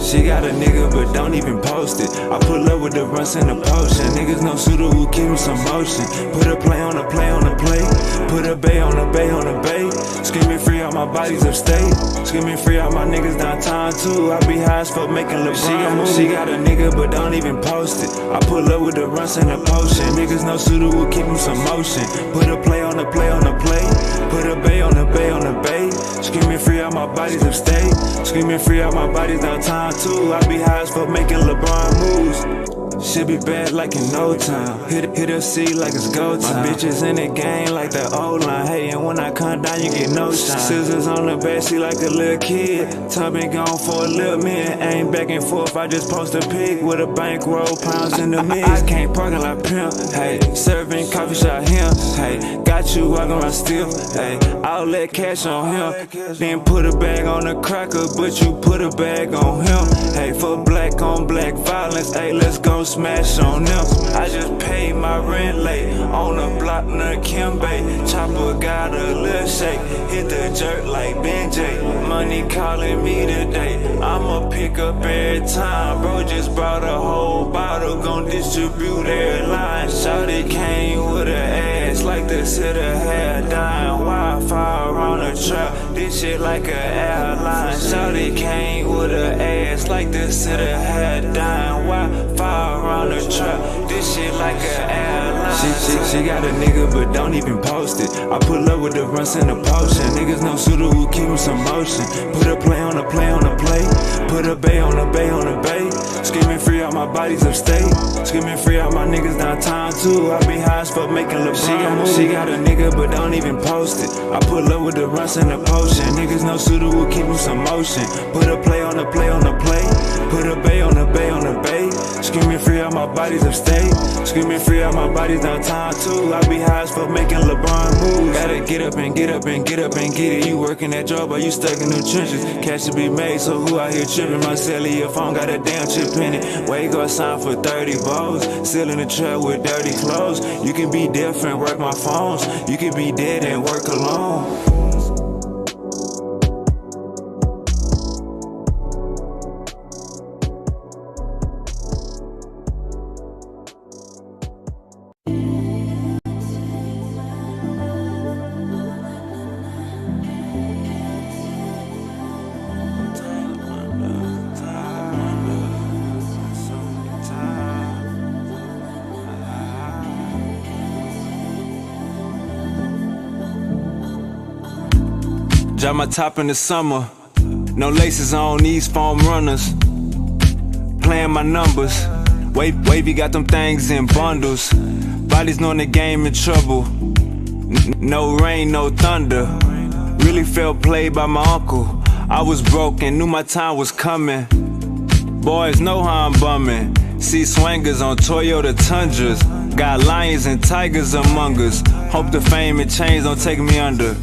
She got a nigga but don't even post it. I pull up with the runs and the potion. Niggas no suitor who keep me some motion. Put a play on the play on the play. Put a bay on the bay on the bay. Screaming free out my bodies upstate. Screaming free out my niggas downtown too. I be high as fuck making LeBron. She got a nigga but don't even post it. I pull up with the runs and the potion. Niggas no suitor who keep me some motion. Put a play on the play on the play. Put a bay on the bay on the bay. Screaming free out my bodies upstate. Screaming free out my bodies downtown too. I be high as fuck making LeBron moves. Should be bad like in no time. Hit a C like it's go time. My bitches in the game like the old line. Hey, and when I come down, you get no shine. Scissors on the backseat like a little kid. Time been gone for a little minute. Ain't back and forth, I just post a pic with a bankroll, pounds in the mix. I can't parking like pimp. Hey, serving coffee shop him. Hey, got you walking around stiff. Hey, I'll let cash on him. Then put a bag on the cracker, but you put a bag on him. Hey, for black on black violence. Hey, let's go smash on them. I just paid my rent late on the block near Kimbe. Chopper got a little shake, hit the jerk like Benjay. Money calling me today, I'ma pick up every time. Bro just brought a whole bottle, gon' distribute airline. Shawty came with her ass like the city had dying. Wi-Fi around the trap, this shit like a airline. Shawty came with her ass like the city had dying. Wi-Fi around the trap, this shit like an airline. She got a nigga but don't even post it. I pull up with the runs and the potion. Niggas no suitor who keep me some motion. Put a play on the play on the play. Put a bay on the bay on the bay. Screaming free out my bodies upstate. Screaming free out my niggas downtown too. I be high as fuck making LeBron. She got a nigga but don't even post it. I pull up with the runs and the potion. Niggas no suitor who keep me some motion. Put a play on the play on the play. Put a bay on the bay on the bay. Screaming free out my bodies upstate. Screaming free out my bodies downtown too. I be high as fuck making LeBron moves. Gotta get up and get up and get up and get it. You working that job or you stuck in them trenches. Cash to be made, so who out here tripping? My cellular phone got a damn chip in it. Wake up, sign for 30 balls. Still in the trap with dirty clothes. You can be different, work my phones. You can be dead and work alone. Drop my top in the summer, no laces on these foam runners. Playing my numbers, wavy got them things in bundles. Bodies knowing the game in trouble, no rain, no thunder. Really felt played by my uncle. I was broke and knew my time was coming. Boys know how I'm bumming. See swangers on Toyota Tundras. Got lions and tigers among us. Hope the fame and change don't take me under.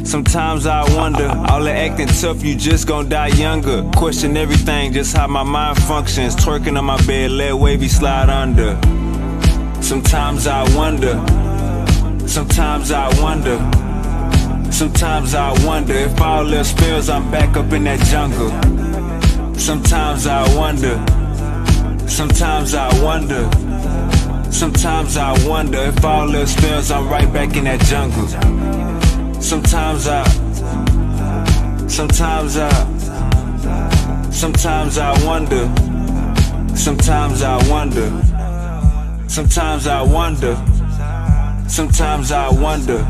Sometimes I wonder, all the acting tough, you just gon' die younger. Question everything, just how my mind functions. Twerking on my bed, let wavy slide under. Sometimes I wonder, sometimes I wonder, sometimes I wonder if all else fails, I'm back up in that jungle. Sometimes I wonder, sometimes I wonder, sometimes I wonder if all else fails, I'm right back in that jungle. Sometimes I wonder, sometimes I wonder, sometimes I wonder, sometimes I wonder,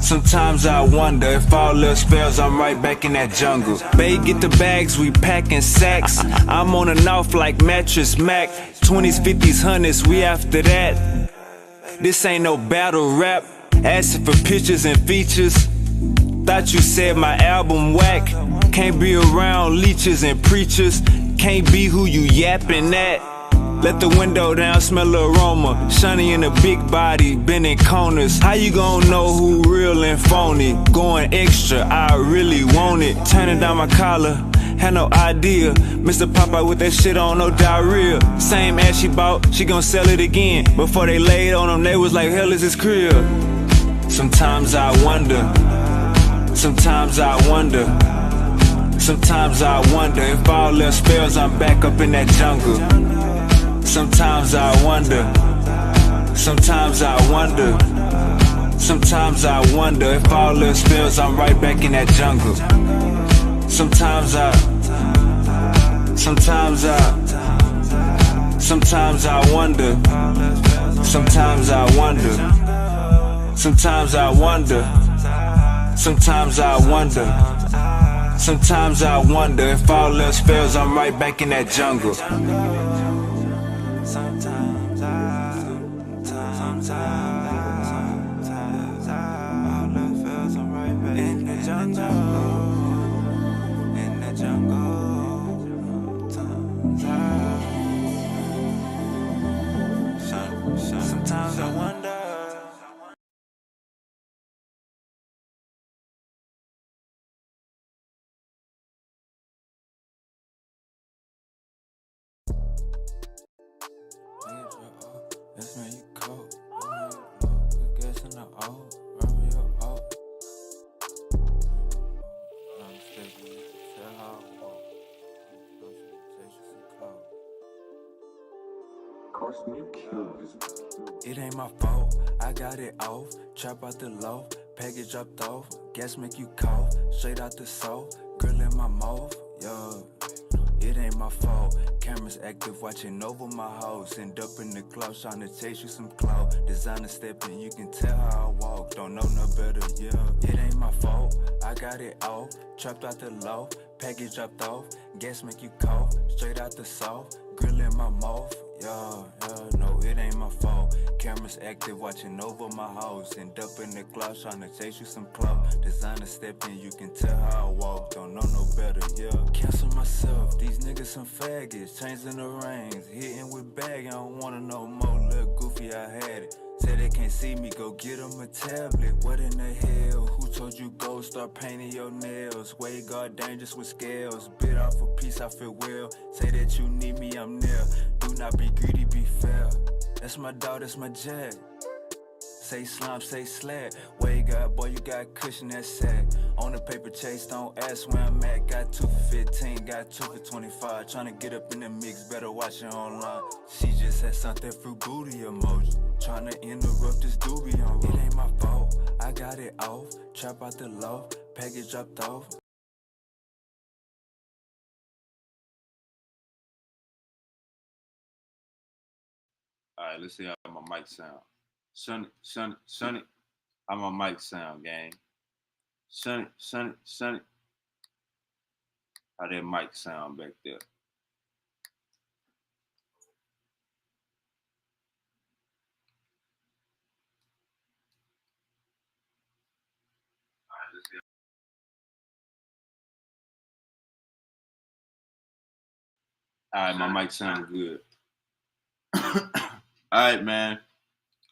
sometimes I wonder if all else fails, I'm right back in that jungle. Babe, get the bags, we packing sacks. I'm on and off like Mattress Mac. 20s, 50s, 100s, we after that. This ain't no battle rap. Asking for pictures and features. Thought you said my album whack. Can't be around leeches and preachers. Can't be who you yapping at. Let the window down, smell the aroma. Shiny in a big body, bending corners. How you gon' know who real and phony? Going extra, I really want it. Turning down my collar, had no idea. Mr. Popeye with that shit on, no diarrhea. Same ass she bought, she gon' sell it again. Before they laid on them, they was like, hell is this crib? Sometimes I wonder, sometimes I wonder, Sometimes I wonder if all else fails, I'm back up in that jungle. Sometimes I wonder. Sometimes I wonder. Sometimes I wonder if all else fails, I'm right back in that jungle. Sometimes I wonder. Sometimes I wonder. Sometimes I wonder. Sometimes I wonder. Sometimes I wonder if all else fails, I'm right back in that jungle. Sometimes I wonder. That's when you cold. Good gas in the O. Run me up, oh. I'm steady. Tell how I walk. It ain't my fault, I got it off. Trap out the loaf, package dropped off. Gas make you cough, straight out the soul. Grill in my mouth, yo. It ain't my fault. Cameras active, watching over my house. End up in the club, trying to chase you some clout. Designer stepping, you can tell how I walk. Don't know no better, yeah. It ain't my fault, I got it off. Trapped out the low, package dropped off. Gas make you cough, straight out the soul. Grill in my mouth, yeah, no, it ain't my fault. Cameras active, watching over my house. End up in the club, trying to chase you some clout. Designer stepping, you can tell how I walk. Don't know no better, yeah. Cancel myself, these niggas some faggots. Changing the reins, hitting with bag. I don't wanna know more, look goofy, I had it. Say they can't see me, go get them a tablet. What in the hell? Who told you go start painting your nails? Way God dangerous with scales. Bit off a piece, I feel well. Say that you need me, I'm near. Do not be greedy, be fair. That's my dog, that's my jack. Say slime, say slat. Way God, boy, you got cushion, that's sad. On the paper chase, don't ask where I'm at. Got 2 for 15, got 2 for 25. Tryna get up in the mix, better watch it online. She just had something fruit booty emoji. Tryna interrupt this doobie on road. It ain't my fault, I got it off. Trap out the low, package dropped off. Alright, let's see how my mic sound. Sonny, how my mic sound, gang. Sonny. How that mic sound back there? Alright, let's see. Alright, my mic sound good. Alright, man.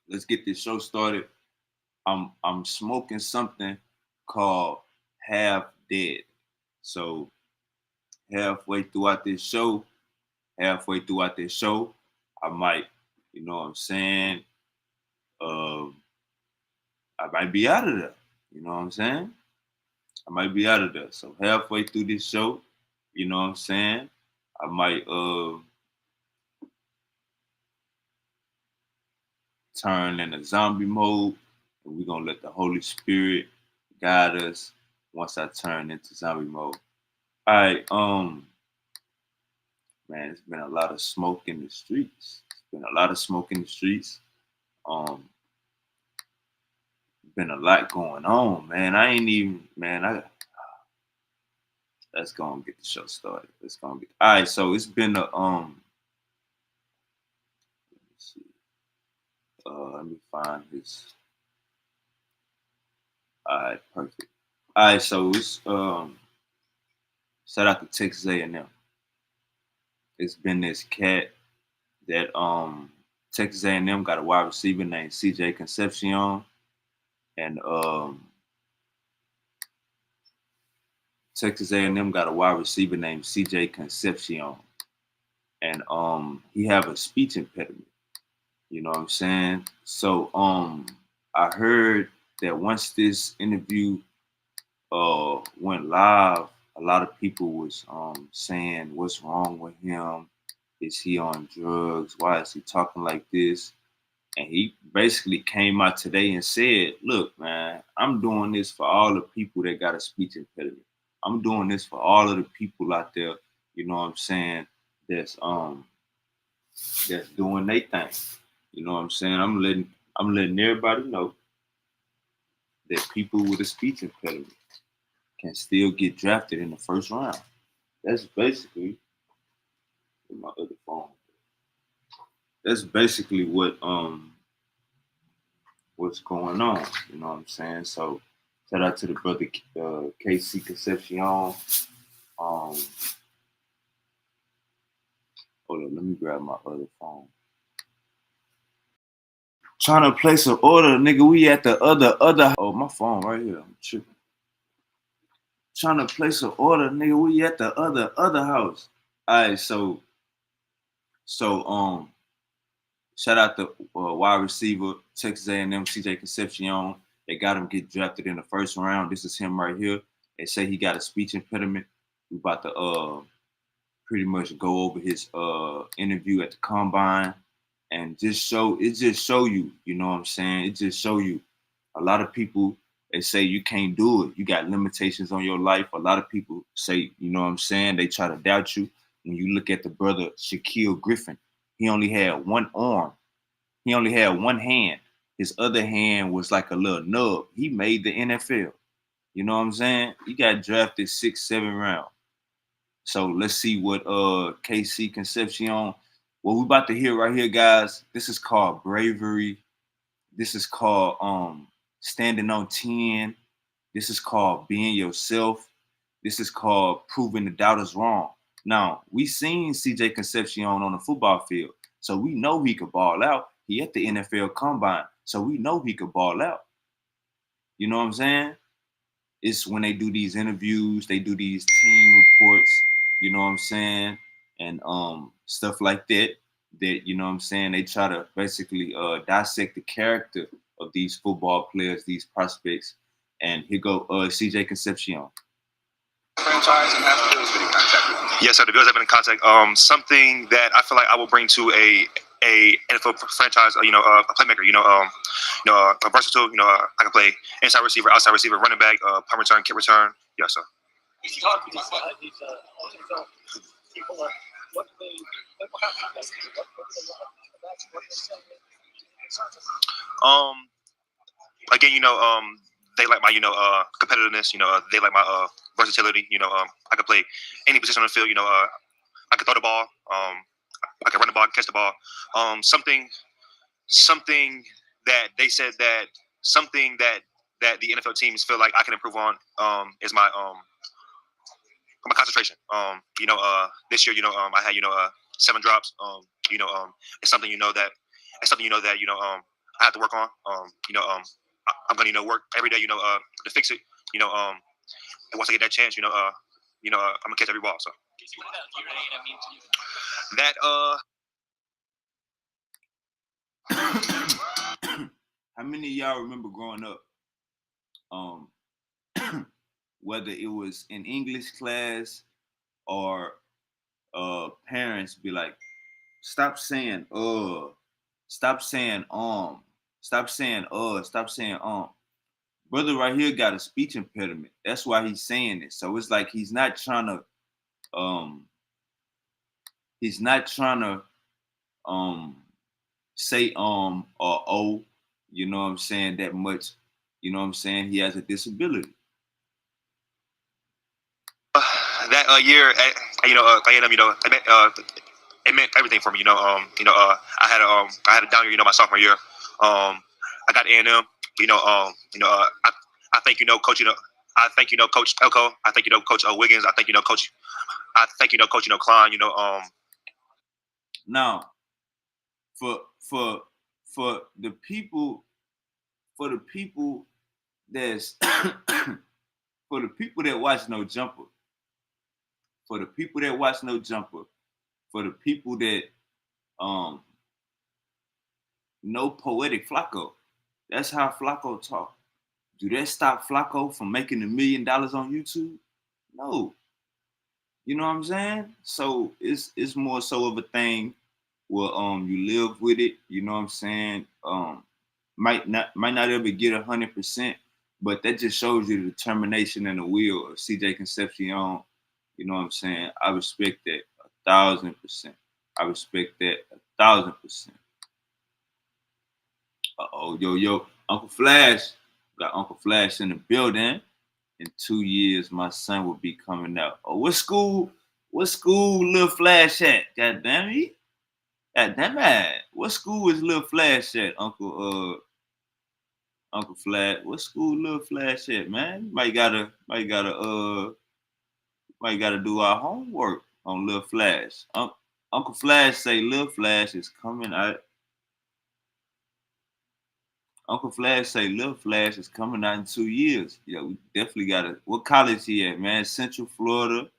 Let's get this show started. I'm smoking something called Half Dead. So halfway throughout this show, I might, you know what I'm saying? I might be out of there. You know what I'm saying? I might be out of there. So halfway through this show, you know what I'm saying? I might turn into zombie mode, and we're gonna let the Holy Spirit guide us once I turn into zombie mode. All right, man, it's been a lot of smoke in the streets. Been a lot going on, man. Let's go and get the show started. All right, so it's been a let me see. Let me find this. All right, perfect. All right, so it's shout out to Texas A&M. It's been this cat that Texas A&M got a wide receiver named CJ Concepcion, and Texas A&M got a wide receiver named CJ Concepcion, and he have a speech impediment. You know what I'm saying? So I heard that once this interview went live a lot of people was saying, what's wrong with him? Is he on drugs? Why is he talking like this? And he basically came out today and said, look, man, I'm doing this for all the people that got a speech impediment. I'm doing this for all of the people out there, you know what I'm saying, that's doing their thing. You know what I'm saying? I'm letting everybody know that people with a speech impediment can still get drafted in the first round. That's basically my other phone. That's basically what's going on. You know what I'm saying? So shout out to the brother KC Concepcion. Hold on, let me grab my other phone. Trying to place an order, nigga. We at the other. Oh, my phone right here. I'm tripping. Trying to place an order, nigga. We at the other house. All right, so shout out to wide receiver Texas A&M CJ Concepcion. They got him get drafted in the first round. This is him right here. They say he got a speech impediment. We about to pretty much go over his interview at the combine and just show you, you know what I'm saying? It just show you a lot of people, they say you can't do it. You got limitations on your life. A lot of people say, you know what I'm saying? They try to doubt you. When you look at the brother Shaquille Griffin, he only had one arm. He only had one hand. His other hand was like a little nub. He made the NFL. You know what I'm saying? He got drafted 6th, 7th round. So let's see what KC Concepcion, what we about to hear right here, guys. This is called bravery. This is called standing on 10. This is called being yourself. This is called proving the doubters wrong. Now, we seen CJ Concepcion on the football field, so we know he could ball out. He at the NFL combine, so we know he could ball out. You know what I'm saying? It's when they do these interviews, they do these team reports, you know what I'm saying, and stuff like that, you know what I'm saying, they try to basically dissect the character of these football players, these prospects. And here go CJ Concepcion. Franchise and have the Bills been in contact? Yes, sir. The Bills have been in contact. Something that I feel like I will bring to a NFL franchise, a playmaker, a versatile, I can play inside receiver, outside receiver, running back, punt return, kick return. Yes, sir. You talk to these people, what do they again, they like my, competitiveness. They like my versatility. I can play any position on the field. I can throw the ball. I can run the ball, catch the ball. Something that they said that something that the NFL teams feel like I can improve on is my concentration. This year, I had 7 drops. It's something that I have to work on. I'm gonna work every day, to fix it. And once I get that chance, I'm gonna catch every ball. So that How many of y'all remember growing up, whether it was in English class or parents be like, stop saying stop saying stop saying stop saying brother right here got a speech impediment. That's why he's saying it. So it's like he's not trying to say or oh, you know what I'm saying, that much. You know what I'm saying? He has a disability. That year at A&M, it meant everything for me. I had a down year, my sophomore year. I got A&M. I think Coach. I think Coach Elko. I think Coach Wiggins. I think Coach. I think Coach Klein. Now, for the people, that's for the people that watch No Jumper, for the people that watch No Jumper, for the people that know Poetic Flacco, that's how Flacco talk. Do that stop Flacco from making $1 million on YouTube? No. You know what I'm saying? So it's more so of a thing where you live with it. You know what I'm saying? Might not ever get 100%, but that just shows you the determination and the will of CJ Concepcion. You know what I'm saying? I respect that 1,000%. I respect that 1,000%. Oh, yo, Uncle Flash. Got Uncle Flash in the building. In 2 years, my son will be coming out. Oh, what school? What school Lil Flash at? God damn it. God damn it. What school is Lil Flash at, Uncle Flash? What school Lil Flash at, man? Might gotta do our homework on Lil Flash. Uncle Flash say Lil Flash is coming out. Uncle Flash say Lil Flash is coming out in 2 years. Yeah, we definitely gotta. What college he at, man? Central Florida,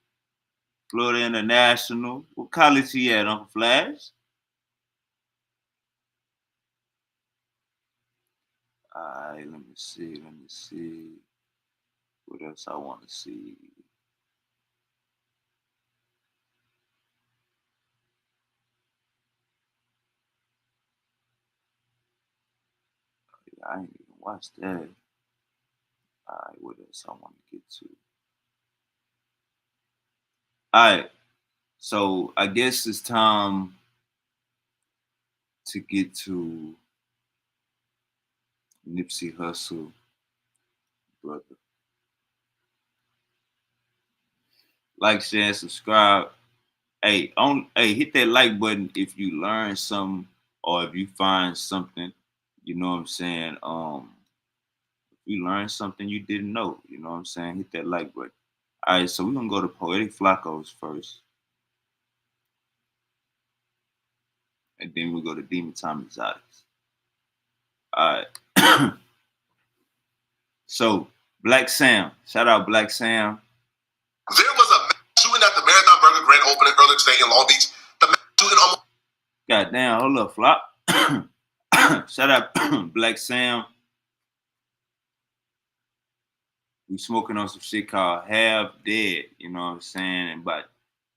Florida International. What college he at, Uncle Flash? Alright, let me see. Let me see. What else I want to see? I ain't even watched that. Alright, what else I want to get to? Alright, so I guess it's time to get to Nipsey Hussle, brother. Like, share, and subscribe. Hey, hit that like button if you learn something or if you find something. You know what I'm saying? If you learn something you didn't know, you know what I'm saying? Hit that like button. All right, so we're gonna go to Poetic Flacos first, and then we go to Demon Time Exotics. All right. So Blacc Sam, shout out Blacc Sam. There was a shooting at the Marathon Burger grand opening earlier today in Long Beach. The shooting almost. Goddamn, hold up, Flop. Shout out Blacc Sam. We smoking on some shit called Half Dead, you know what I'm saying? But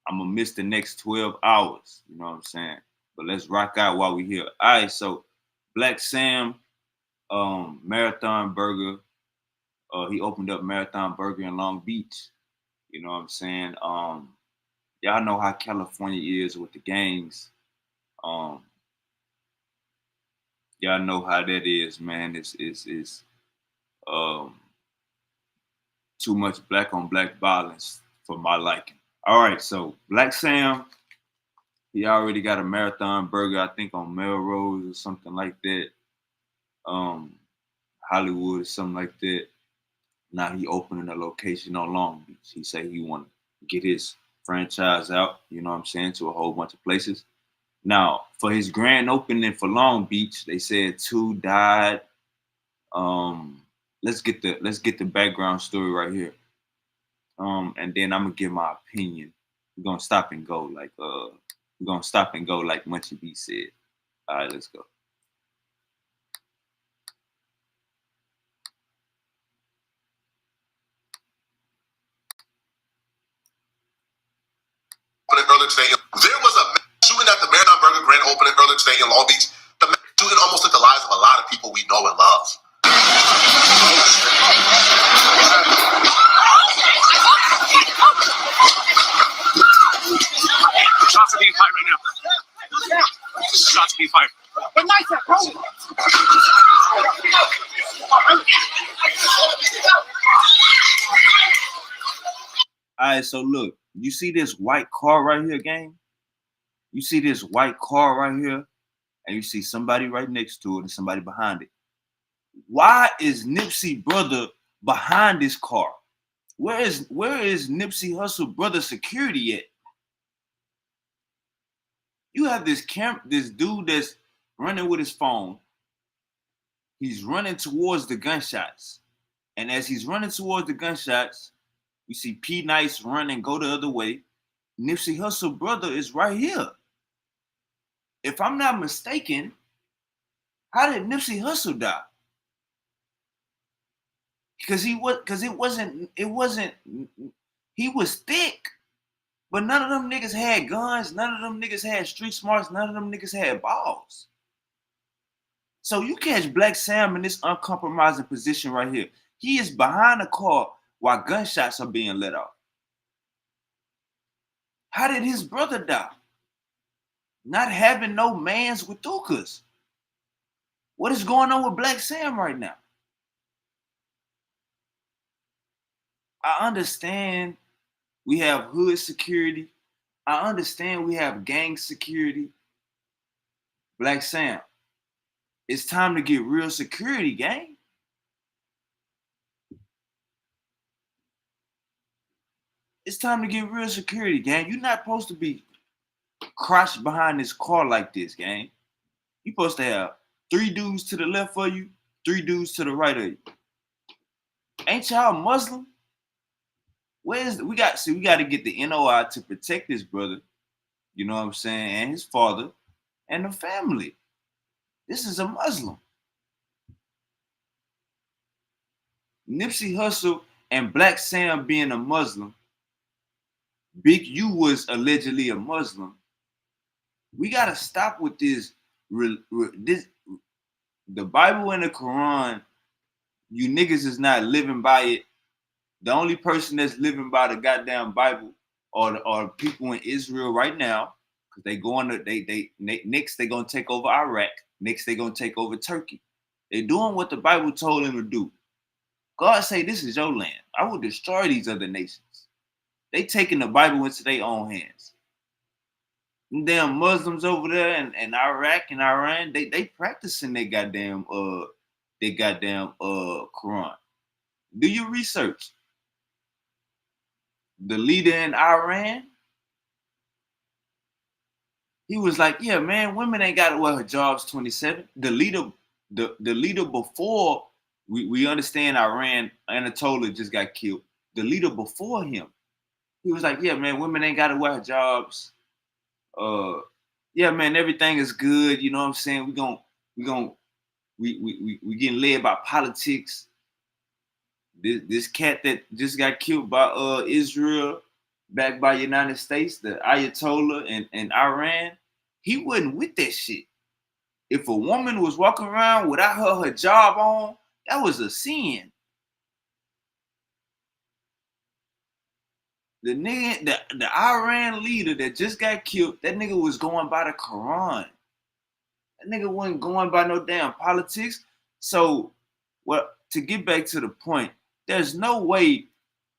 I'm gonna miss the next 12 hours, you know what I'm saying? But let's rock out while we here. All right, so Blacc Sam, Marathon Burger. He opened up Marathon Burger in Long Beach. You know what I'm saying? Y'all know how California is with the gangs. Um, y'all know how that is, man. It's um too much black on black violence for my liking. All right, so Blacc Sam, he already got a Marathon Burger, I think on Melrose or something like that. Hollywood or something like that. Now he opening a location on Long Beach. He say he want to get his franchise out, you know what I'm saying, to a whole bunch of places. Now, for his grand opening for Long Beach, they said 2 died. Let's get the background story right here. And then I'm gonna give my opinion. We're gonna stop and go like Munchie B said. All right, let's go. Earlier today, there was a shooting at the Marathon Burger grand opening earlier today in Long Beach. The shooting almost took the lives of a lot of people we know and love. Shots are being fired right now. Shots being fired. But nice, bro. All right, so look, you see this white car right here, gang? You see this white car right here, and you see somebody right next to it and somebody behind it. Why is Nipsey brother behind this car? Where is Nipsey Hussle brother security at? You have this dude that's running with his phone. He's running towards the gunshots. And as he's running towards the gunshots, we see P Nice run and go the other way. Nipsey Hussle brother is right here. If I'm not mistaken, how did Nipsey Hussle die? Because he was thick. But none of them niggas had guns. None of them niggas had street smarts. None of them niggas had balls. So you catch Blacc Sam in this uncompromising position right here. He is behind the car while gunshots are being let off. How did his brother die? Not having no mans with Thukas. What is going on with Blacc Sam right now? I understand we have hood security. I understand we have gang security. Blacc Sam, it's time to get real security, gang. It's time to get real security, gang. You're not supposed to be crouched behind this car like this, gang. You're supposed to have 3 dudes to the left of you, 3 dudes to the right of you. Ain't y'all Muslim? We got to get the NOI to protect this brother, you know what I'm saying, and his father and the family. This is a Muslim. Nipsey Hussle and Blacc Sam being a Muslim, Big U was allegedly a Muslim. We gotta stop with this. The Bible and the Quran, you niggas is not living by it. The only person that's living by the goddamn Bible are people in Israel right now, because they going to next they gonna take over Iraq. Next they gonna take over Turkey. They doing what the Bible told them to do. God say this is your land. I will destroy these other nations. They taking the Bible into their own hands. Them damn Muslims over there in Iraq and Iran, they practicing their goddamn Quran. Do your research. The leader in Iran, he was like, yeah, man, women ain't gotta wear hijabs 27. The leader before we understand Iran, Anatolia just got killed. The leader before him, he was like, yeah, man, women ain't gotta wear hijabs. Yeah, man, everything is good. You know what I'm saying? We getting led by politics. This cat that just got killed by Israel, backed by United States, the Ayatollah and Iran, he wasn't with that shit. If a woman was walking around without her hijab on, that was a sin. The nigga, the Iran leader that just got killed, that nigga was going by the Quran. That nigga wasn't going by no damn politics. So, well, to get back to the point, there's no way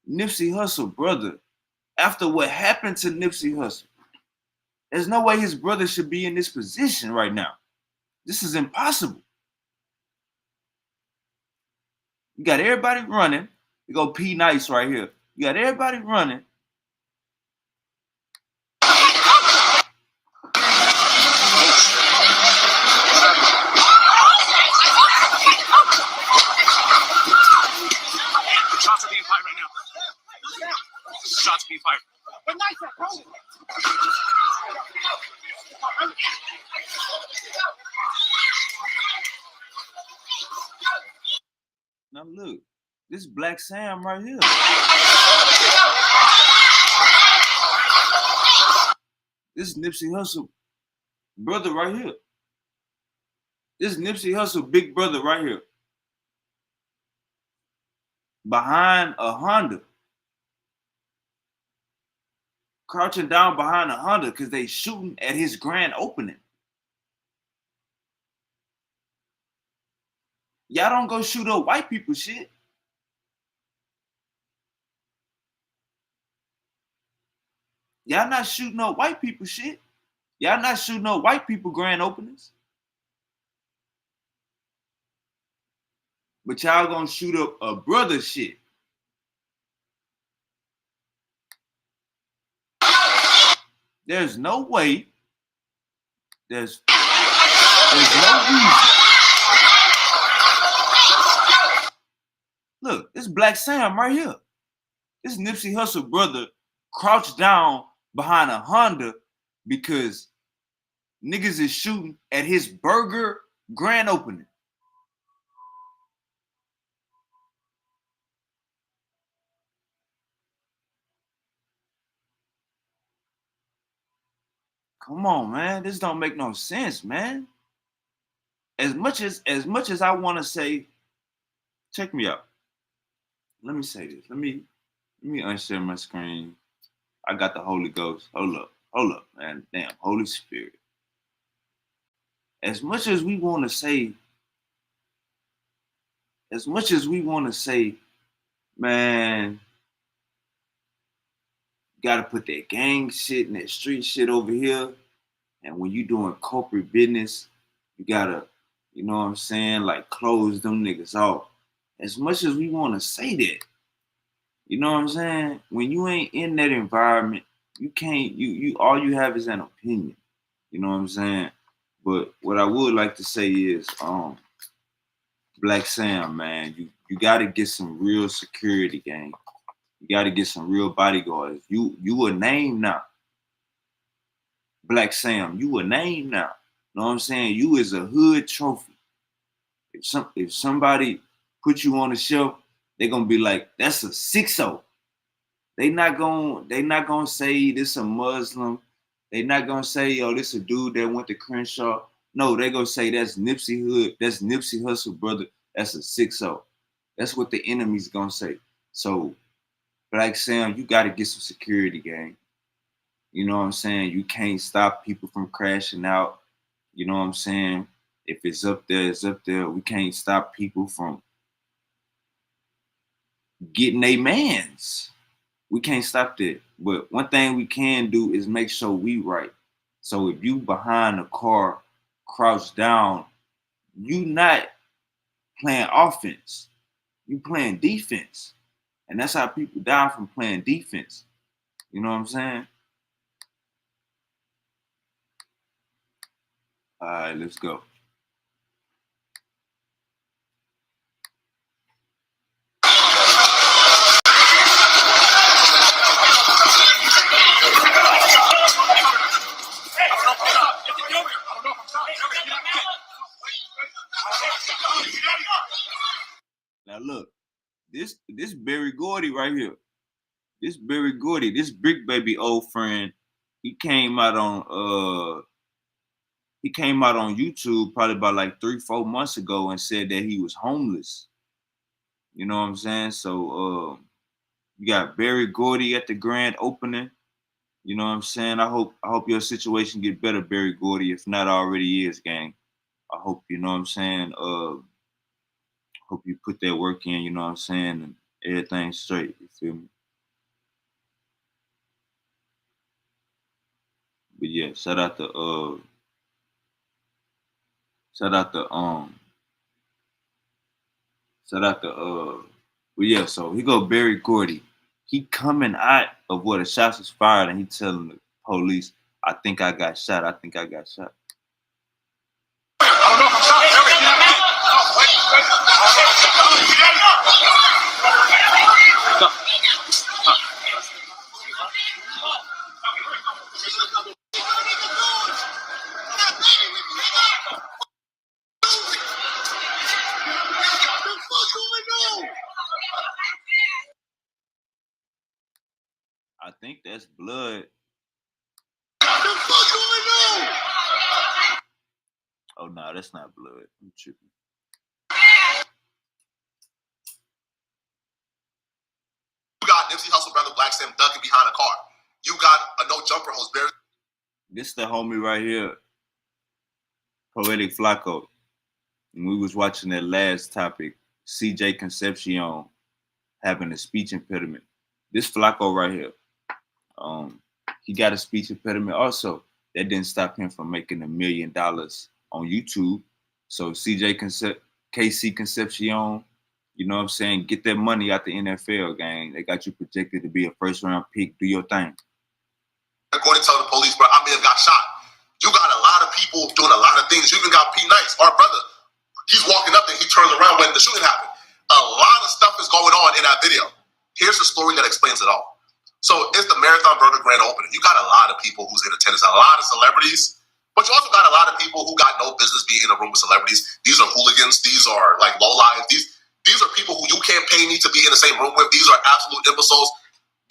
Nipsey Hussle, brother, after what happened to Nipsey Hussle, there's no way his brother should be in this position right now. This is impossible. You got everybody running. You go P Nice right here. You got everybody running. Shots are being fired right now. Shots being fired. Now look, this Blacc Sam right here. This Nipsey Hussle brother right here. This Nipsey Hussle big brother right here. Behind a Honda. Crouching down behind a Honda because they shooting at his grand opening. Y'all don't go shoot up white people shit. Y'all not shooting up white people shit. Y'all not shooting up white people grand openings. But y'all gonna shoot up a brother shit. There's no way. There's no reason. Look, this Blacc Sam right here. This Nipsey Hussle brother crouched down behind a Honda because niggas is shooting at his burger grand opening. Come on, man. This don't make no sense, man. As much as I want to say, check me out. Let me say this. Let me unshare my screen. I got the Holy Ghost. Hold up, man. Damn, Holy Spirit. As much as we want to say, man, gotta put that gang shit and that street shit over here. And when you doing corporate business, you gotta, you know what I'm saying, like close them niggas off. As much as we want to say that, you know what I'm saying? When you ain't in that environment, you can't, you all you have is an opinion. You know what I'm saying? But what I would like to say is, Blacc Sam, man, you gotta get some real security, gang. You gotta get some real bodyguards. You a name now. Blacc Sam, you a name now. You know what I'm saying? You is a hood trophy. If somebody put you on the shelf, they're gonna be like, that's a 6-0. They not gonna say this a Muslim. They not gonna say, yo, this a dude that went to Crenshaw. No, they gonna say that's Nipsey Hood, that's Nipsey Hussle, brother. That's a 6-0. That's what the enemy's gonna say. So, Blacc Sam, you gotta get some security, gang. You know what I'm saying? You can't stop people from crashing out. You know what I'm saying? If it's up there, it's up there. We can't stop people from getting their mans. We can't stop that. But one thing we can do is make sure we right. So if you behind a car, crouched down, you not playing offense. You playing defense. And that's how people die from playing defense. You know what I'm saying? All right, let's go. Now look, this Berry Gordy right here. This Berry Gordy, this Brick Baby old friend, he came out on YouTube probably about like 3-4 months ago and said that he was homeless. You know what I'm saying? So you got Berry Gordy at the grand opening. You know what I'm saying? I hope your situation get better, Berry Gordy, if not already is, gang. I hope, you know what I'm saying, hope you put that work in, you know what I'm saying, and everything's straight, you feel me? But yeah, shout out to well yeah, so he go Berry Gordy. He coming out of where the shots was fired and he telling the police, I think I got shot. I think I got shot. I think that's blood. Oh no, that's not blood. I'm tripping. You got Nipsey Hussle brother Blacc Sam ducking behind a car. You got a no jumper hose. This the homie right here, Poetic Flacco. And we was watching that last topic, CJ Concepcion having a speech impediment. This Flacco right here, he got a speech impediment also. That didn't stop him from making $1 million on YouTube. So KC Concepcion, you know what I'm saying, get that money out the NFL, gang. They got you projected to be a first-round pick. Do your thing. According to the police, bro, I may have got shot. You got a lot of people doing a lot of things. You even got P. Nice, our brother. He's walking up there. He turns around when the shooting happened. A lot of stuff is going on in that video. Here's the story that explains it all. So it's the Marathon Burger grand opening. You got a lot of people who's in attendance, a lot of celebrities, but you also got a lot of people who got no business being in a room with celebrities. These are hooligans. These are like lowlives. These are people who you can't pay me to be in the same room with. These are absolute imbeciles.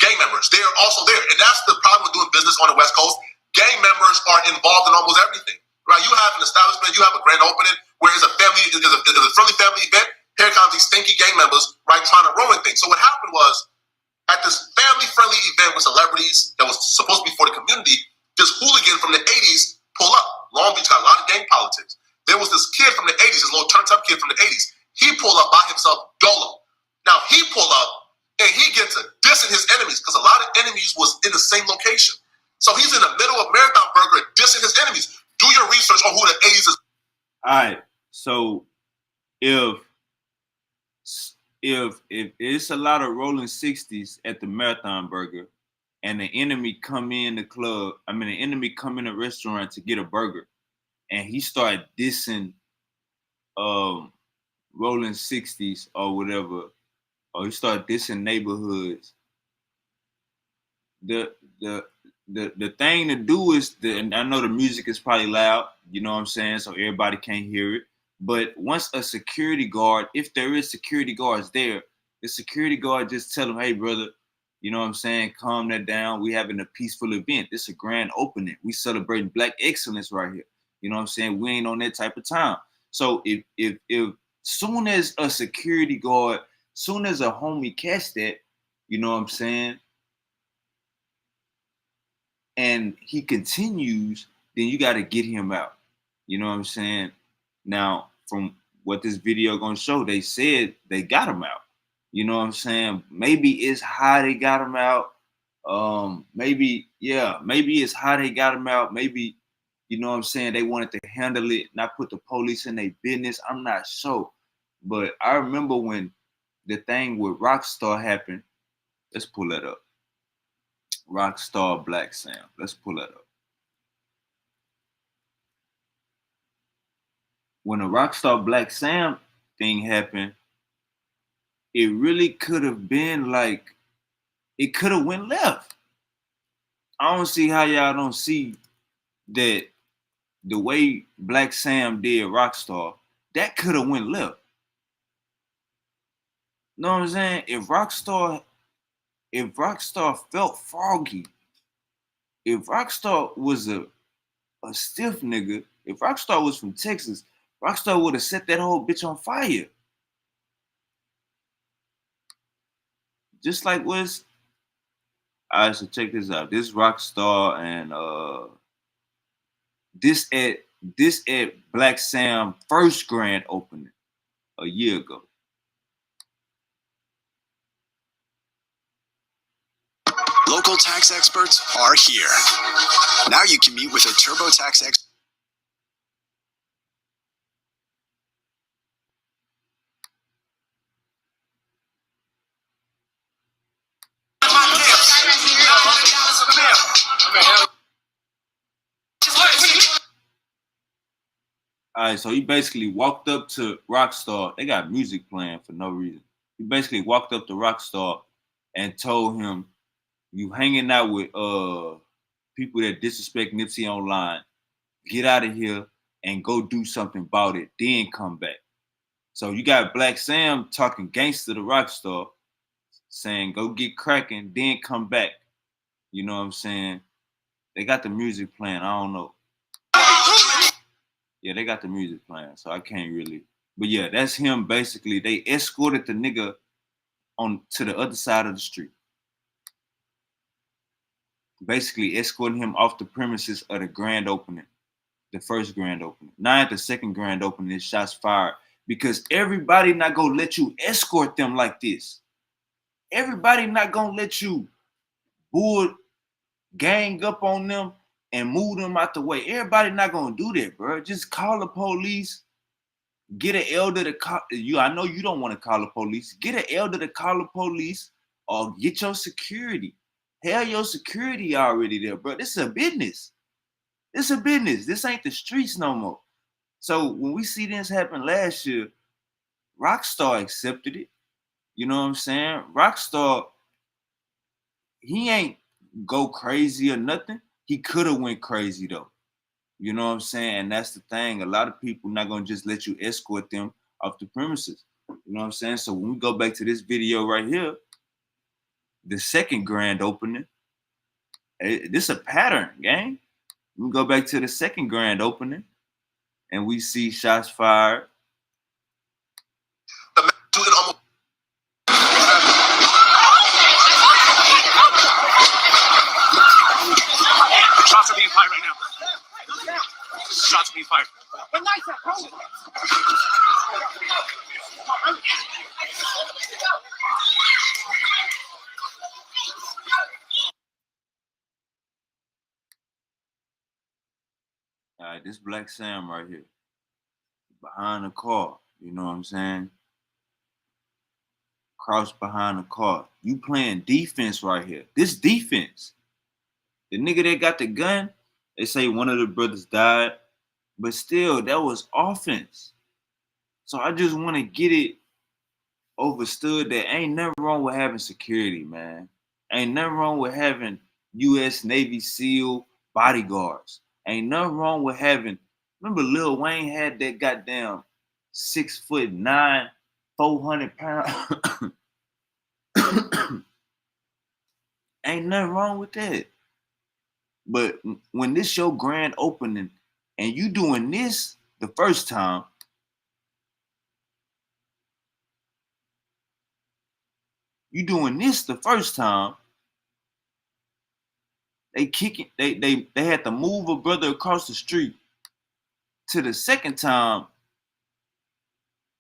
Gang members, they're also there. And that's the problem with doing business on the West Coast. gang members are involved in almost everything, right? You have an establishment, you have a grand opening where it's a family, it's a friendly family event. Here comes these stinky gang members, right, trying to ruin things. So what happened was, at this family-friendly event with celebrities that was supposed to be for the community, this hooligan from the 80s pull up. Long Beach got a lot of gang politics. There was this kid from the 80s, this little turn-up kid from the 80s. He pull up by himself, dolo. Now he pull up and he gets to dissing his enemies because a lot of enemies was in the same location. So he's in the middle of Marathon Burger dissing his enemies. Do your research on who the 80s is. All right. So if it's a lot of rolling 60s at the Marathon Burger and the enemy come in the club, the enemy come in the restaurant to get a burger and he started dissing rolling 60s or whatever, or he started dissing neighborhoods, the thing to do is, and I know the music is probably loud, you know what I'm saying, so everybody can't hear it. But once a security guard, if there is security guards there, the security guard just tell them, hey, brother, you know what I'm saying, calm that down. We having a peaceful event. This is a grand opening. We celebrating Black excellence right here. You know what I'm saying? We ain't on that type of time. So if soon as a security guard, soon as a homie catch that, you know what I'm saying, and he continues, then you got to get him out. You know what I'm saying? Now, from what this video gonna show, they said they got him out. You know what I'm saying? Maybe it's how they got him out. Maybe it's how they got him out. Maybe, you know what I'm saying, they wanted to handle it, not put the police in their business. I'm not sure. But I remember when the thing with Rockstar happened. Let's pull that up. Rockstar Blacc Sam. Let's pull that up. When the Rockstar Blacc Sam thing happened, it really could have been like, it could have went left. I don't see how y'all don't see that the way Blacc Sam did Rockstar, that could have went left. Know what I'm saying? If Rockstar felt foggy, if Rockstar was a stiff nigga, if Rockstar was from Texas, Rockstar would have set that whole bitch on fire. Just like was. All right, so check this out. This Rockstar and this at Blacc Sam first grand opening a year ago. Local tax experts are here. Now you can meet with a TurboTax expert. All right, so he basically walked up to Rockstar. They got music playing for no reason. He basically walked up to Rockstar and told him, you hanging out with people that disrespect Nipsey online, get out of here and go do something about it, then come back. So you got Blacc Sam talking gangster to Rockstar, saying go get cracking, then come back. You know what I'm saying? They got the music playing. I don't know. Yeah, they got the music playing, so I can't really. But yeah, that's him basically. They escorted the nigga on to the other side of the street. Basically escorting him off the premises of the grand opening, the first grand opening. Now at the second grand opening, shots fired because everybody not gonna let you escort them like this. Everybody not gonna let you gang up on them and move them out the way. Everybody not gonna do that, bro. Just call the police. Get an elder to call you. I know you don't want to call the police. Get an elder to call the police or get your security. Hell, your security already there, bro. This is a business. It's a business. This ain't the streets no more. So when we see this happen last year, Rockstar accepted it. You know what I'm saying? Rockstar, he ain't go crazy or nothing. He could have went crazy though. You know what I'm saying? And that's the thing. A lot of people not gonna just let you escort them off the premises. You know what I'm saying? So when we go back to this video right here, the second grand opening, this is a pattern, gang. We go back to the second grand opening, and we see shots fired. The magnitude almost. Shots are being fired right now. Shots are being fired. All right, this Blacc Sam right here, behind the car. You know what I'm saying? Crouched behind the car. You playing defense right here. This defense. The nigga that got the gun, they say one of the brothers died, but still, that was offense. So I just want to get it overstood that ain't nothing wrong with having security, man. Ain't nothing wrong with having U.S. Navy SEAL bodyguards. Ain't nothing wrong with having. Remember, Lil Wayne had that goddamn 6'9", 400-pound. Ain't nothing wrong with that. But when this your grand opening and you doing this the first time, they kicking, they had to move a brother across the street. To the second time,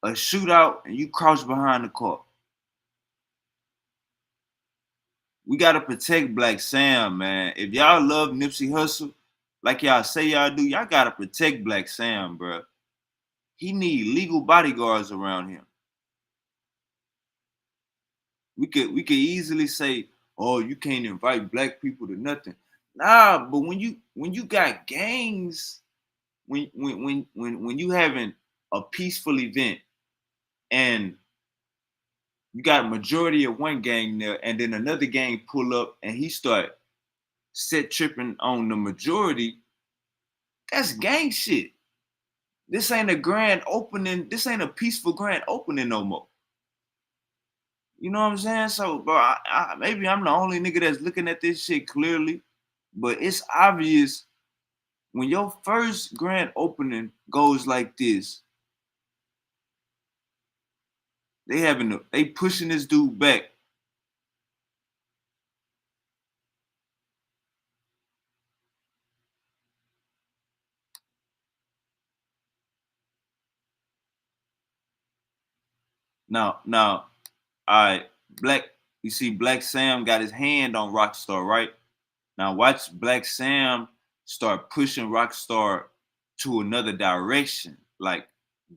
a shootout, and you crouch behind the car. We gotta protect Blacc Sam, man. If y'all love Nipsey Hussle, like y'all say y'all do, y'all gotta protect Blacc Sam, bro. He need legal bodyguards around him. We could easily say, oh, you can't invite black people to nothing. Nah, but when you got gangs, when you having a peaceful event and you got a majority of one gang there, and then another gang pull up and he start set tripping on the majority, that's gang shit. This ain't a grand opening. This ain't a peaceful grand opening no more. You know what I'm saying? So, bro, maybe I'm the only nigga that's looking at this shit clearly, but it's obvious when your first grand opening goes like this, they pushing this dude back. Now, all right, you see Blacc Sam got his hand on Rockstar, right? Now watch Blacc Sam start pushing Rockstar to another direction, like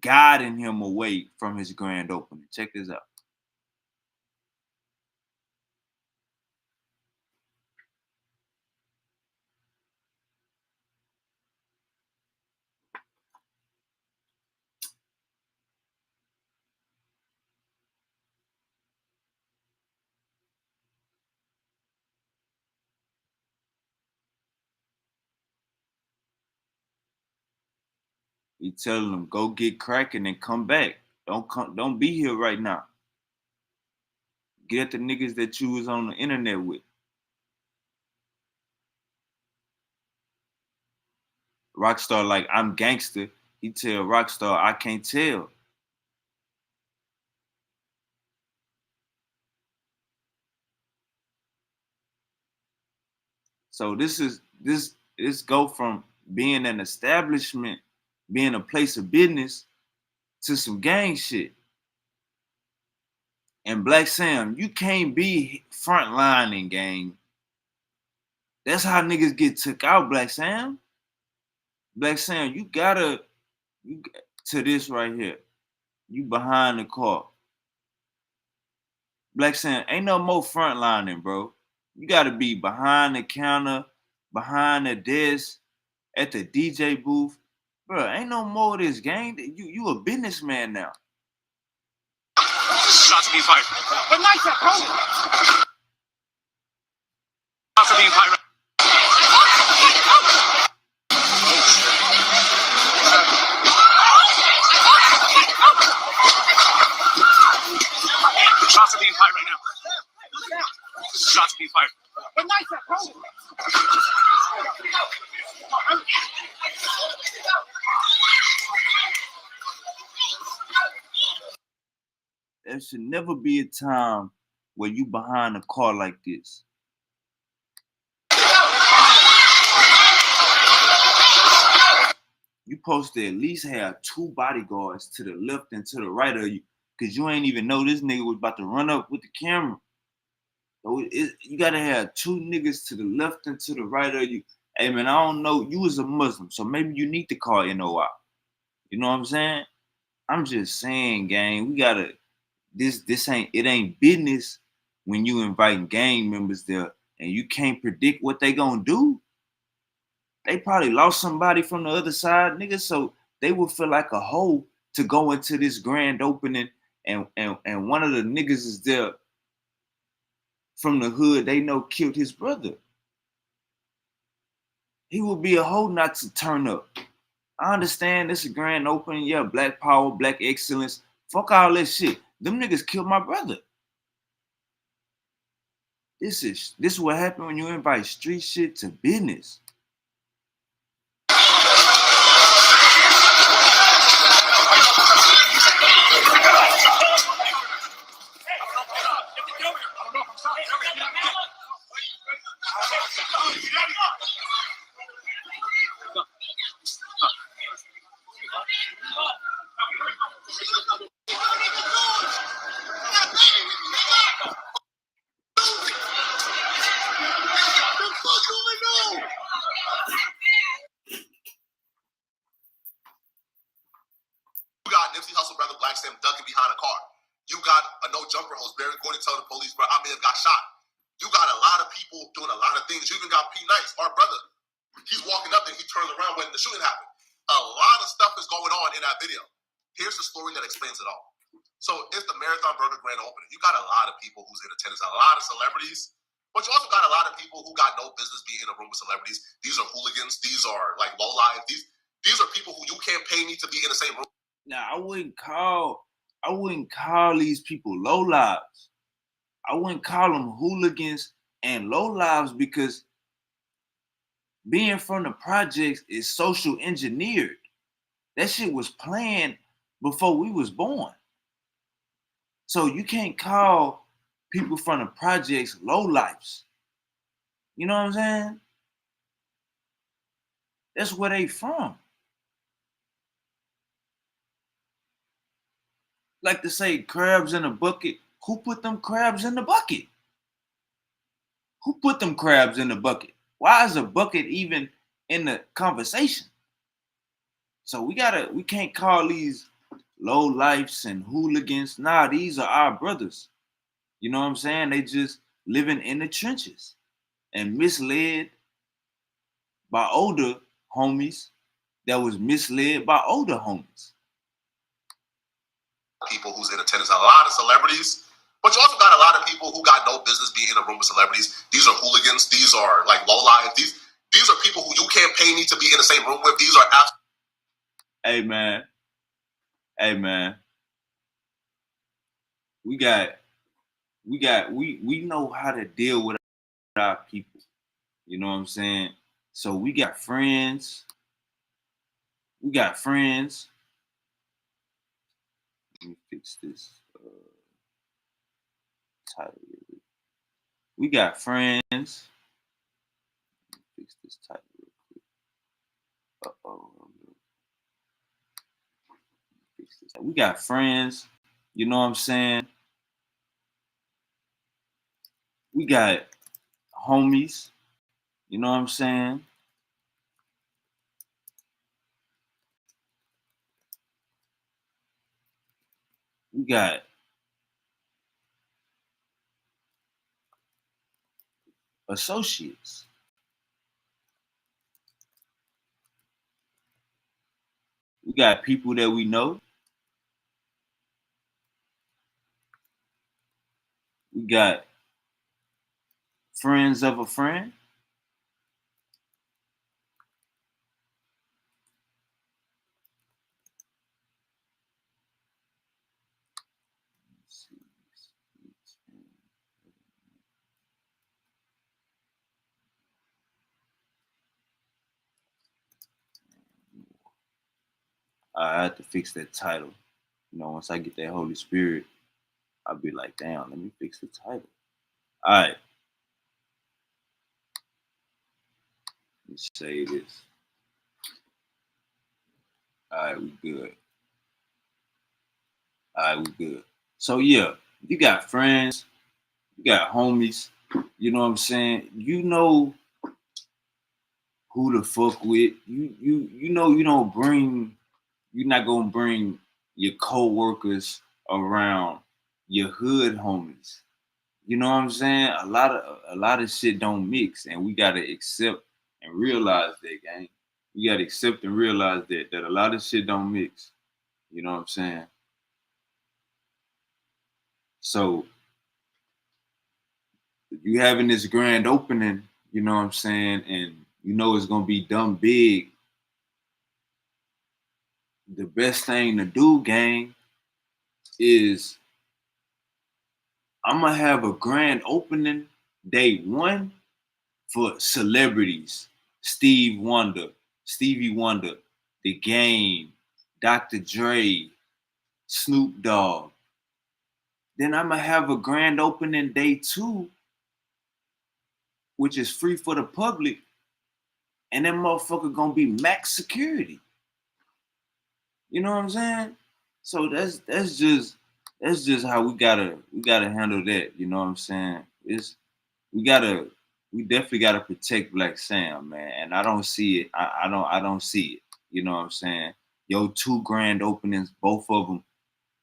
guiding him away from his grand opening. Check this out. He telling them, go get cracking and come back. Don't be here right now. Get at the niggas that you was on the internet with. Rockstar like, I'm gangster. He tell Rockstar, I can't tell. So this go from being an establishment, being a place of business, to some gang shit. And Blacc Sam, you can't be frontlining, gang. That's how niggas get took out, Blacc Sam. Blacc Sam, you to this right here. You behind the car. Blacc Sam, ain't no more frontlining, bro. You gotta be behind the counter, behind the desk, at the DJ booth. Bro, ain't no more of this, gang. You a businessman now. Shots are being fired. But nice, bro. Shots are being fired. Shots are being fired right now. Shots are being fired. But nice, bro. should never be a time where you behind a car like this. You supposed to at least have 2 bodyguards to the left and to the right of you, because you ain't even know this nigga was about to run up with the camera. So you gotta have 2 niggas to the left and to the right of you. Hey man, I don't know, you was a Muslim, so maybe you need to call NOI. You know what I'm saying? I'm just saying, gang, we gotta, it ain't business when you inviting gang members there and you can't predict what they gonna do. They probably lost somebody from the other side, nigga, so they will feel like a hoe to go into this grand opening and one of the niggas is there from the hood they know killed his brother. He would be a hoe not to turn up. I understand this is a grand opening, yeah, black power, black excellence. Fuck all that shit. Them niggas killed my brother. This is what happened when you invite street shit to business. You got Nipsey Hussle, brother Blacc Sam ducking behind a car. You got a no jumper hose, Barry Gordy telling the police, bro, I may have got shot. You got a lot of people doing a lot of things. You even got P. Nice, our brother. He's walking up and he turns around when the shooting happened. A lot of stuff is going on in that video. Here's the story that explains it all. So it's the Marathon Burger grand opening. You got a lot of people who's in attendance, a lot of celebrities, but you also got a lot of people who got no business being in a room with celebrities. These are hooligans. These are like lowlives. These are people who you can't pay me to be in the same room. Now I wouldn't call these people lowlives. I wouldn't call them hooligans and lowlives, because being from the projects is social engineered. That shit was planned before we was born. So you can't call people from the projects lowlifes. You know what I'm saying? That's where they from. Like to say crabs in a bucket. Who put them crabs in the bucket? Who put them crabs in the bucket? Why is a bucket even in the conversation? So we can't call these low lifes and hooligans. Nah, these are our brothers. You know what I'm saying? They just living in the trenches and misled by older homies that was misled by older homies. People who's in attendance, a lot of celebrities, but you also got a lot of people who got no business being in a room with celebrities. These are hooligans. These are like lowlives. These are people who you can't pay me to be in the same room with. These are Hey man. We know how to deal with our people. You know what I'm saying? So we got friends. Let me fix this title. We got friends. Let me fix this title real quick. Fix this. We got friends. You know what I'm saying? We got homies. You know what I'm saying? We got associates. We got people that we know. We got friends of a friend. I had to fix that title. You know, once I get that Holy Spirit, I'll be like, damn, let me fix the title. All right. Let's say this. All right, we good. All right, we good. So yeah, you got friends, you got homies. You know what I'm saying? You know who to fuck with. You know you don't bring. You're not gonna bring your co-workers around your hood homies. You know what I'm saying? A lot of shit don't mix, and we gotta accept and realize that, gang. We gotta accept and realize that a lot of shit don't mix. You know what I'm saying? So you having this grand opening, you know what I'm saying, and you know it's gonna be dumb big. The best thing to do, gang, is I'm gonna have a grand opening day one for celebrities. Stevie Wonder, The Game, Dr. Dre, Snoop Dogg. Then I'm gonna have a grand opening day two, which is free for the public, and that motherfucker gonna be max security. You know what I'm saying? So that's just how we gotta handle that. You know what I'm saying? We definitely gotta protect Black Sam, man. And I don't see it. I don't see it. You know what I'm saying? Yo, 2 grand openings, both of them,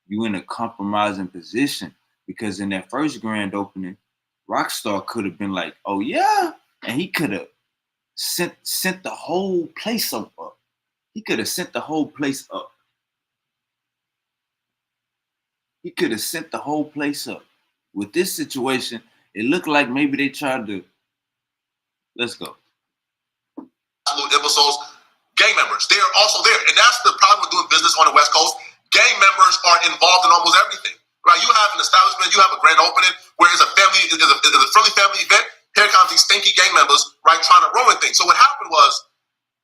you in a compromising position, because in that first grand opening, Rockstar could have been like, oh yeah, and he could have sent the whole place up. He could have sent the whole place up. He could have sent the whole place up. With this situation, it looked like maybe they tried to. Let's go. Absolute imbeciles, gang members. They are also there. And that's the problem with doing business on the West Coast. Gang members are involved in almost everything. Right? You have an establishment, you have a grand opening where it's a friendly family event. Here comes these stinky gang members, right, trying to ruin things. So what happened was,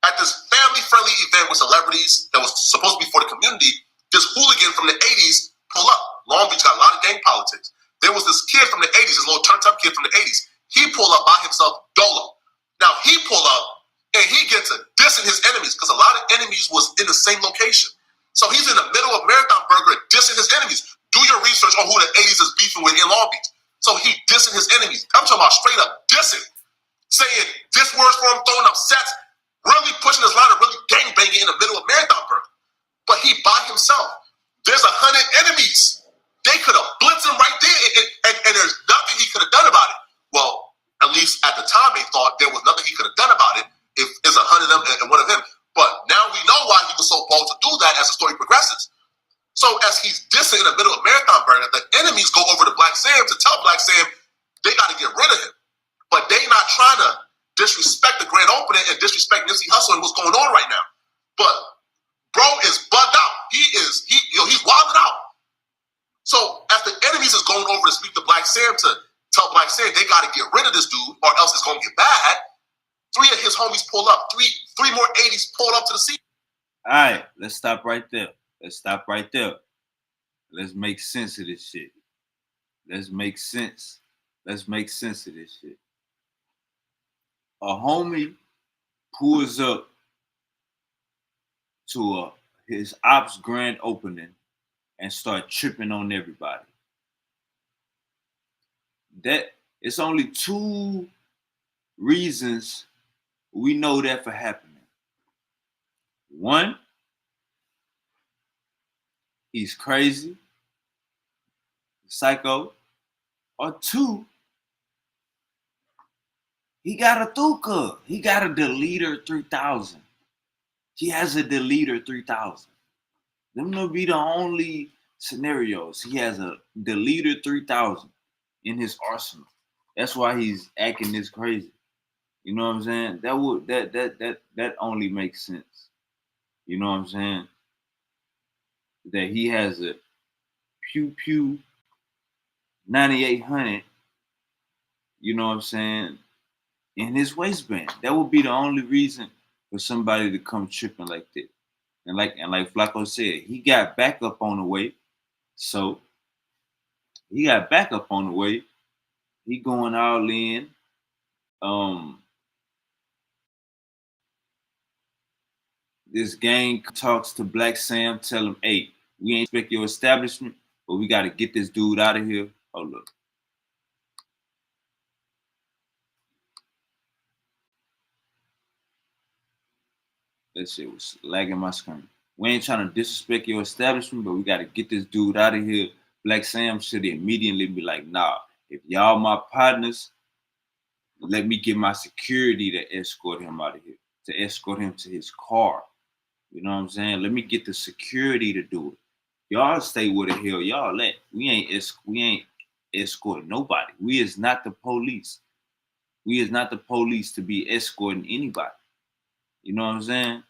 at this family-friendly event with celebrities that was supposed to be for the community, this hooligan from the 80s pull up. Long Beach got a lot of gang politics. There was this kid from the 80s, this little turned-up kid from the 80s. He pull up by himself, dolo. Now, he pull up, and he gets to dissing his enemies, because a lot of enemies was in the same location. So he's in the middle of Marathon Burger dissing his enemies. Do your research on who the 80s is beefing with in Long Beach. So he dissing his enemies. I'm talking about straight up dissing. Saying this words for him, throwing up sets, really pushing his line and really gangbanging in the middle of Marathon Burger. But he by himself. There's 100 enemies. They could have blitzed him right there, and there's nothing he could have done about it. Well, at least at the time they thought there was nothing he could have done about it if it's 100 of them and one of him. But now we know why he was so bold to do that as the story progresses. So as he's dissing in the middle of Marathon Burger, the enemies go over to Black Sam to tell Black Sam they got to get rid of him. But they not trying to disrespect the grand opening and disrespect Nipsey Hussle and what's going on right now. But bro is bugged out. He's wilding out. So as the enemies is going over to speak to Black Sam to tell Black Sam they got to get rid of this dude or else it's going to get bad, 3 of his homies pull up. Three more 80s pulled up to the scene. All right, let's stop right there. Let's make sense of this shit. Let's make sense of this shit. A homie pulls up to his ops grand opening and start tripping on everybody. That it's only 2 reasons we know that for happening. 1, he's crazy, psycho. Or 2, he got a Thuka. He got a Deleter 3000. He has a Deleter 3000. Them will be the only scenarios. He has a Deleter 3000 in his arsenal. That's why he's acting this crazy. You know what I'm saying? That only makes sense. You know what I'm saying? That he has a Pew Pew 9800, you know what I'm saying, in his waistband. That would be the only reason for somebody to come tripping like that. And like Flacco said, he got backup on the way. So He got backup on the way. He going all in. This gang talks to Blacc Sam, tell him, hey, we ain't expect your establishment, but we got to get this dude out of here. Oh, look. That shit was lagging my screen. We ain't trying to disrespect your establishment, but we got to get this dude out of here. Blacc Sam should immediately be like, nah, if y'all my partners, let me get my security to escort him out of here, to escort him to his car. You know what I'm saying? Let me get the security to do it. Y'all stay where the hell y'all at. We ain't escorting nobody. We is not the police. We is not the police to be escorting anybody. You know what I'm saying?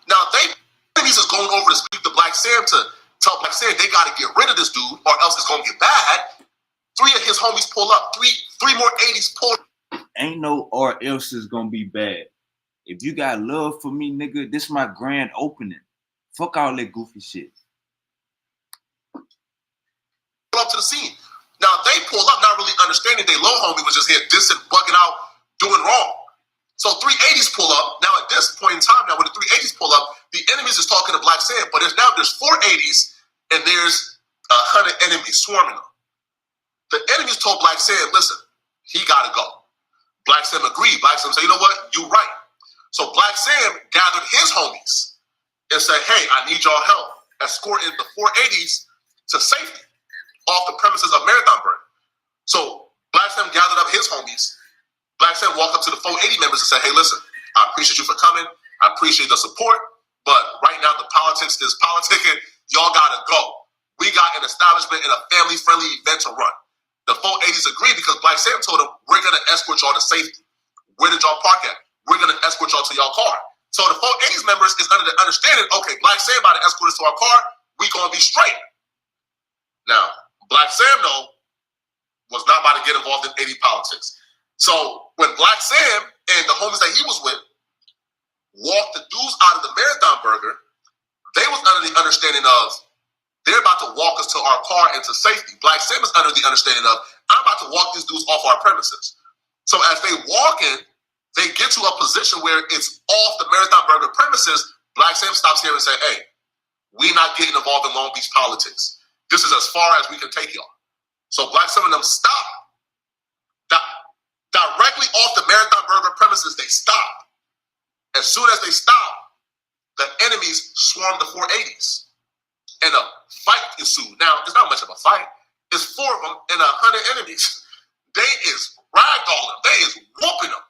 Now enemies is going over to speak to Blacc Sam to tell Blacc Sam they got to get rid of this dude or else it's going to get bad. 3 of his homies pull up. Three more 80s pull up. Ain't no or else it's gonna be bad. If you got love for me, nigga, this my grand opening. Fuck all that goofy shit. Pull up to the scene. Now they pull up not really understanding they low homie was just here dissing, bugging out, doing wrong. So 380s pull up. Now at this point in time, now when the 380s pull up, the enemies is talking to Blacc Sam, but there's 480s and there's 100 enemies swarming them. The enemies told Blacc Sam, listen, he gotta go. Blacc Sam agreed. Blacc Sam said, you know what? You right. So Blacc Sam gathered his homies and said, hey, I need y'all help escorting the 480s to safety off the premises of Marathonburg. So Blacc Sam gathered up his homies. Blacc Sam walked up to the 480 members and said, hey, listen, I appreciate you for coming. I appreciate the support. But right now the politics is politicking. Y'all gotta go. We got an establishment and a family-friendly event to run. The 480s agreed because Blacc Sam told them, we're going to escort y'all to safety. Where did y'all park at? We're going to escort y'all to y'all car. So the 480s members is under the understanding, okay, Blacc Sam about to escort us to our car. We going to be straight. Now, Blacc Sam, though, was not about to get involved in 80 politics. So when Blacc Sam and the homies that he was with walked the dudes out of the Marathon Burger, they was under the understanding of, they're about to walk us to our car into safety. Blacc Sam is under the understanding of, I'm about to walk these dudes off our premises. So as they walk in, they get to a position where it's off the Marathon Burger premises. Blacc Sam stops here and says, hey, we not getting involved in Long Beach politics. This is as far as we can take y'all. So Blacc Sam and them stop. Directly off the Marathon Burger premises, they stop. As soon as they stop, the enemies swarm the 480s. And a fight ensued. Now, it's not much of a fight. It's 4 of them and 100 enemies. They is ragdolling them. They is whooping them.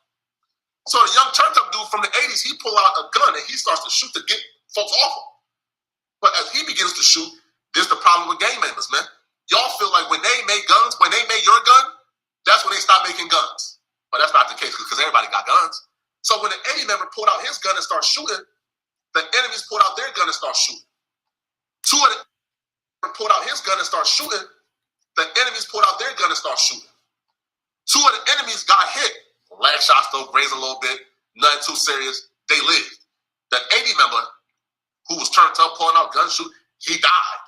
So the young turned-up dude from the 80s, he pull out a gun and he starts to shoot to get folks off him. But as he begins to shoot, there's the problem with gang members, man. Y'all feel like when they make guns, when they make your gun, that's when they stop making guns. But that's not the case because everybody got guns. So when the 80 member pulled out his gun and started shooting, the enemies pulled out their gun and started shooting. 2 of them pulled out his gun and started shooting. The enemies pulled out their gun and started shooting. 2 of the enemies got hit. Leg shots though, grazed a little bit. Nothing too serious. They lived. The 80 member who was turned up, pulling out gun shoot, he died.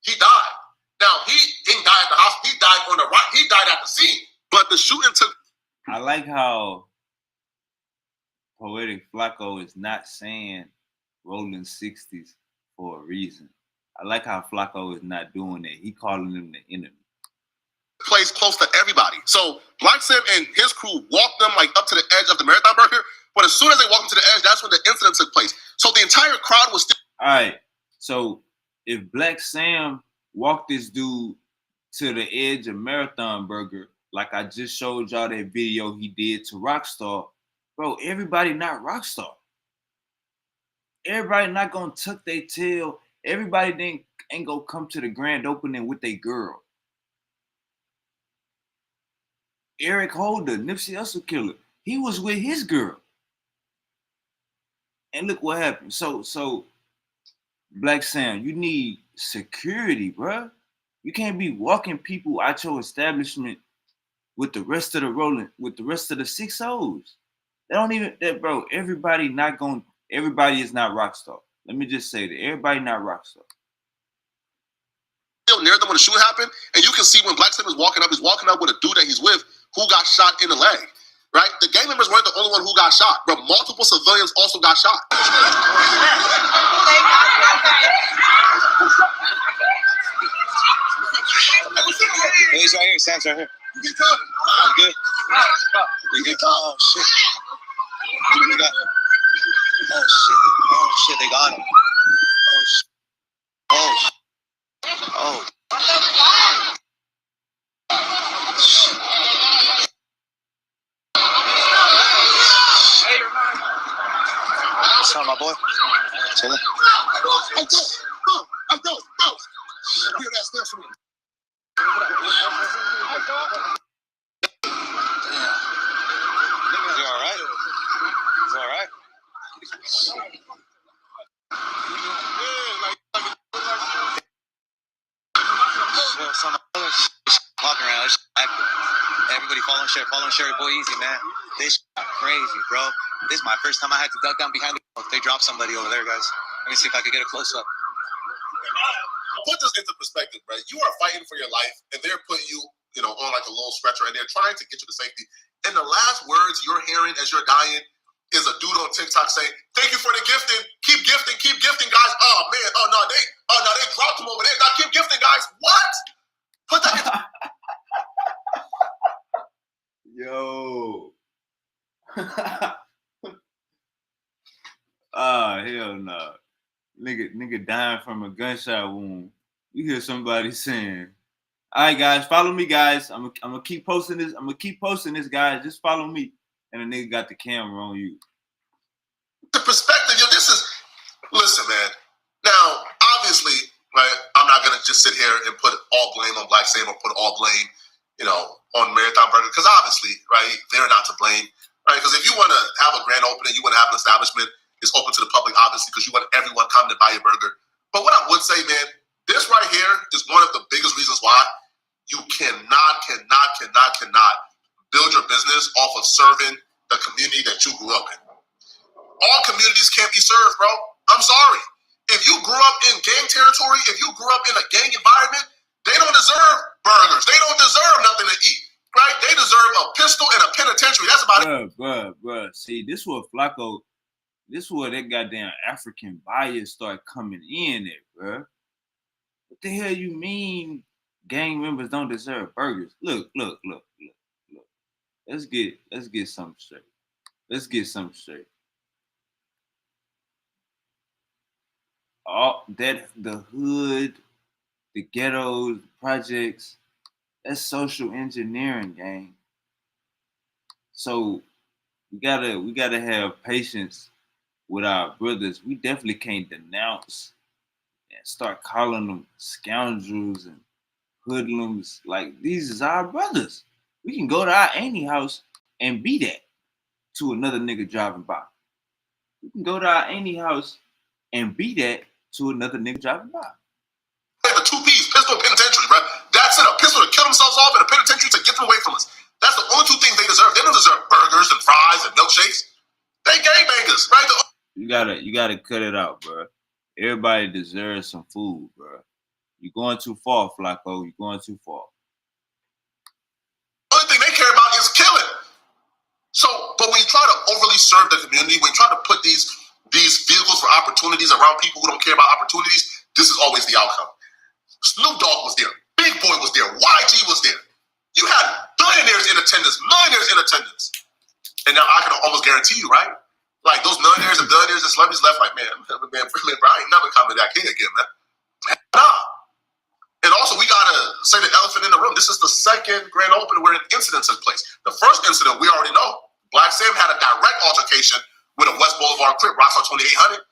He died. Now, he didn't die at the hospital. He died on the right. He died at the scene. But the shooting took... I like how Poetic Flacco is not saying rolling 60s for a reason. I like how Flacco is not doing it. He calling them the enemy. Place close to everybody. So Blacc Sam and his crew walked them like up to the edge of the Marathon Burger. But as soon as they walked them to the edge, that's when the incident took place. So the entire crowd was still... All right. So if Blacc Sam walked this dude to the edge of Marathon Burger, like I just showed y'all that video he did to Rockstar, bro, everybody not Rockstar. Everybody not gonna tuck their tail. Everybody ain't gonna come to the grand opening with their girl. Eric Holder, Nipsey Hussle killer, he was with his girl. And look what happened. So Blacc Sam, you need security, bro. You can't be walking people out your establishment with the rest of the rolling, with the rest of the 6-0s. They don't even, that bro, everybody not gonna everybody is not Rockstar. Let me just say that everybody not Rockstar. Near them when the shooting happened, and you can see when Blacc is walking up, he's walking up with a dude that he's with who got shot in the leg. Right? The gang members weren't the only one who got shot, but multiple civilians also got shot. He's right here. Sam's right here. You good? You good? Oh shit! We got. Oh shit! Oh shit! They got him. Oh shit! Oh. Oh. What's up, my boy? Chilling. I'm go. Hear that step from me. Is he all right? Is he all right? Some walking around, it's active. Everybody following Sherry, boy, easy, man. This crazy, bro. This is my first time I had to duck down behind the. If they drop somebody over there, guys. Let me see if I can get a close up. Put this into perspective, right? You are fighting for your life, and they're putting you, on like a little stretcher, and they're trying to get you to safety. And the last words you're hearing as you're dying is a dude on TikTok saying, "Thank you for the gifting. Keep gifting, guys." Oh man, they dropped him over there. Now keep gifting, guys. What? Put that. Yo. Hell no. Nigga dying from a gunshot wound. You hear somebody saying, "All right, guys, follow me, guys. I'm gonna keep posting this. I'm gonna keep posting this, guys. Just follow me." And the nigga got the camera on you. The perspective, listen, man. Now, obviously, right, I'm not gonna just sit here and put all blame on Blacc Sam or put all blame, on Marathon Burger, because obviously, right, they're not to blame, right? Because if you want to have a grand opening, you want to have an establishment, it's open to the public, obviously, because you want everyone coming to buy your burger. But what I would say, man, this right here is one of the biggest reasons why you cannot build your business off of serving the community that you grew up in. All communities can't be served, bro. I'm sorry. If you grew up in gang territory, if you grew up in a gang environment, they don't deserve burgers. They don't deserve nothing to eat, right? They deserve a pistol and a penitentiary. That's about it. Bruh. See, this where Flacco, this where that goddamn African bias start coming in there, bruh. What the hell you mean gang members don't deserve burgers? Look. Let's get something straight. All that, the hood, the ghettos, the projects, that's social engineering, gang. So we gotta have patience with our brothers. We definitely can't denounce and start calling them scoundrels and hoodlums. Like, these is our brothers. We can go to our auntie house and be that to another nigga driving by. We can go to our auntie house and be that to another nigga driving by. The two P's, pistol and penitentiary, bro. That's it. A pistol to kill themselves off and a penitentiary to get them away from us. That's the only two things they deserve. They don't deserve burgers and fries and milkshakes. They gangbangers, right? You gotta cut it out, bro. Everybody deserves some food, bro. You're going too far, Flacco. You're going too far. The only thing they care about is killing. So, but when you try to overly serve the community, when you try to put these vehicles for opportunities around people who don't care about opportunities, this is always the outcome. Snoop Dogg was there. Big Boy was there. YG was there. You had billionaires in attendance, millionaires in attendance. And now I can almost guarantee you, right? Like, those millionaires and billionaires and celebrities left like, man, bro, I ain't never coming back here again, man. Nah. And also, we got to say the elephant in the room. This is the second grand opening where an incident took place. The first incident, we already know. Blacc Sam had a direct altercation with a West Boulevard Crip, Rockstar 2800,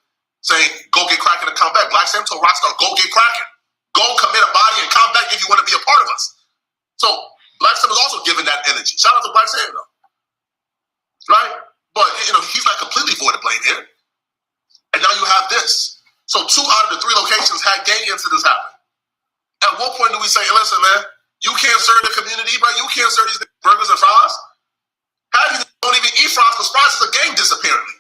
saying, "Go get cracking and come back." Blacc Sam told Rockstar, "Go get cracking. Go commit a body and come back if you want to be a part of us." So Blacc Sam was also giving that energy. Shout out to Blacc Sam, though. Right? But, he's not completely void of blame here. And now you have this. So 2 out of the 3 locations had gang incidents happen. At what point do we say, "Listen, man, you can't serve the community, bro. You can't serve these burgers and fries"? Half of you don't even eat fries because fries is a gang disapparently.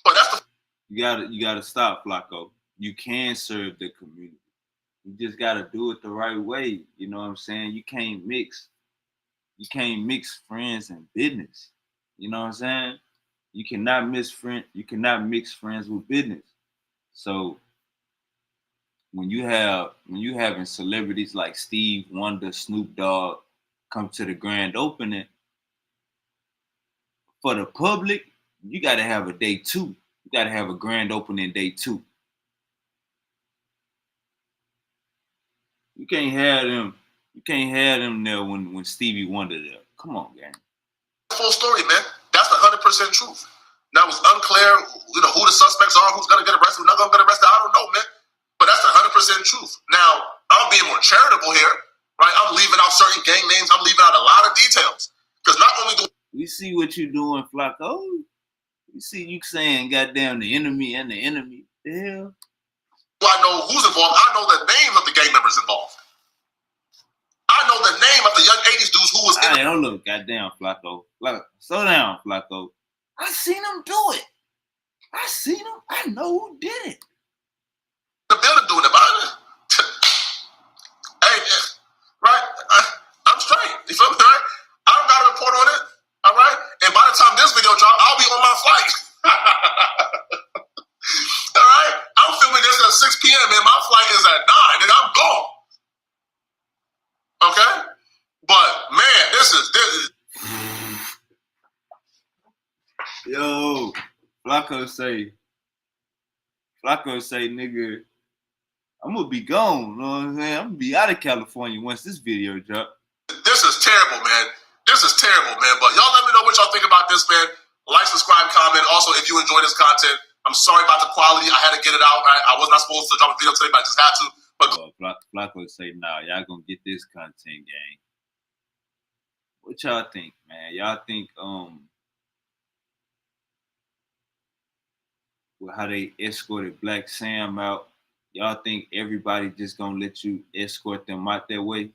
But that's the you gotta stop, Flacco. You can serve the community. You just gotta do it the right way. You know what I'm saying? You can't mix friends and business. You know what I'm saying? You cannot mix friends with business. So when you having celebrities like Steve Wonder, Snoop Dogg come to the grand opening, for the public, you gotta have a day 2. You gotta have a grand opening day 2. You can't have them there when Stevie Wonder there. Come on, gang. full story, man. That's the 100% truth. Now it's unclear, who the suspects are, who's gonna get arrested, who's not gonna get arrested. I don't know, man. But that's the 100% truth. Now I'm being more charitable here, right? I'm leaving out certain gang names. I'm leaving out a lot of details because not only do we see what you doing, Flacco. We see you saying, "Goddamn, the enemy and the enemy." The hell. I know who's involved. I know the names of the gang members involved. I know the name of the young 80s dudes who was in Hey, hold up, goddamn, Flacco. Slow down, Flacco. I seen him do it. I seen him. I know who did it. the building doing it, but hey, right? I'm straight. You feel me, right? I don't got a report on it, all right? And by the time this video drops, I'll be on my flight. All right? I'm filming this at 6 p.m. and my flight is at 9 and I'm gone. Okay? But man, this is Yo, Flacco say, nigga, I'm gonna be gone. You know what I'm saying? I'm gonna be out of California once this video drop. This is terrible, man. This is terrible, man. But y'all let me know what y'all think about this, man. Like, subscribe, comment. Also, if you enjoy this content, I'm sorry about the quality. I had to get it out. I was not supposed to drop a video today, but I just had to. But Flacco say, nah, y'all gonna get this content, gang. What y'all think, man? Y'all think how they escorted Blacc Sam out? Y'all think everybody just gonna let you escort them out that way?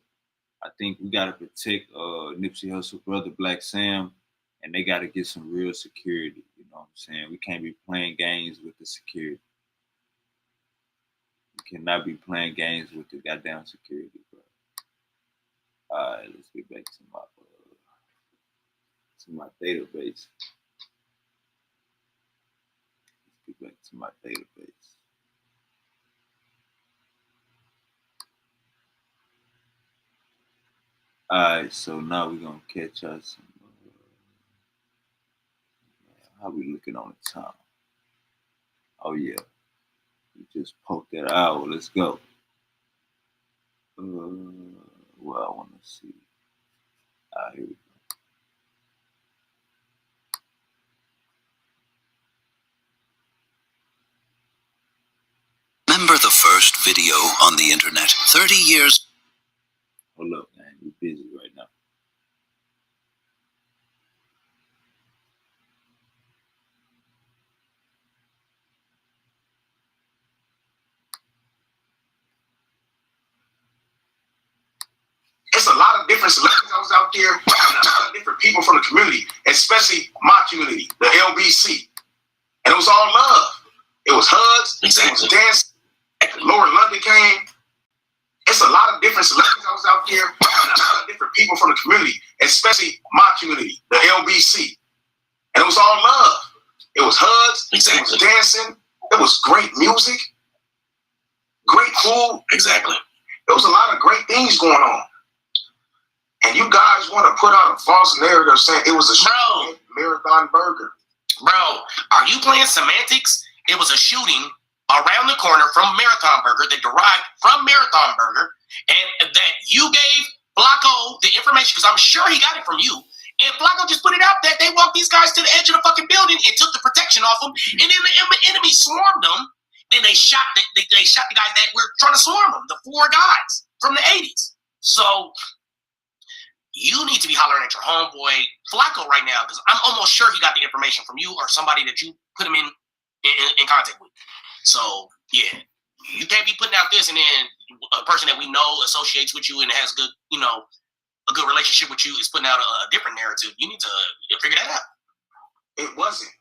I think we gotta protect Nipsey Hussle brother Blacc Sam, and they gotta get some real security. You know what I'm saying? We can't be playing games with the security. We cannot be playing games with the goddamn security, bro. All right, let's get back to my database. Let's get back to my database. All right, so now we're gonna catch us. How we looking on the time? Oh yeah, we just poked that hour. Let's go. What I want to see. All right, here we go. Remember the first video on the internet 30 years. Hold up, man. We're busy right now. it's a lot of different celebrities out there, and a lot of different people from the community, especially my community, the LBC. And it was all love. It was hugs. Exactly. It was dancing. Laura London came. It's a lot of different celebrities out there, and a lot of different people from the community, especially my community, the LBC. And it was all love. It was hugs. Exactly. It was dancing. It was great music. Great food. Exactly. There was a lot of great things going on. And you guys want to put out a false narrative saying it was a shooting at Marathon Burger. Bro, are you playing semantics? It was a shooting around the corner from Marathon Burger that derived from Marathon Burger, and that you gave Blacco the information, because I'm sure he got it from you. And Blacco just put it out that they walked these guys to the edge of the fucking building and took the protection off them, and then the enemy swarmed them. Then they shot the guys that were trying to swarm them, the 4 guys from the 80s. So you need to be hollering at your homeboy Flacco right now, because I'm almost sure he got the information from you or somebody that you put him in contact with. So yeah, you can't be putting out this and then a person that we know associates with you and has good, a good relationship with you is putting out a different narrative. You need to figure that out. It wasn't.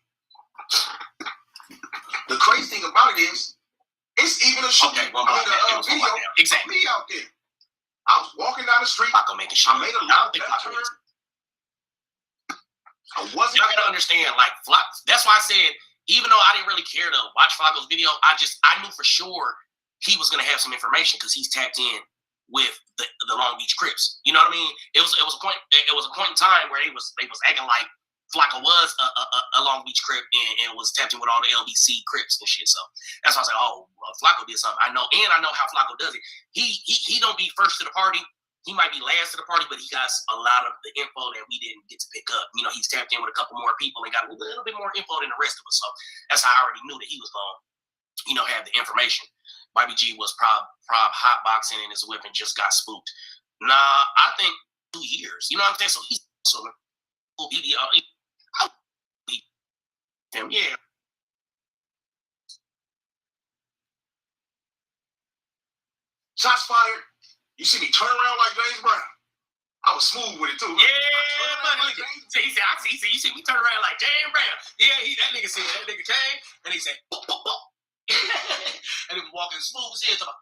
The crazy thing about it is, it's even a shooting. Okay, one block down. Video Exactly. me out there. I was walking down the street. Flacco making shit. I made a Y'all left think turn. Flacco I wasn't. Y'all gotta understand, like that's why I said, even though I didn't really care to watch Flacco's video, I knew for sure he was gonna have some information because he's tapped in with the Long Beach Crips. You know what I mean? It was a point in time where they was acting like Flacco was a Long Beach Crip and was tapped in with all the LBC Crips and shit. So that's why I was like, oh, Flacco did something. I know how Flacco does it. He don't be first to the party. He might be last to the party, but he got a lot of the info that we didn't get to pick up. You know, he's tapped in with a couple more people and got a little bit more info than the rest of us. So that's how I already knew that he was going to, you know, have the information. Bobby G was prob hotboxing and his whip and just got spooked. Nah, I think 2 years. You know what I'm saying? So he's yeah. Shots fired. You see me turn around like James Brown. I was smooth with it too. Yeah, buddy. He said, I see. You see me turn around like James Brown. Yeah, that nigga said that nigga came and he said, boop, boop, boop. And he was walking smooth as hell.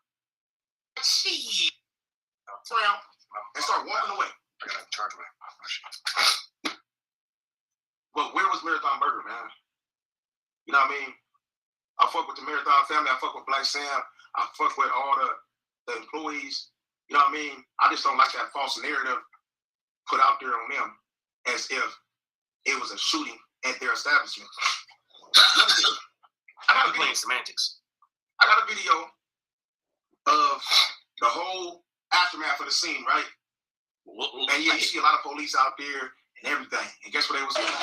Shit. Around and start walking away. I gotta charge my shit. But where was Marathon Burger, man? You know what I mean? I fuck with the Marathon family. I fuck with Blacc Sam. I fuck with all the employees. You know what I mean? I just don't like that false narrative put out there on them as if it was a shooting at their establishment. I got a video. Semantics. I got a video of the whole aftermath of the scene, right? And yeah, you see a lot of police out there and everything. And guess what they was doing?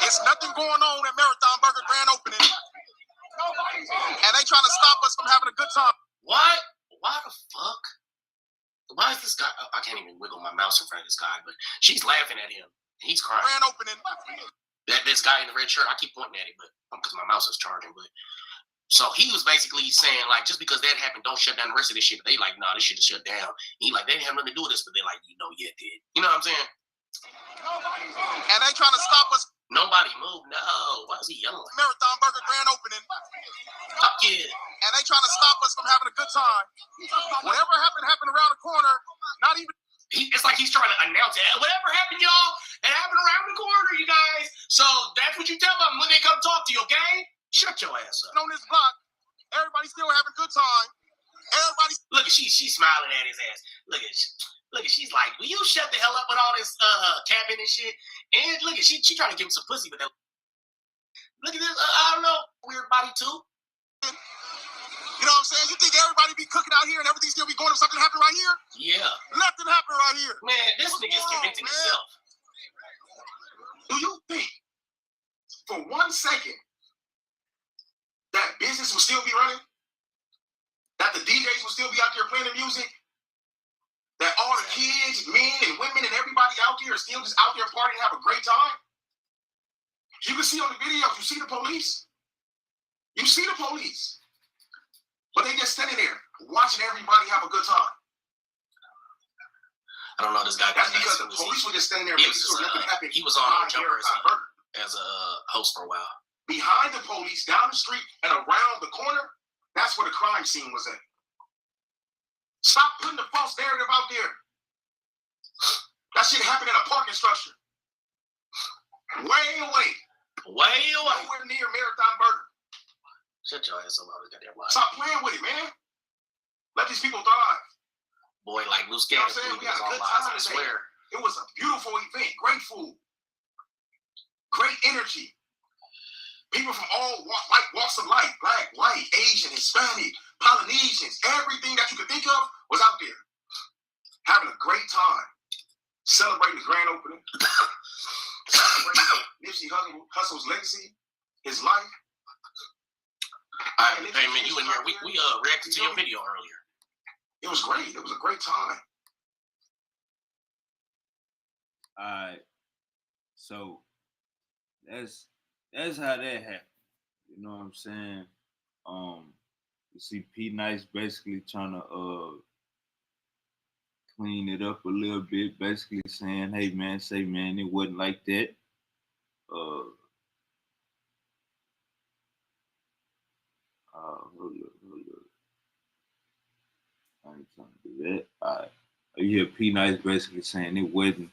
It's nothing going on at Marathon Burger grand opening. And they trying to stop us from having a good time. What? Why the fuck? Why is this guy? I can't even wiggle my mouse in front of this guy, but she's laughing at him. He's crying. Grand opening. This guy in the red shirt, I keep pointing at him, but because my mouse is charging. But so he was basically saying, like, just because that happened, don't shut down the rest of this shit. But they like, nah, this shit is shut down. And he like, they didn't have nothing to do with this, but they like, yeah, it did. You know what I'm saying? And they trying to stop us. Nobody moved. No. Why is he yelling? Marathon Burger grand opening. Fuck yeah. And they trying to stop us from having a good time. Whatever happened around the corner. Not even. It's like he's trying to announce it. Whatever happened, y'all, it happened around the corner, you guys. So that's what you tell them when they come talk to you, okay? Shut your ass up. On this block, everybody's still having a good time. Everybody's. Look at she's smiling at his ass. Look at she's like, will you shut the hell up with all this capping and shit? And look at she trying to give him some pussy, but look at this. I don't know, weird body too. You know what I'm saying? You think everybody be cooking out here and everything still be going if something happen right here? Yeah. Nothing happened right here. Man, this nigga is convincing himself. Do you think for 1 second that business will still be running? That the DJs will still be out there playing the music? That all the kids, men and women and everybody out there are still just out there partying and have a great time? You can see on the videos, you see the police. You see the police. But they just standing there watching everybody have a good time. I don't know this guy. That's because the police were just standing there making sure nothing happened. He was on Jumper as a host for a while. Behind the police, down the street, and around the corner, that's where the crime scene was at. Stop putting the false narrative out there. That shit happened in a parking structure. Way away. Nowhere near Marathon Burger. Shut your ass up, I got that line. Stop playing with it, man. Let these people thrive. Boy, like loose You know gas, what I'm saying? We had a good lies, time I today. swear. It was a beautiful event. Great food. Great energy. People from all walks of life. Black, white, Asian, Hispanic, Polynesians. Everything that you could think of was out there. Having a great time. Celebrating the grand opening. Celebrating Nipsey Hussle's legacy. His life. Hey man, you in here? We reacted to your video earlier. It was great. It was a great time. All right. So that's how that happened. You know what I'm saying? You see P Nice basically trying to clean it up a little bit, basically saying, hey man, it wasn't like that. ain't trying to do that. All right. You hear P Nice basically saying it wasn't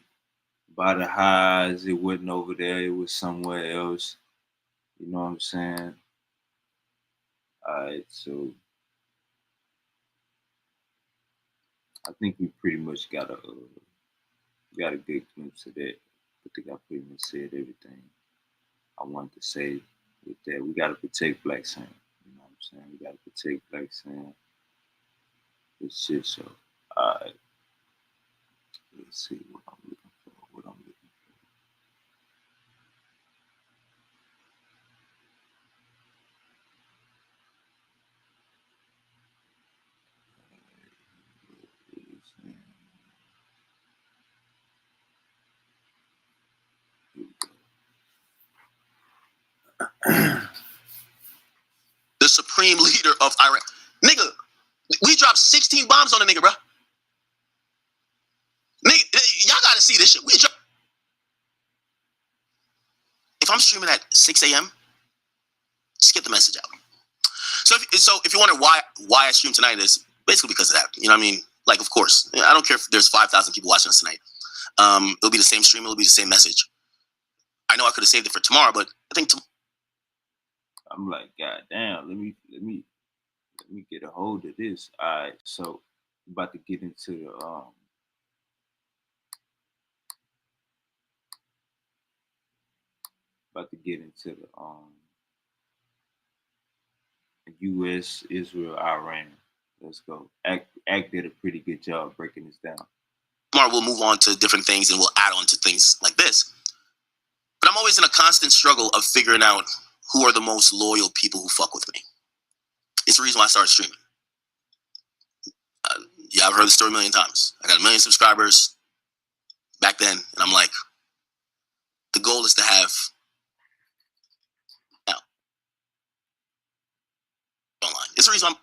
by the highs, it wasn't over there, it was somewhere else. You know what I'm saying? All right, so I think we pretty much got a good glimpse of that. I think I pretty much said everything I wanted to say with that. We gotta protect Black Sam. You know what I'm saying? We gotta protect Black Sam. This shit show. Alright. Let's see what I'm looking for. The supreme leader of Iran. Nigga, we dropped 16 bombs on the nigga, bro. Nigga, y'all gotta see this shit. If I'm streaming at 6 a.m., just get the message out. So if you wonder why I stream tonight, is basically because of that. You know what I mean? Like, of course, I don't care if there's 5,000 people watching us tonight. It'll be the same stream. It'll be the same message. I know I could have saved it for tomorrow, but I think I'm like, God damn, let me get a hold of this. All right, so I'm about to get into the U.S., Israel, Iran. Let's go. Act did a pretty good job breaking this down. tomorrow we'll move on to different things and we'll add on to things like this. But I'm always in a constant struggle of figuring out who are the most loyal people who fuck with me. It's the reason why I started streaming. Yeah, I've heard the story a million times. I got 1 million subscribers back then, and I'm like, the goal is to have now online. It's the reason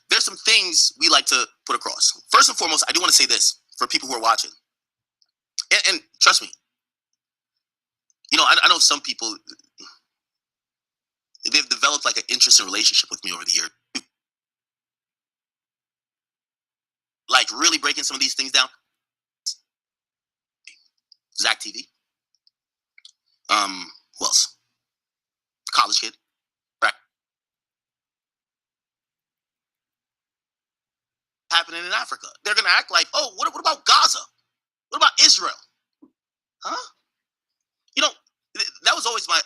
there's some things we like to put across. First and foremost, I do want to say this for people who are watching. And trust me, you know, I know some people, they've developed like an interesting relationship with me over the years. Like really breaking some of these things down. Zach TV. Who else? College Kid. Right. Happening in Africa. They're gonna act like, oh, what about Gaza? What about Israel? Huh? You know, that was always my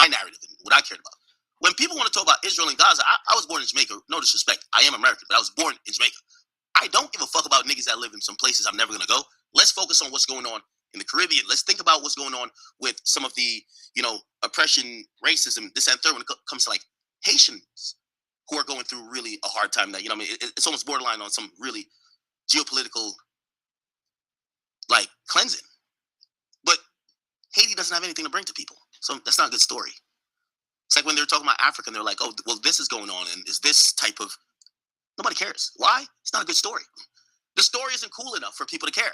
narrative and what I cared about. When people want to talk about Israel and Gaza, I was born in Jamaica. No disrespect, I am American, but I was born in Jamaica. I don't give a fuck about niggas that live in some places I'm never gonna go. Let's focus on what's going on in the Caribbean. Let's think about what's going on with some of the, you know, oppression, racism, this and third when it comes to like Haitians who are going through really a hard time. That, you know, I mean, it's almost borderline on some really geopolitical like cleansing. But Haiti doesn't have anything to bring to people, so that's not a good story. It's like when they're talking about Africa and they're like, oh, well, this is going on and is this type of, nobody cares. Why? It's not a good story. The story isn't cool enough for people to care.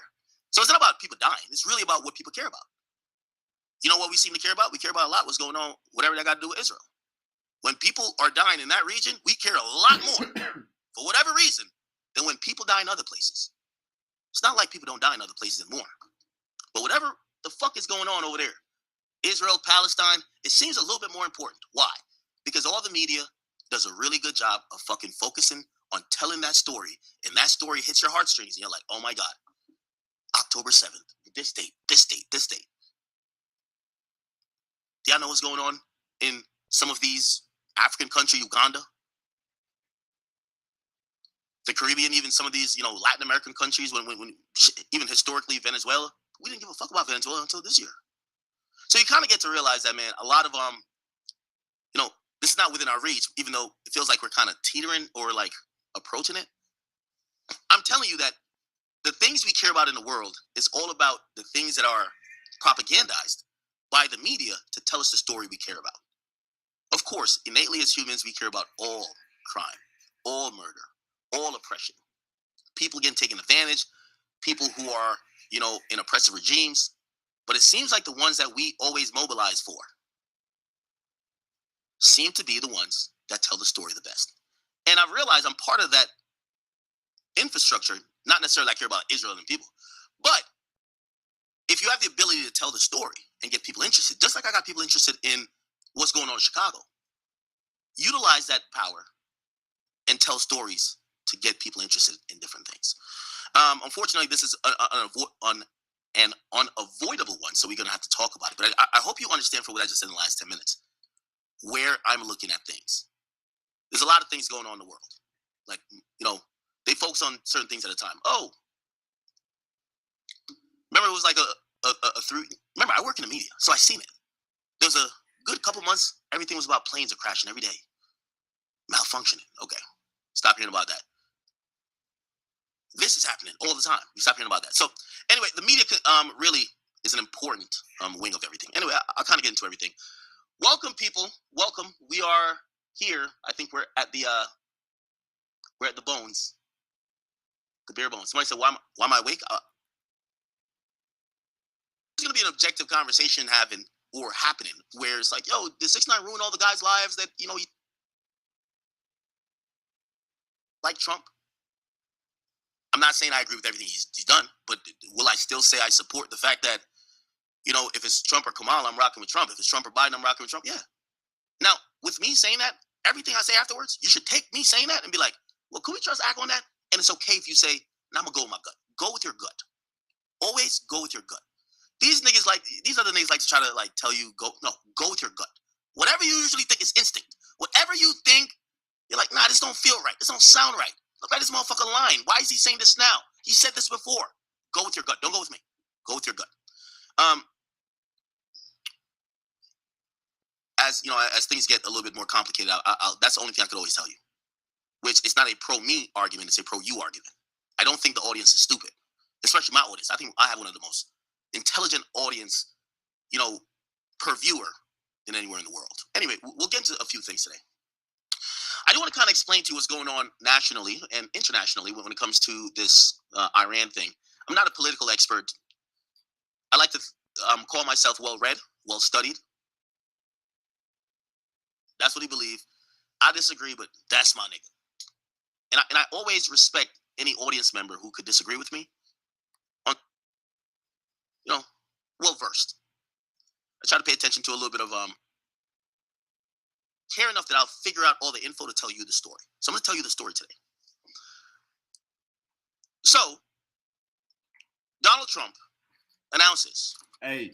So it's not about people dying. It's really about what people care about. You know what we seem to care about? We care about a lot what's going on, whatever that got to do with Israel. When people are dying in that region, we care a lot more for whatever reason than when people die in other places. It's not like people don't die in other places anymore. But whatever the fuck is going on over there, Israel, Palestine, it seems a little bit more important. Why? Because all the media does a really good job of fucking focusing on telling that story, and that story hits your heartstrings, and you're like, oh my God, October 7th, this date, this date, this date. Do y'all know what's going on in some of these African countries, Uganda, the Caribbean, even some of these, you know, Latin American countries, when even historically Venezuela, we didn't give a fuck about Venezuela until this year. So you kind of get to realize that, man, a lot of, you know, this is not within our reach, even though it feels like we're kind of teetering or like approaching it. I'm telling you that the things we care about in the world is all about the things that are propagandized by the media to tell us the story we care about. Of course, innately as humans, we care about all crime, all murder, all oppression, people getting taken advantage, people who are, you know, in oppressive regimes. But it seems like the ones that we always mobilize for seem to be the ones that tell the story the best. And I've realized I'm part of that infrastructure, not necessarily I care about Israel and people, but if you have the ability to tell the story and get people interested, just like I got people interested in what's going on in Chicago, utilize that power and tell stories to get people interested in different things. Unfortunately, this is an unavoidable one, so we're going to have to talk about it. But I hope you understand from what I just said in the last 10 minutes where I'm looking at things. There's a lot of things going on in the world. Like, they focus on certain things at a time. Oh, remember it was like remember, I work in the media, so I seen it. There was a good couple months, everything was about planes are crashing every day. Malfunctioning. Okay. Stop hearing about that. This is happening all the time. You stop hearing about that. So anyway, the media really is an important wing of everything. Anyway, I'll kind of get into everything. Welcome, people. Welcome. We are here. I think we're at the bones. The bare bones. Somebody said, why am I awake? It's going to be an objective conversation happening where it's like, yo, did 6ix9ine ruin all the guys' lives that, he like Trump? I'm not saying I agree with everything he's done, but will I still say I support the fact that, if it's Trump or Kamala, I'm rocking with Trump. If it's Trump or Biden, I'm rocking with Trump. Yeah. Now, with me saying that, everything I say afterwards, you should take me saying that and be like, well, can we just act on that? And it's okay if you say, nah, I'm going to go with my gut. Go with your gut. Always go with your gut. These other niggas like to try to tell you, go with your gut. Whatever you usually think is instinct. Whatever you think, you're like, nah, this don't feel right. This don't sound right. Look at this motherfucker lying. Why is he saying this now? He said this before. Go with your gut. Don't go with me. Go with your gut. As things get a little bit more complicated, that's the only thing I could always tell you. Which it's not a pro-me argument, it's a pro-you argument. I don't think the audience is stupid, especially my audience. I think I have one of the most intelligent audience, per viewer than anywhere in the world. Anyway, we'll get into a few things today. I do want to kind of explain to you what's going on nationally and internationally when it comes to this Iran thing. I'm not a political expert. I like to call myself well-read, well-studied. That's what he believes. I disagree, but that's my nigga. And I always respect any audience member who could disagree with me on, well-versed. I try to pay attention to a little bit of care enough that I'll figure out all the info to tell you the story. So I'm going to tell you the story today. So, Donald Trump announces. Hey,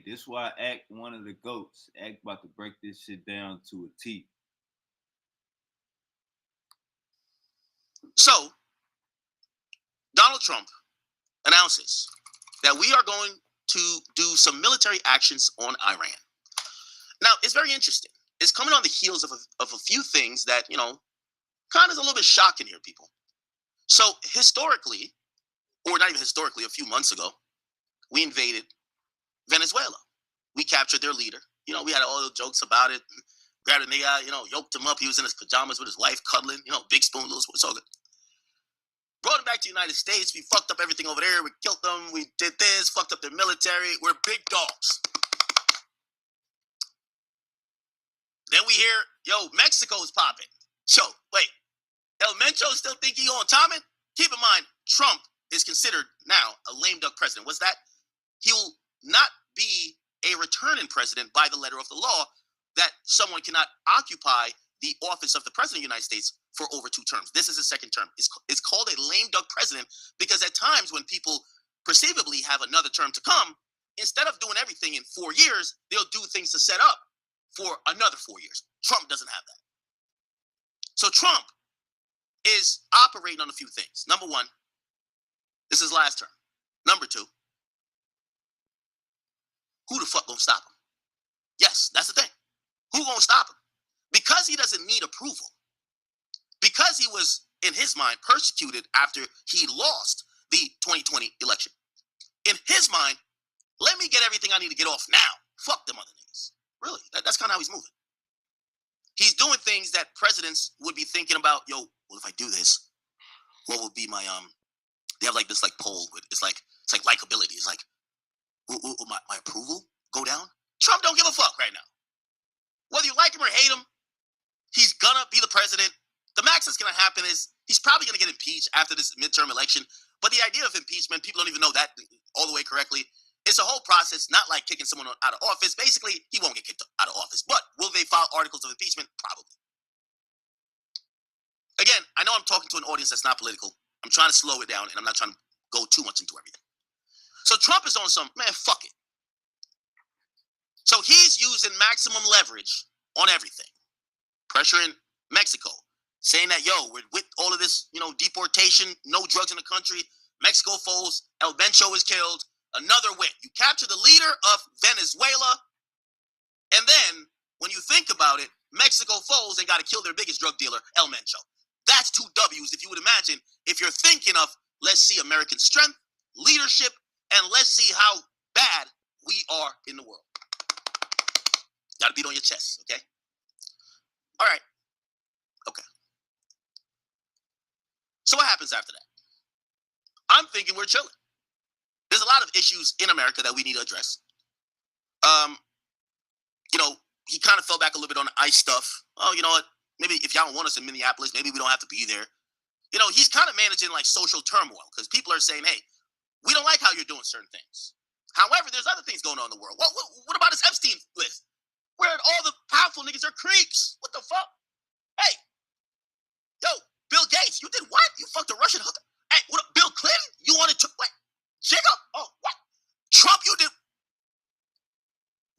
this is why Act one of the GOATs. Act about to break this shit down to a T. So, Donald Trump announces that we are going to do some military actions on Iran. Now, it's very interesting. It's coming on the heels of a few things that, kind of is a little bit shocking here, people. So, historically, or not even historically, a few months ago, we invaded Venezuela. We captured their leader. We had all the jokes about it. Grabbed a nigga, yoked him up. He was in his pajamas with his wife, cuddling, big spoon, little spoon. It's all good. Brought him back to the United States. We fucked up everything over there. We killed them. We did this, fucked up their military. We're big dogs. Then we hear, Mexico's popping. So, wait, El Mencho still think he on Tommen? Keep in mind, Trump is considered now a lame duck president. What's that? He will not be a returning president by the letter of the law that someone cannot occupy the office of the president of the United States for over 2 terms. This is his second term. It's called a lame duck president because at times when people perceivably have another term to come, instead of doing everything in 4 years, they'll do things to set up for another 4 years. Trump doesn't have that. So Trump is operating on a few things. Number one, this is his last term. Number two, who the fuck gonna stop him? Yes, that's the thing. Who gonna stop him? Because he doesn't need approval. Because he was, in his mind, persecuted after he lost the 2020 election. In his mind, let me get everything I need to get off now. Fuck them other niggas. Really, that's kind of how he's moving. He's doing things that presidents would be thinking about. Well, if I do this, what will be my They have this poll with it's like likability. It's like, will my approval go down? Trump don't give a fuck right now. Whether you like him or hate him, He's gonna be the president. The max that's gonna happen is he's probably gonna get impeached after this midterm election. But the idea of impeachment, people don't even know that all the way correctly. It's a whole process, not like kicking someone out of office. Basically, he won't get kicked out of office. But will they file articles of impeachment? Probably. Again, I know I'm talking to an audience that's not political. I'm trying to slow it down, and I'm not trying to go too much into everything. So Trump is on some, man, fuck it. So he's using maximum leverage on everything. Pressuring Mexico, saying that, yo, we're with all of this, deportation, no drugs in the country. Mexico folds, El Bencho is killed. Another win. You capture the leader of Venezuela, and then, when you think about it, Mexico folds and got to kill their biggest drug dealer, El Mencho. That's 2 W's, if you would imagine, if you're thinking of, let's see American strength, leadership, and let's see how bad we are in the world. Got to beat on your chest, okay? All right. Okay. So what happens after that? I'm thinking we're chilling. There's a lot of issues in America that we need to address. He kind of fell back a little bit on the ICE stuff. Oh, you know what? Maybe if y'all don't want us in Minneapolis, maybe we don't have to be there. He's kind of managing like social turmoil because people are saying, hey, we don't like how you're doing certain things. However, there's other things going on in the world. What about his Epstein list? Where all the powerful niggas are creeps. What the fuck? Hey, yo, Bill Gates, you did what? You fucked a Russian hooker? Hey, what? Bill Clinton? You wanted to, what? Jacob? Oh, what? Trump, you did.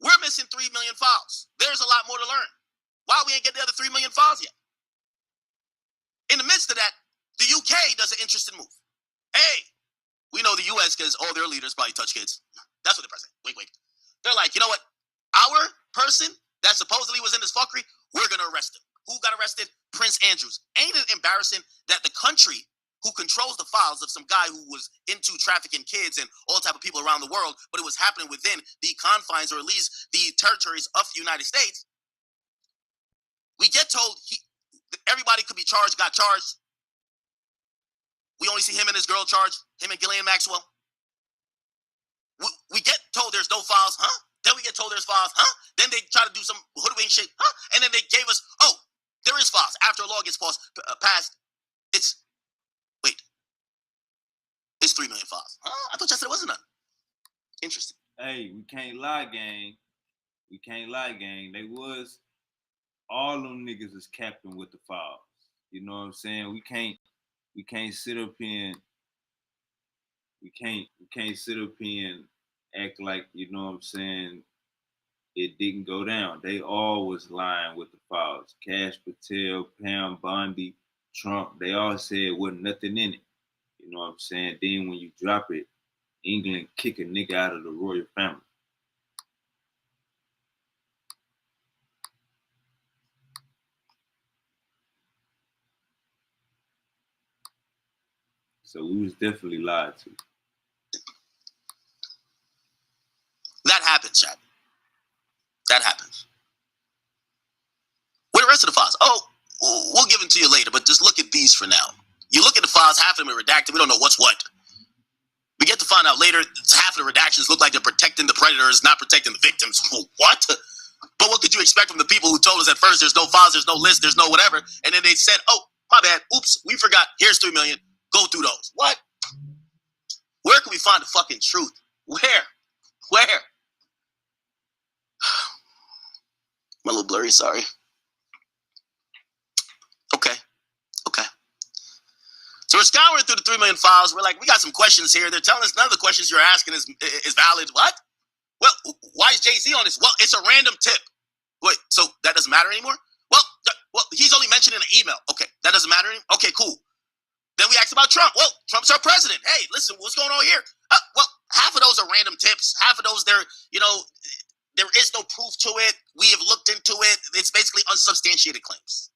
We're missing 3 million files. There's a lot more to learn. Why we ain't get the other 3 million files yet? In the midst of that, the UK does an interesting move. Hey, we know the US because all their leaders probably touch kids. That's what they're saying. Wink, wink. They're like, you know what? Our person that supposedly was in this fuckery, we're going to arrest him. Who got arrested? Prince Andrews. Ain't it embarrassing that the country who controls the files of some guy who was into trafficking kids and all type of people around the world, but it was happening within the confines or at least the territories of the United States, we get told everybody could be charged, got charged. We only see him and his girl charged, him and Ghislaine Maxwell. We get told there's no files, huh? Then we get told there's files, huh? Then they try to do some hoodwink shit, huh? And then they gave us, oh, there is files. After a law gets passed, it's 3 million files. Huh? I thought you said it wasn't none. Interesting. Hey, we can't lie, gang. We can't lie, gang. All them niggas is capping with the files. You know what I'm saying? We can't sit up here and act like, you know what I'm saying, it didn't go down. They all was lying with the files. Cash Patel, Pam Bondi, Trump, they all said wasn't nothing in it. You know what I'm saying? Then when you drop it, England kick a nigga out of the royal family. So we was definitely lied to. That happens, Chad. That happens. Where the rest of the files? Oh, we'll give them to you later, but just look at these for now. You look at the files, half of them are redacted. We don't know what's what. We get to find out later, half of the redactions look like they're protecting the predators, not protecting the victims. What? But what could you expect from the people who told us at first there's no files, there's no list, there's no whatever, and then they said, oh, my bad, oops, we forgot, here's 3 million, go through those. What? Where can we find the fucking truth? Where? I'm a little blurry, sorry. Okay. So we're scouring through the 3 million files. We're like, we got some questions here. They're telling us none of the questions you're asking is valid. What? Well, why is Jay-Z on this? Well, it's a random tip. Wait, so that doesn't matter anymore? Well, he's only mentioned in an email. Okay, that doesn't matter anymore? Okay, cool. Then we asked about Trump. Well, Trump's our president. Hey, listen, what's going on here? Well, half of those are random tips. Half of those, there is no proof to it. We have looked into it. It's basically unsubstantiated claims.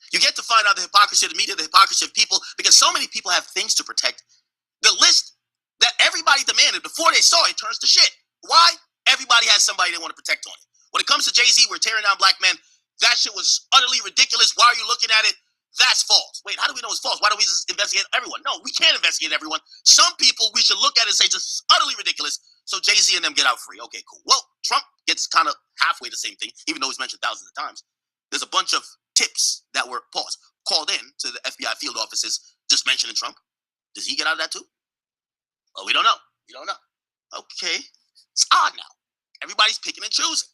You get to find out the hypocrisy of the media, the hypocrisy of people, because so many people have things to protect. The list that everybody demanded before they saw it turns to shit. Why? Everybody has somebody they want to protect on it. When it comes to Jay-Z, we're tearing down black men. That shit was utterly ridiculous. Why are you looking at it? That's false. Wait, how do we know it's false? Why don't we just investigate everyone? No, we can't investigate everyone. Some people we should look at and say just utterly ridiculous. So Jay-Z and them get out free. Okay, cool. Well, Trump gets kind of halfway the same thing, even though he's mentioned thousands of times. There's a bunch of tips that were called in to the FBI field offices just mentioning Trump. Does he get out of that too? Well, we don't know. We don't know. Okay. It's odd now. Everybody's picking and choosing.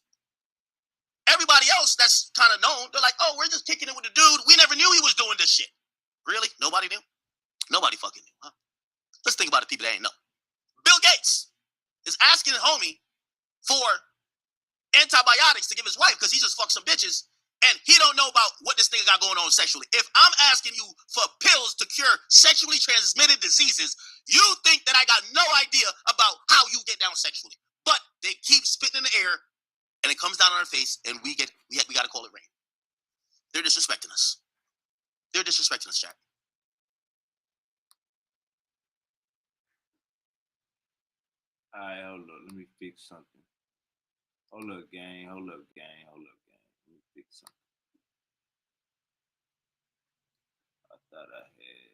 Everybody else that's kind of known, they're like, oh, we're just kicking it with the dude. We never knew he was doing this shit. Really? Nobody knew? Nobody fucking knew, huh? Let's think about the people that ain't know. Bill Gates is asking the homie for antibiotics to give his wife because he just fucked some bitches and he don't know about what this nigga got going on sexually. If I'm asking you for pills to cure sexually transmitted diseases, you think that I got no idea about how you get down sexually. But they keep spitting in the air and it comes down on our face and we got to call it rain. They're disrespecting us. They're disrespecting us, chat. All right, hold up. Let me fix something. Hold up, gang. Let me fix something. I thought I had.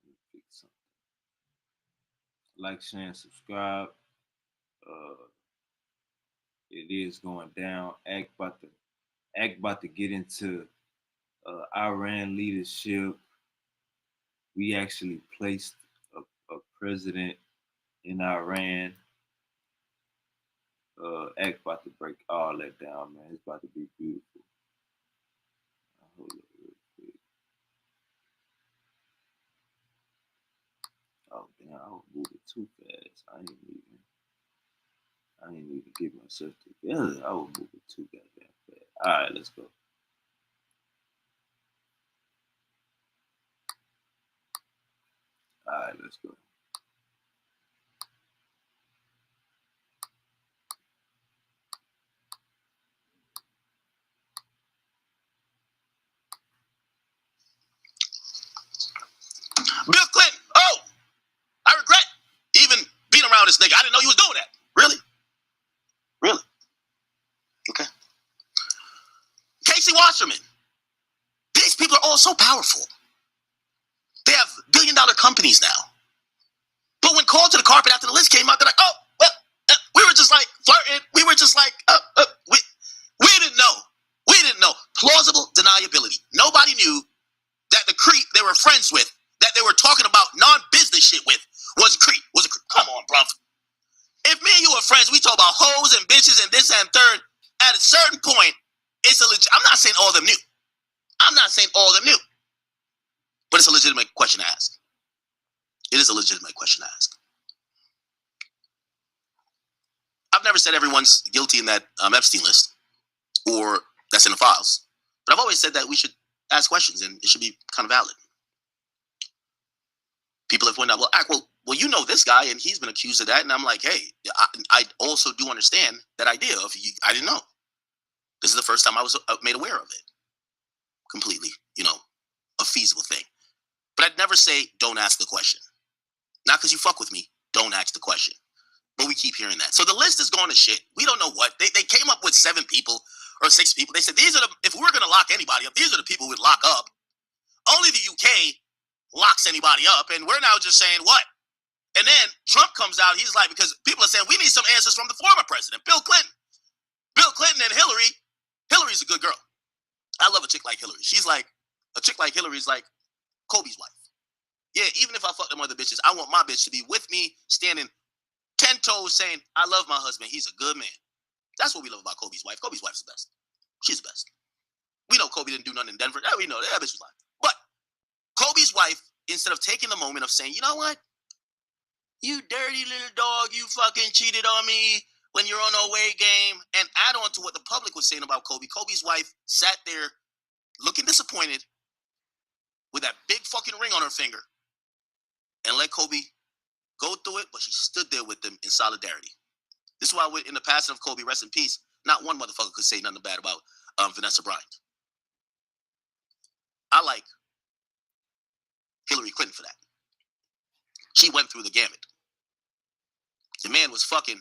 Let me fix something. Like, share, and subscribe. It is going down. Act about to get into Iran leadership. We actually placed a president in Iran. Act about to break all that down, man. It's about to be beautiful. Hold up real quick. Oh damn, I was moving too fast. I ain't even get myself together. I was moving too goddamn fast. All right, let's go. All right, let's go. Bill Clinton. Oh, I regret even being around this nigga. I didn't know he was doing that. Really? Really? Okay. Casey Wasserman. These people are all so powerful. They have billion-dollar companies now. But when called to the carpet after the list came out, they're like, oh, well, we were just like flirting. We were just like, we didn't know. We didn't know. Plausible deniability. Nobody knew that the creep they were friends with, that they were talking about non-business shit with, was a creep. Come on, bruv. If me and you were friends, we talk about hoes and bitches and this and third. At a certain point, it's a legit. I'm not saying all of them knew. But it's a legitimate question to ask. It is a legitimate question to ask. I've never said everyone's guilty in that Epstein list or that's in the files. But I've always said that we should ask questions and it should be kind of valid. People have pointed out, well, you know this guy and he's been accused of that. And I'm like, hey, I also do understand that idea of I didn't know. This is the first time I was made aware of it. Completely, a feasible thing. But I'd never say, don't ask the question. Not because you fuck with me, don't ask the question. But we keep hearing that. So the list is going to shit. We don't know what. They came up with 7 people or 6 people. They said, if we were going to lock anybody up, these are the people we'd lock up. Only the UK locks anybody up. And we're now just saying, what? And then Trump comes out. He's like, because people are saying, we need some answers from the former president, Bill Clinton. Bill Clinton and Hillary. Hillary's a good girl. I love a chick like Hillary. A chick like Hillary's like Kobe's wife. Yeah, even if I fuck them other bitches, I want my bitch to be with me, standing 10 toes saying, I love my husband. He's a good man. That's what we love about Kobe's wife. Kobe's wife's the best. She's the best. We know Kobe didn't do nothing in Denver. Yeah, we know that bitch was lying. But Kobe's wife, instead of taking the moment of saying, you know what? You dirty little dog, you fucking cheated on me when you're on away game, and add on to what the public was saying about Kobe. Kobe's wife sat there looking disappointed with that big fucking ring on her finger and let Kobe go through it, but she stood there with them in solidarity. This is why in the passing of Kobe, rest in peace, not one motherfucker could say nothing bad about Vanessa Bryant. I like Hillary Clinton for that. She went through the gamut. The man was fucking.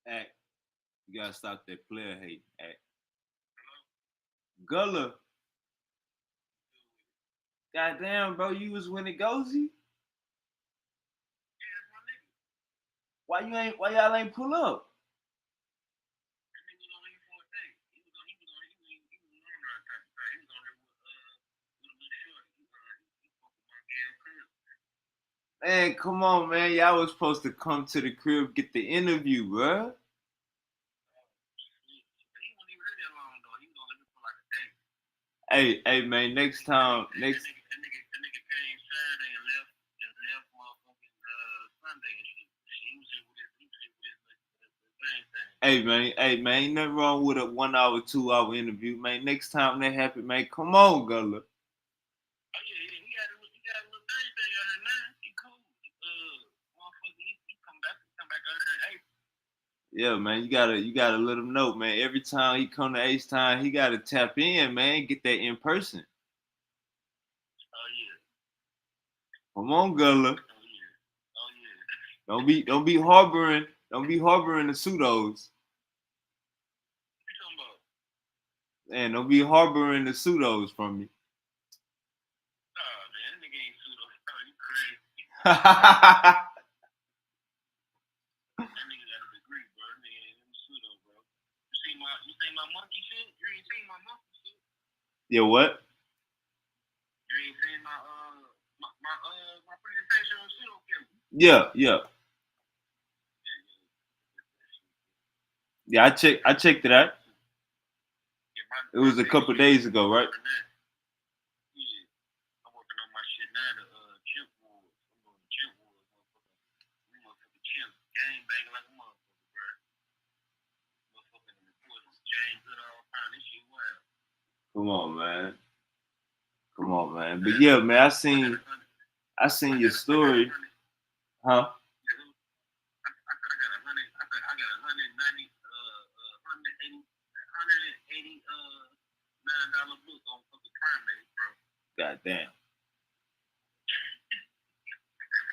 Act. You gotta stop that player hate. Act. Gullah. Goddamn, bro, you was winning Gozy? Why y'all ain't pull up? Man, come on, man. Y'all was supposed to come to the crib, get the interview, bro. Hey, man, next time, That nigga came Saturday and left motherfucking Sunday and shit. He was here with his thing. Hey, man, ain't nothing wrong with a 1 hour, 2 hour interview, man. Next time that happen, man, come on, Gullah. Oh yeah, he got a little thing out here now. He cool. Motherfucker, he come back out here in April. Yeah, man, you gotta let him know, man. Every time he come to H-Town, he gotta tap in, man. Get that in person. Oh yeah. Come on, Gullah. Oh yeah. Don't be harboring the pseudos. What you talking about? Man, don't be harboring the pseudos from me. Oh man, that nigga ain't pseudo. Oh, you crazy. That nigga got a degree, bro. That nigga ain't pseudo, bro. You seen my monkey shit? You ain't seen my monkey shit? Yeah, what? You ain't seen my presentation on pseudo killer? Yeah. Yeah, I checked it out. It was a couple days ago, right? Yeah. I'm working on my shit now, the chimp wars. I'm going to chimp wars, motherfucker. We motherfucking chimps. Gang banging like a motherfucker, bro. Motherfucking reporters. James good all time. This shit wild. Come on, man. But yeah, man, I seen your story. Huh? $189 book on fucking primate, bro.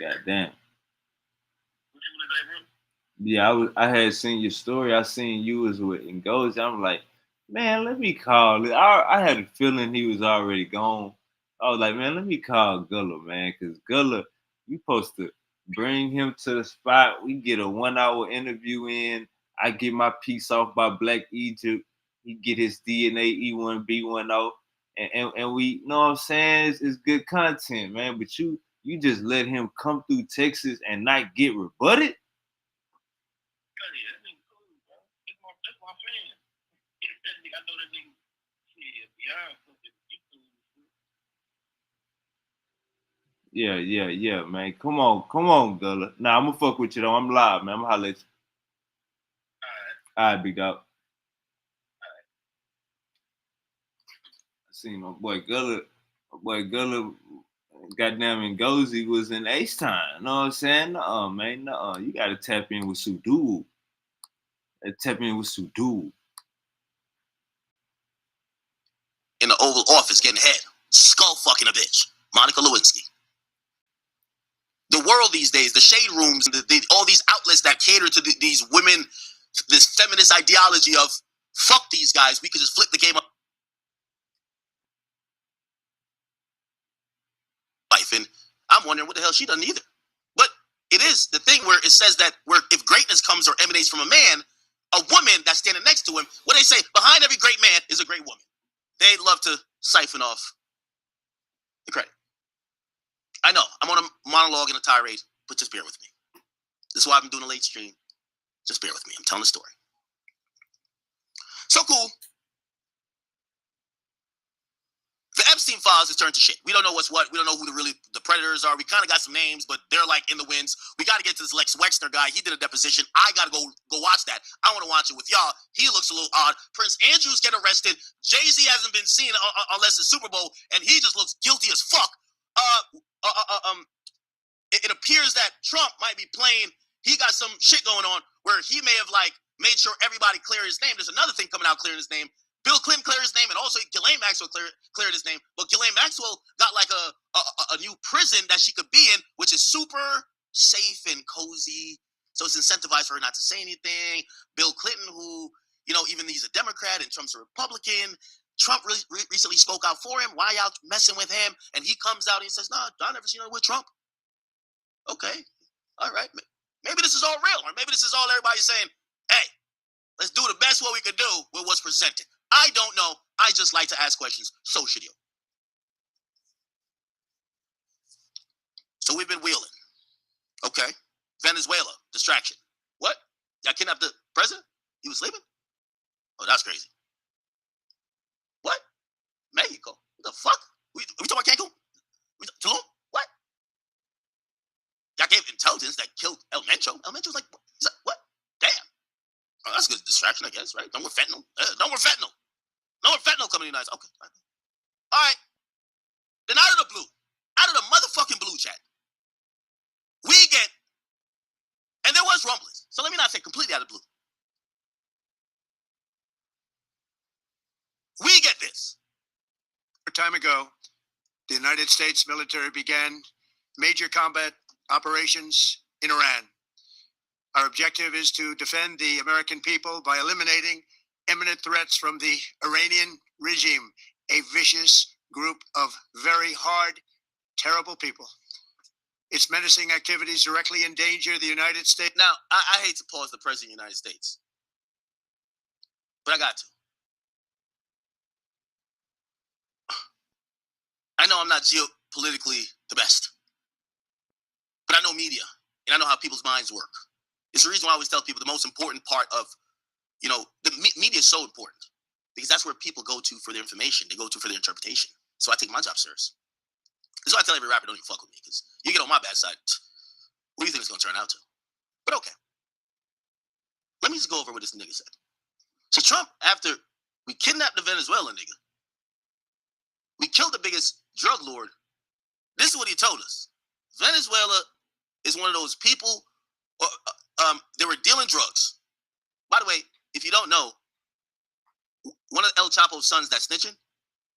Goddamn. What you wanna say, bro? Yeah, I had seen your story. I seen you was with Ngozi. I'm like, man, let me call it. I had a feeling he was already gone. I was like, man, let me call Gullah, man, because Gullah, you supposed to bring him to the spot. We get a 1 hour interview in. I get my piece off by Black Egypt. He get his DNA E1B10. And we, you know what I'm saying? It's good content, man. But you just let him come through Texas and not get rebutted? Yeah, that nigga cool, bro. That's my fan. That nigga, I know that nigga. Shit, beyond something. He cool. Yeah, man. Come on, Gullah. Nah, I'm gonna fuck with you though. I'm live, man. I'm gonna holler at you. All right, big dog. I seen my boy Gullah. Goddamn Ngozi was in H-Town. You know what I'm saying? Man. You gotta tap in with Sudu. In the Oval Office getting head, skull fucking a bitch, Monica Lewinsky. The world these days, the shade rooms, all these outlets that cater to these women, this feminist ideology of fuck these guys, we could just flip the game up. Life, and I'm wondering what the hell she done either. But it is the thing where it says that if greatness comes or emanates from a man, a woman that's standing next to him, what they say, behind every great man is a great woman. They love to siphon off the credit. I know, I'm on a monologue and a tirade, but just bear with me. This is why I've been doing a late stream. Just bear with me. I'm telling a story. So cool. The Epstein files has turned to shit. We don't know what's what. We don't know who the predators are. We kind of got some names, but they're like in the winds. We got to get to this Lex Wexner guy. He did a deposition. I got to go watch that. I want to watch it with y'all. He looks a little odd. Prince Andrews get arrested. Jay-Z hasn't been seen unless it's Super Bowl, and he just looks guilty as fuck. It appears that Trump might be playing. He got some shit going on where he may have like made sure everybody clear his name. There's another thing coming out clearing his name. Bill Clinton cleared his name, and also Ghislaine Maxwell cleared his name. But Ghislaine Maxwell got like a new prison that she could be in, which is super safe and cozy. So it's incentivized for her not to say anything. Bill Clinton, who, you know, even he's a Democrat and Trump's a Republican. Trump recently spoke out for him. Why y'all messing with him? And he comes out and he says, "No, I never seen her with Trump." Okay, all right. Maybe this is all real, or maybe this is all everybody saying, hey, let's do the best what we could do with what's presented. I don't know. I just like to ask questions. So should you. So we've been wheeling. Okay. Venezuela, distraction. What? Y'all kidnapped the president? He was sleeping? Oh, that's crazy. What? Mexico? What the fuck? We talking about Cancun? Tulum? What? Y'all gave intelligence that killed El Mencho. El Mencho's like, what? Damn. Oh, that's a good distraction, I guess, right? No more fentanyl. No more fentanyl. No more fentanyl coming to the United States. Okay. All right. Then out of the blue, out of the motherfucking blue chat, we get, and there was rumblings. So let me not say completely out of the blue. We get this. A time ago, the United States military began major combat operations in Iran. Our objective is to defend the American people by eliminating imminent threats from the Iranian regime, a vicious group of very hard, terrible people. Its menacing activities directly endanger the United States. Now, I hate to pause the President of the United States, but I got to. I know I'm not geopolitically the best, but I know media, and I know how people's minds work. It's the reason why I always tell people the most important part of, the media is so important, because that's where people go to for their information. They go to for their interpretation. So I take my job serious. That's why I tell every rapper, don't even fuck with me, because you get on my bad side, what do you think it's going to turn out to? But okay. Let me just go over what this nigga said. So Trump, after we kidnapped the Venezuelan nigga, we killed the biggest drug lord, this is what he told us. Venezuela is one of those people, they were dealing drugs. By the way, if you don't know, one of El Chapo's sons that's snitching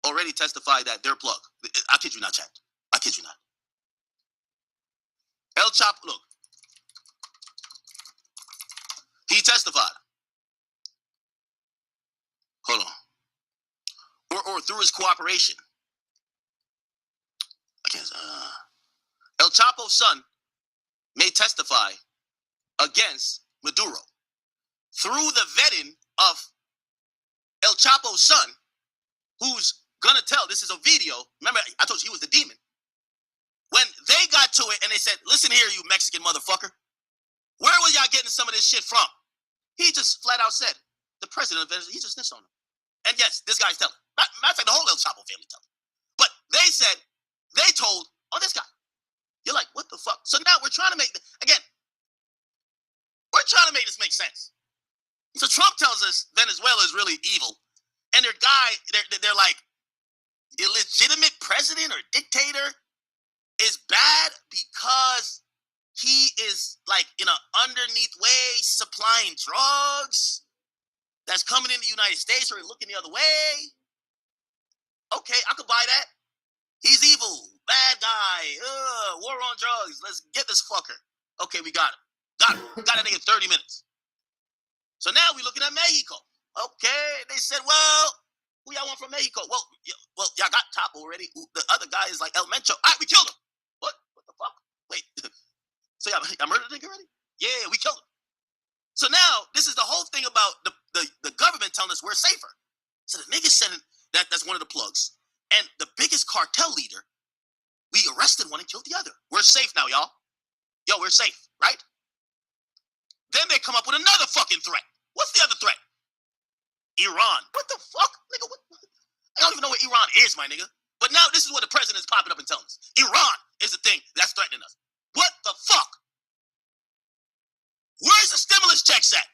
already testified that they're plugged. I kid you not, Chad. I kid you not. El Chapo, look. He testified. Hold on. Or through his cooperation. I can't. El Chapo's son may testify against Maduro through the vetting of El Chapo's son, who's gonna tell. This is a video. Remember, I told you he was the demon. When they got to it and they said, listen here, you Mexican motherfucker, where was y'all getting some of this shit from? He just flat out said, the president of Venezuela, he just snitched on him. And yes, this guy's telling. Matter of fact, the whole El Chapo family telling. But they said, they told, this guy. You're like, what the fuck? So now we're trying to make, we're trying to make this make sense. So Trump tells us Venezuela is really evil. And they're like, illegitimate president or dictator is bad because he is like in an underneath way supplying drugs that's coming in the United States or looking the other way. Okay, I could buy that. He's evil, bad guy, war on drugs. Let's get this fucker. Okay, we got him. Got that nigga in 30 minutes. So now we're looking at Mexico. Okay, they said, well, who y'all want from Mexico? Well, y'all got Tapo already. The other guy is like El Mencho. All right, we killed him. What the fuck? Wait, so y'all murdered the nigga already? Yeah, we killed him. So now this is the whole thing about the government telling us we're safer. So the nigga said that's one of the plugs. And the biggest cartel leader, we arrested one and killed the other. We're safe now, y'all. Yo, we're safe, right? Then they come up with another fucking threat. What's the other threat? Iran. What the fuck? Nigga, what? I don't even know what Iran is, my nigga. But now this is what the president is popping up and telling us. Iran is the thing that's threatening us. What the fuck? Where's the stimulus checks at?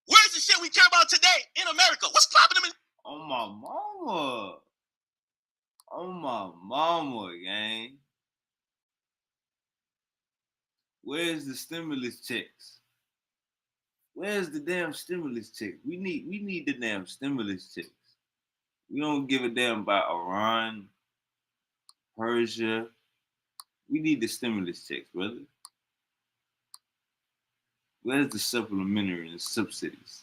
Where's the shit we care about today in America? What's popping them in? On my mama. On my mama, gang. Where's the stimulus checks? Where's the damn stimulus checks? We need the damn stimulus checks. We don't give a damn about Iran, Persia. We need the stimulus checks, brother. Where's the supplementary and the subsidies?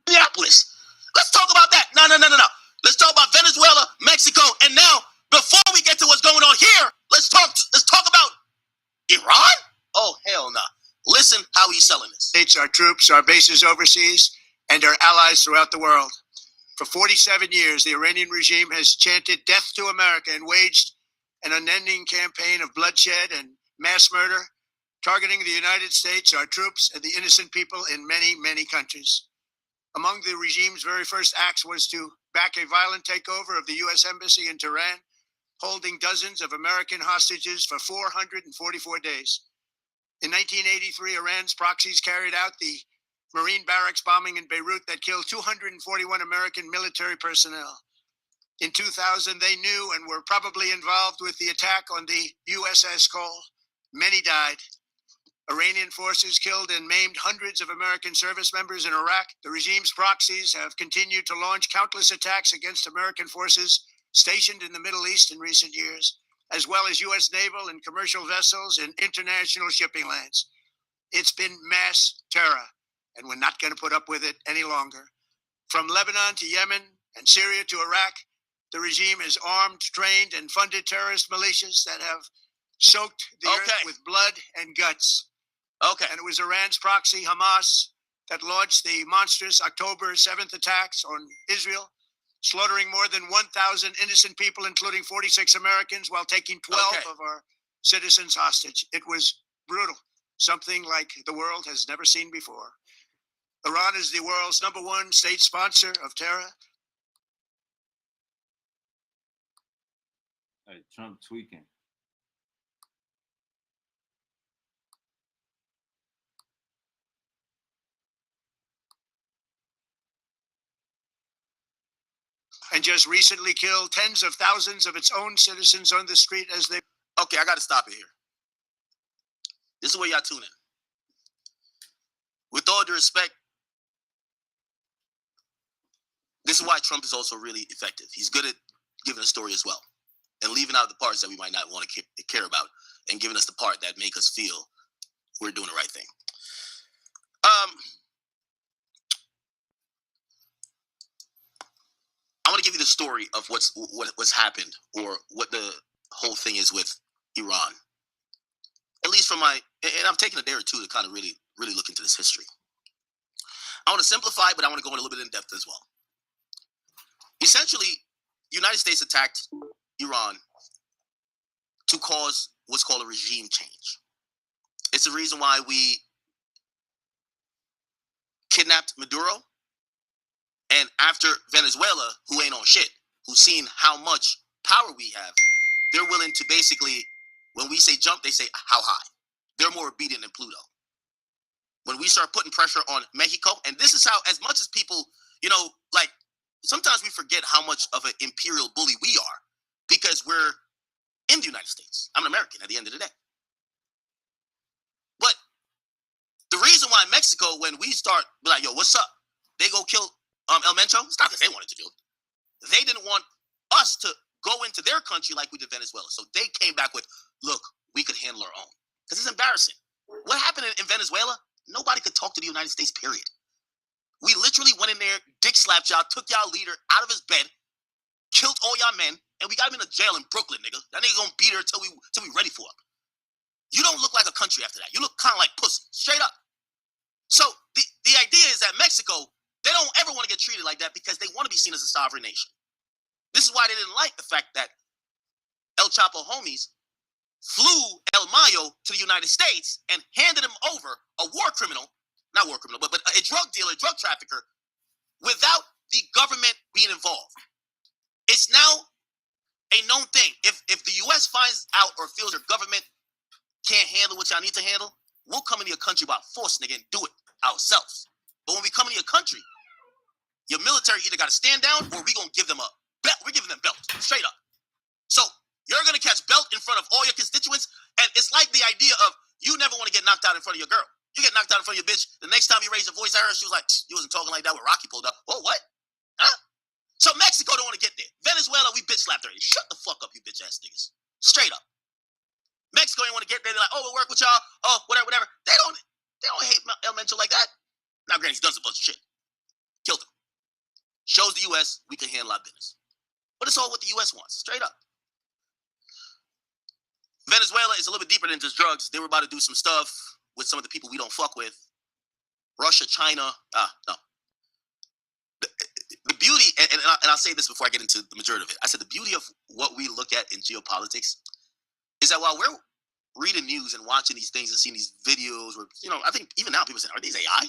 Minneapolis. Let's talk about that. No. Let's talk about Venezuela, Mexico, and now, before we get to what's going on here, let's talk about Iran? Oh, hell nah. Listen how he's selling this. States, our troops, our bases overseas, and our allies throughout the world. For 47 years, the Iranian regime has chanted death to America and waged an unending campaign of bloodshed and mass murder, targeting the United States, our troops, and the innocent people in many, many countries. Among the regime's very first acts was to back a violent takeover of the U.S. Embassy in Tehran, holding dozens of American hostages for 444 days. In 1983, Iran's proxies carried out the Marine barracks bombing in Beirut that killed 241 American military personnel. In 2000, they knew and were probably involved with the attack on the USS Cole. Many died. Iranian forces killed and maimed hundreds of American service members in Iraq. The regime's proxies have continued to launch countless attacks against American forces stationed in the Middle East in recent years, as well as U.S. naval and commercial vessels in international shipping lanes. It's been mass terror, and we're not going to put up with it any longer. From Lebanon to Yemen and Syria to Iraq, the regime has armed, trained, and funded terrorist militias that have soaked the earth with blood and guts. And it was Iran's proxy, Hamas, that launched the monstrous October 7th attacks on Israel, slaughtering more than 1,000 innocent people, including 46 Americans, while taking 12 of our citizens hostage. It was brutal, something like the world has never seen before. Iran is the world's #1 state sponsor of terror. Hey, Trump tweaking. And just recently killed tens of thousands of its own citizens on the street as they... Okay, I got to stop it here. This is where y'all tune in. With all due respect, this is why Trump is also really effective. He's good at giving a story as well, and leaving out the parts that we might not want to care about, and giving us the part that make us feel we're doing the right thing. I want to give you the story of what's happened, or what the whole thing is with Iran. At least from my, and I'm taking a day or two to kind of really look into this history. I want to simplify, but I want to go in a little bit in depth as well. Essentially, the United States attacked Iran to cause what's called a regime change. It's the reason why we kidnapped Maduro. And after Venezuela, who ain't on shit, who's seen how much power we have, they're willing to basically, when we say jump, they say how high. They're more obedient than Pluto. When we start putting pressure on Mexico, and this is how, as much as people, like, sometimes we forget how much of an imperial bully we are, because we're in the United States. I'm an American at the end of the day. But the reason why Mexico, when we start, be like, yo, what's up? They go kill El Mencho. It's not because they wanted to do it. They didn't want us to go into their country like we did Venezuela. So they came back with, look, we could handle our own. Because it's embarrassing. What happened in Venezuela? Nobody could talk to the United States, period. We literally went in there, dick slapped y'all, took y'all leader out of his bed, killed all y'all men, and we got him in a jail in Brooklyn, nigga. That nigga gonna beat her till we ready for him. You don't look like a country after that. You look kind of like pussy, straight up. So the idea is that Mexico, they don't ever want to get treated like that because they want to be seen as a sovereign nation. This is why they didn't like the fact that El Chapo homies flew El Mayo to the United States and handed him over a war criminal, not war criminal, but a drug dealer, drug trafficker, without the government being involved. It's now a known thing. If the U.S. finds out or feels their government can't handle what y'all need to handle, we'll come into your country by force, nigga, and do it ourselves. But when we come into your country, your military either got to stand down or we're going to give them a belt. We're giving them belts, straight up. So you're going to catch belt in front of all your constituents, and it's like the idea of you never want to get knocked out in front of your girl. You get knocked out in front of your bitch, the next time you raise your voice at her, she was like, you wasn't talking like that when Rocky pulled up. Oh, what? Huh? So Mexico don't want to get there. Venezuela, we bitch slapped her. Shut the fuck up, you bitch ass niggas. Straight up. Mexico ain't want to get there. They're like, oh, we'll work with y'all. Oh, whatever. They don't hate El Mencho like that. Now, granted, he's done some bunch of shit. Killed him. Shows the U.S. we can handle our business. But it's all what the U.S. wants, straight up. Venezuela is a little bit deeper than just drugs. They were about to do some stuff with some of the people we don't fuck with. Russia, China. No. The beauty, and I'll say this before I get into the majority of it. I said the beauty of what we look at in geopolitics is that while we're reading news and watching these things and seeing these videos where, I think even now people say, are these AI?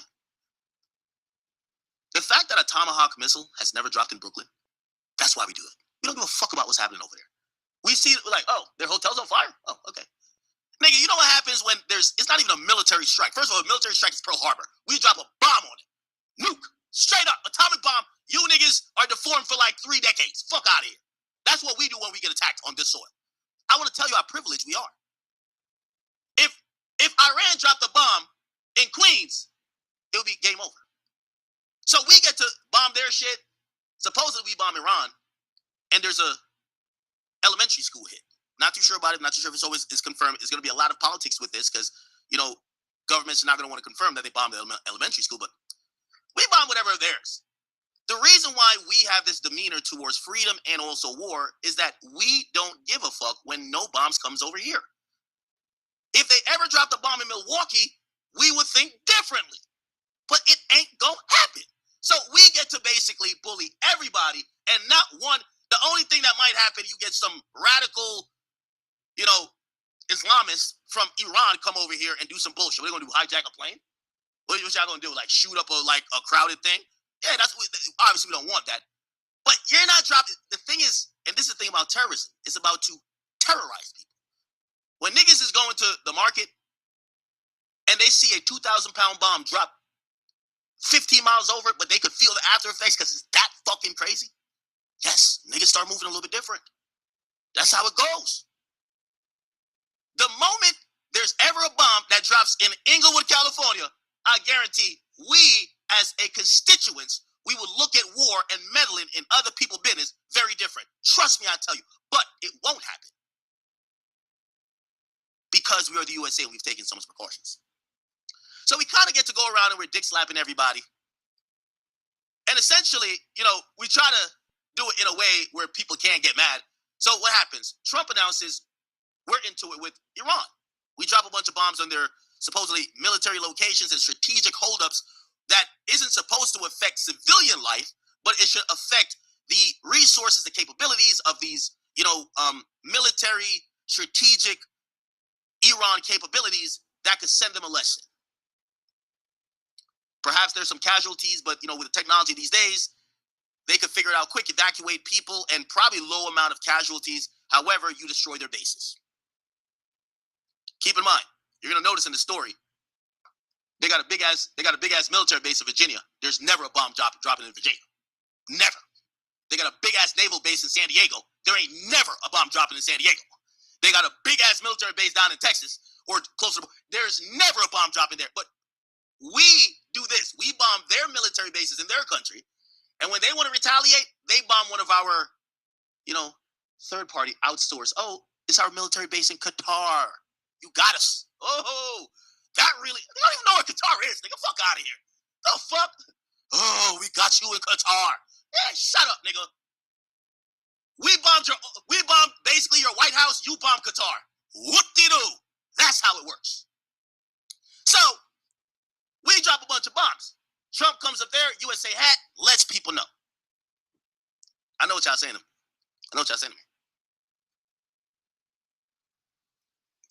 The fact that a Tomahawk missile has never dropped in Brooklyn, that's why we do it. We don't give a fuck about what's happening over there. We see, like, oh, their hotel's on fire? Oh, okay. Nigga, you know what happens when it's not even a military strike. First of all, a military strike is Pearl Harbor. We drop a bomb on it. Nuke. Straight up. Atomic bomb. You niggas are deformed for like 3 decades. Fuck out of here. That's what we do when we get attacked on this soil. I want to tell you how privileged we are. If Iran dropped a bomb in Queens, it would be game over. So we get to bomb their shit. Supposedly we bomb Iran, and there's a elementary school hit. Not too sure about it. Not too sure if it's always is confirmed. There's going to be a lot of politics with this because, governments are not going to want to confirm that they bombed the elementary school, but we bomb whatever of theirs. The reason why we have this demeanor towards freedom and also war is that we don't give a fuck when no bombs comes over here. If they ever dropped a bomb in Milwaukee, we would think differently. But it ain't gonna happen. So we get to basically bully everybody, and not one. The only thing that might happen, you get some radical, Islamists from Iran come over here and do some bullshit. What are they gonna do? Hijack a plane? What y'all gonna do? Like shoot up a crowded thing? Yeah, obviously we don't want that. But you're not dropping. The thing is, and this is the thing about terrorism, it's about to terrorize people. When niggas is going to the market and they see a 2,000-pound bomb drop 15 miles over, but they could feel the after effects because it's that fucking crazy. Yes, niggas start moving a little bit different. That's how it goes. The moment there's ever a bomb that drops in Inglewood, California, I guarantee we, as a constituents, we would look at war and meddling in other people's business very different. Trust me, I tell you. But it won't happen. Because we are the USA and we've taken so much precautions. So we kind of get to go around and we're dick slapping everybody. And essentially, we try to do it in a way where people can't get mad. So what happens? Trump announces we're into it with Iran. We drop a bunch of bombs on their supposedly military locations and strategic holdups that isn't supposed to affect civilian life, but it should affect the resources, the capabilities of these, military strategic Iran capabilities that could send them a lesson. Perhaps there's some casualties, but with the technology these days, they could figure it out quick, evacuate people, and probably low amount of casualties. However, you destroy their bases. Keep in mind, you're gonna notice in the story, they got a big ass military base in Virginia. There's never a bomb dropping in Virginia. Never. They got a big ass naval base in San Diego. There ain't never a bomb dropping in San Diego. They got a big ass military base down in Texas or closer. There's never a bomb dropping there. But we do this. We bomb their military bases in their country. And when they want to retaliate, they bomb one of our, third party outsource. Oh, it's our military base in Qatar. You got us. Oh, that really, they don't even know what Qatar is. Nigga, fuck out of here. The fuck? Oh, we got you in Qatar. Yeah, shut up, nigga. We bombed basically your White House, you bombed Qatar. Whoop-de-doo. That's how it works. So, we drop a bunch of bombs. Trump comes up there, USA hat, lets people know. I know what y'all saying to me.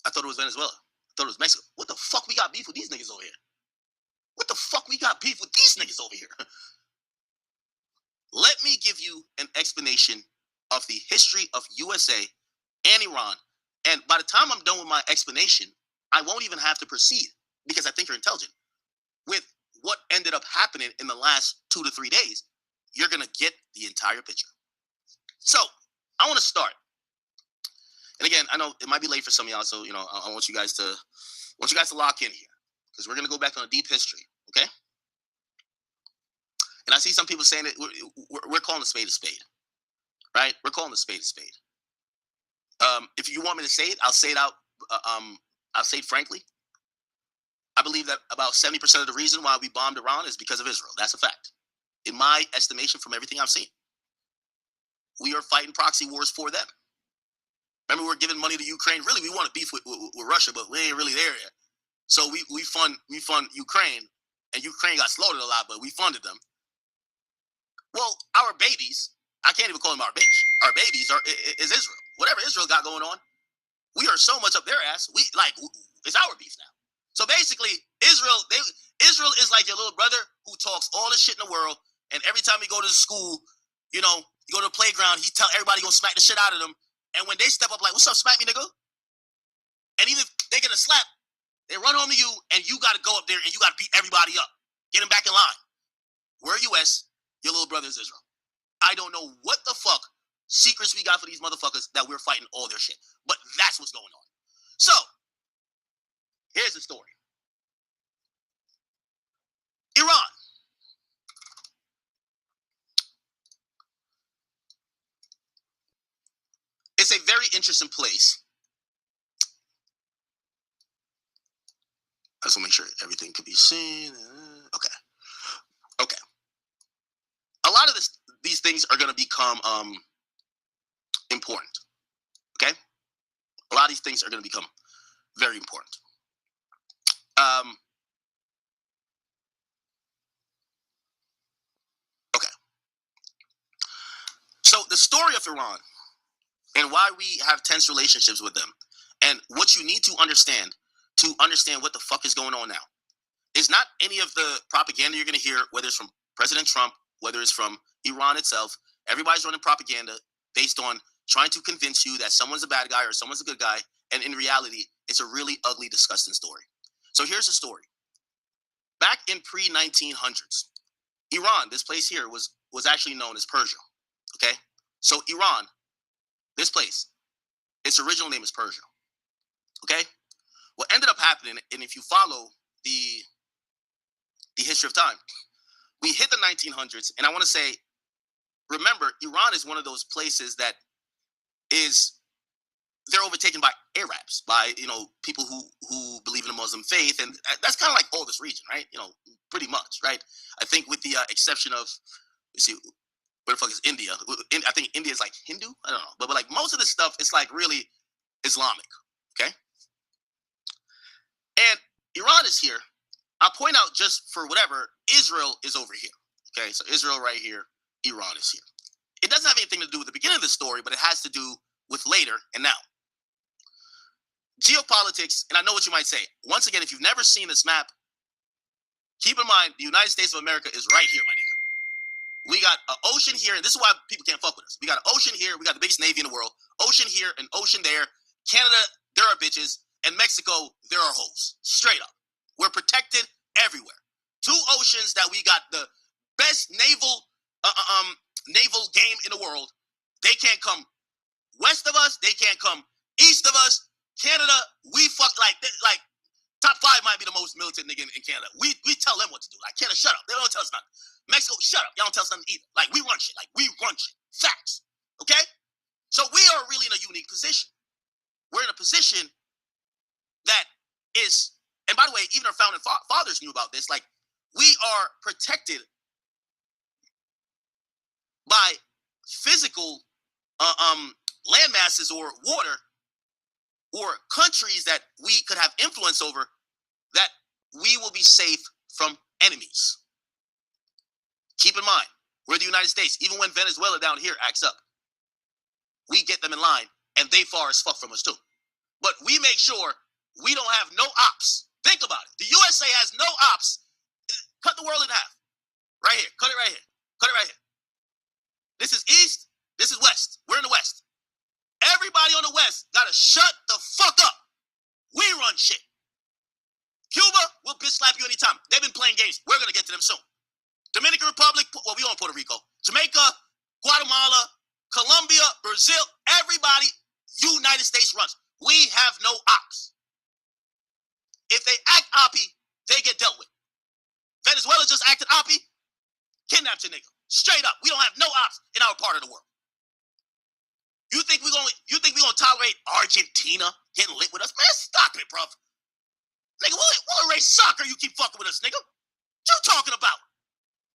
I thought it was Venezuela. I thought it was Mexico. What the fuck we got beef with these niggas over here? Let me give you an explanation of the history of USA and Iran. And by the time I'm done with my explanation, I won't even have to proceed because I think you're intelligent. With what ended up happening in the last 2 to 3 days, you're going to get the entire picture. So I want to start. And again, I know it might be late for some of y'all, so I want you guys to lock in here because we're going to go back on a deep history, okay? And I see some people saying that we're calling a spade, right? We're calling a spade. If you want me to say it, I'll say it out. I'll say it frankly. I believe that about 70% of the reason why we bombed Iran is because of Israel. That's a fact. In my estimation, from everything I've seen, we are fighting proxy wars for them. Remember, we're giving money to Ukraine. Really, we want to beef with Russia, but we ain't really there yet. So we fund Ukraine, and Ukraine got slaughtered a lot, but we funded them. Well, our babies, I can't even call them our bitch. Our babies is Israel. Whatever Israel got going on, we are so much up their ass. It's our beef now. So basically, Israel is like your little brother who talks all the shit in the world, and every time we go to school, you know, you go to the playground, he tell everybody gonna smack the shit out of them. And when they step up like, what's up, smack me, nigga? And even if they get a slap, they run home to you, and you got to go up there, and you got to beat everybody up. Get them back in line. We're U.S., your little brother is Israel. I don't know what the fuck secrets we got for these motherfuckers that we're fighting all their shit. But that's what's going on. So, here's the story. Iran. It's a very interesting place. I just want to make sure everything could be seen. Okay. A lot of these things are going to become important. Okay? A lot of these things are going to become very important. Okay. So the story of Iran and why we have tense relationships with them and what you need to understand what the fuck is going on now is not any of the propaganda you're going to hear, whether it's from President Trump, whether it's from Iran itself. Everybody's running propaganda based on trying to convince you that someone's a bad guy or someone's a good guy. And in reality, it's a really ugly, disgusting story. So here's the story. Back in pre-1900s, Iran, this place here, was actually known as Persia. Okay? So Iran, this place, its original name is Persia. Okay? What ended up happening, and if you follow the history of time, we hit the 1900s, and I want to say, remember, Iran is one of those places that they're overtaken by Arabs, by, you know, people who believe in the Muslim faith, and that's kind of like all this region, right? You know, pretty much, right? I think with the exception of, let's see, where the fuck is India? I think India is like Hindu, I don't know, but like most of this stuff is like really Islamic, okay? And Iran is here. I'll point out, just for whatever, Israel is over here. Okay, so Israel right here, Iran is here. It doesn't have anything to do with the beginning of the story, but it has to do with later and now. Geopolitics, and I know what you might say. Once again, if you've never seen this map, keep in mind, the United States of America is right here, my nigga. We got an ocean here, and this is why people can't fuck with us. We got an ocean here, we got the biggest navy in the world. Ocean here, an ocean there. Canada, there are bitches. And Mexico, there are hoes. Straight up. We're protected everywhere. Two oceans that we got the best naval game in the world. They can't come west of us. They can't come east of us. Canada, we fuck like top 5 might be the most militant nigga in Canada. We tell them what to do. Like, Canada, shut up. They don't tell us nothing. Mexico, shut up. Y'all don't tell us nothing either. Like, we run shit. Facts. Okay? So we are really in a unique position. We're in a position that is, and by the way, even our founding fathers knew about this. Like, we are protected by physical land masses or water or countries that we could have influence over, that we will be safe from enemies. Keep in mind, we're the United States. Even when Venezuela down here acts up, we get them in line, and they far as fuck from us too. But we make sure we don't have no ops. Think about it. The USA has no ops. Cut the world in half. Right here. Cut it right here. Cut it right here. This is East. This is West. We're in the West. Everybody on the West got to shut the fuck up. We run shit. Cuba will bitch slap you anytime. They've been playing games. We're going to get to them soon. Dominican Republic, well, we own Puerto Rico. Jamaica, Guatemala, Colombia, Brazil, everybody, United States runs. We have no ops. If they act oppy, they get dealt with. Venezuela just acted oppy, kidnapped your nigga. Straight up. We don't have no ops in our part of the world. You think we're gonna tolerate Argentina getting lit with us? Man, stop it, bruv. Nigga, we'll erase soccer, you keep fucking with us, nigga. What you talking about?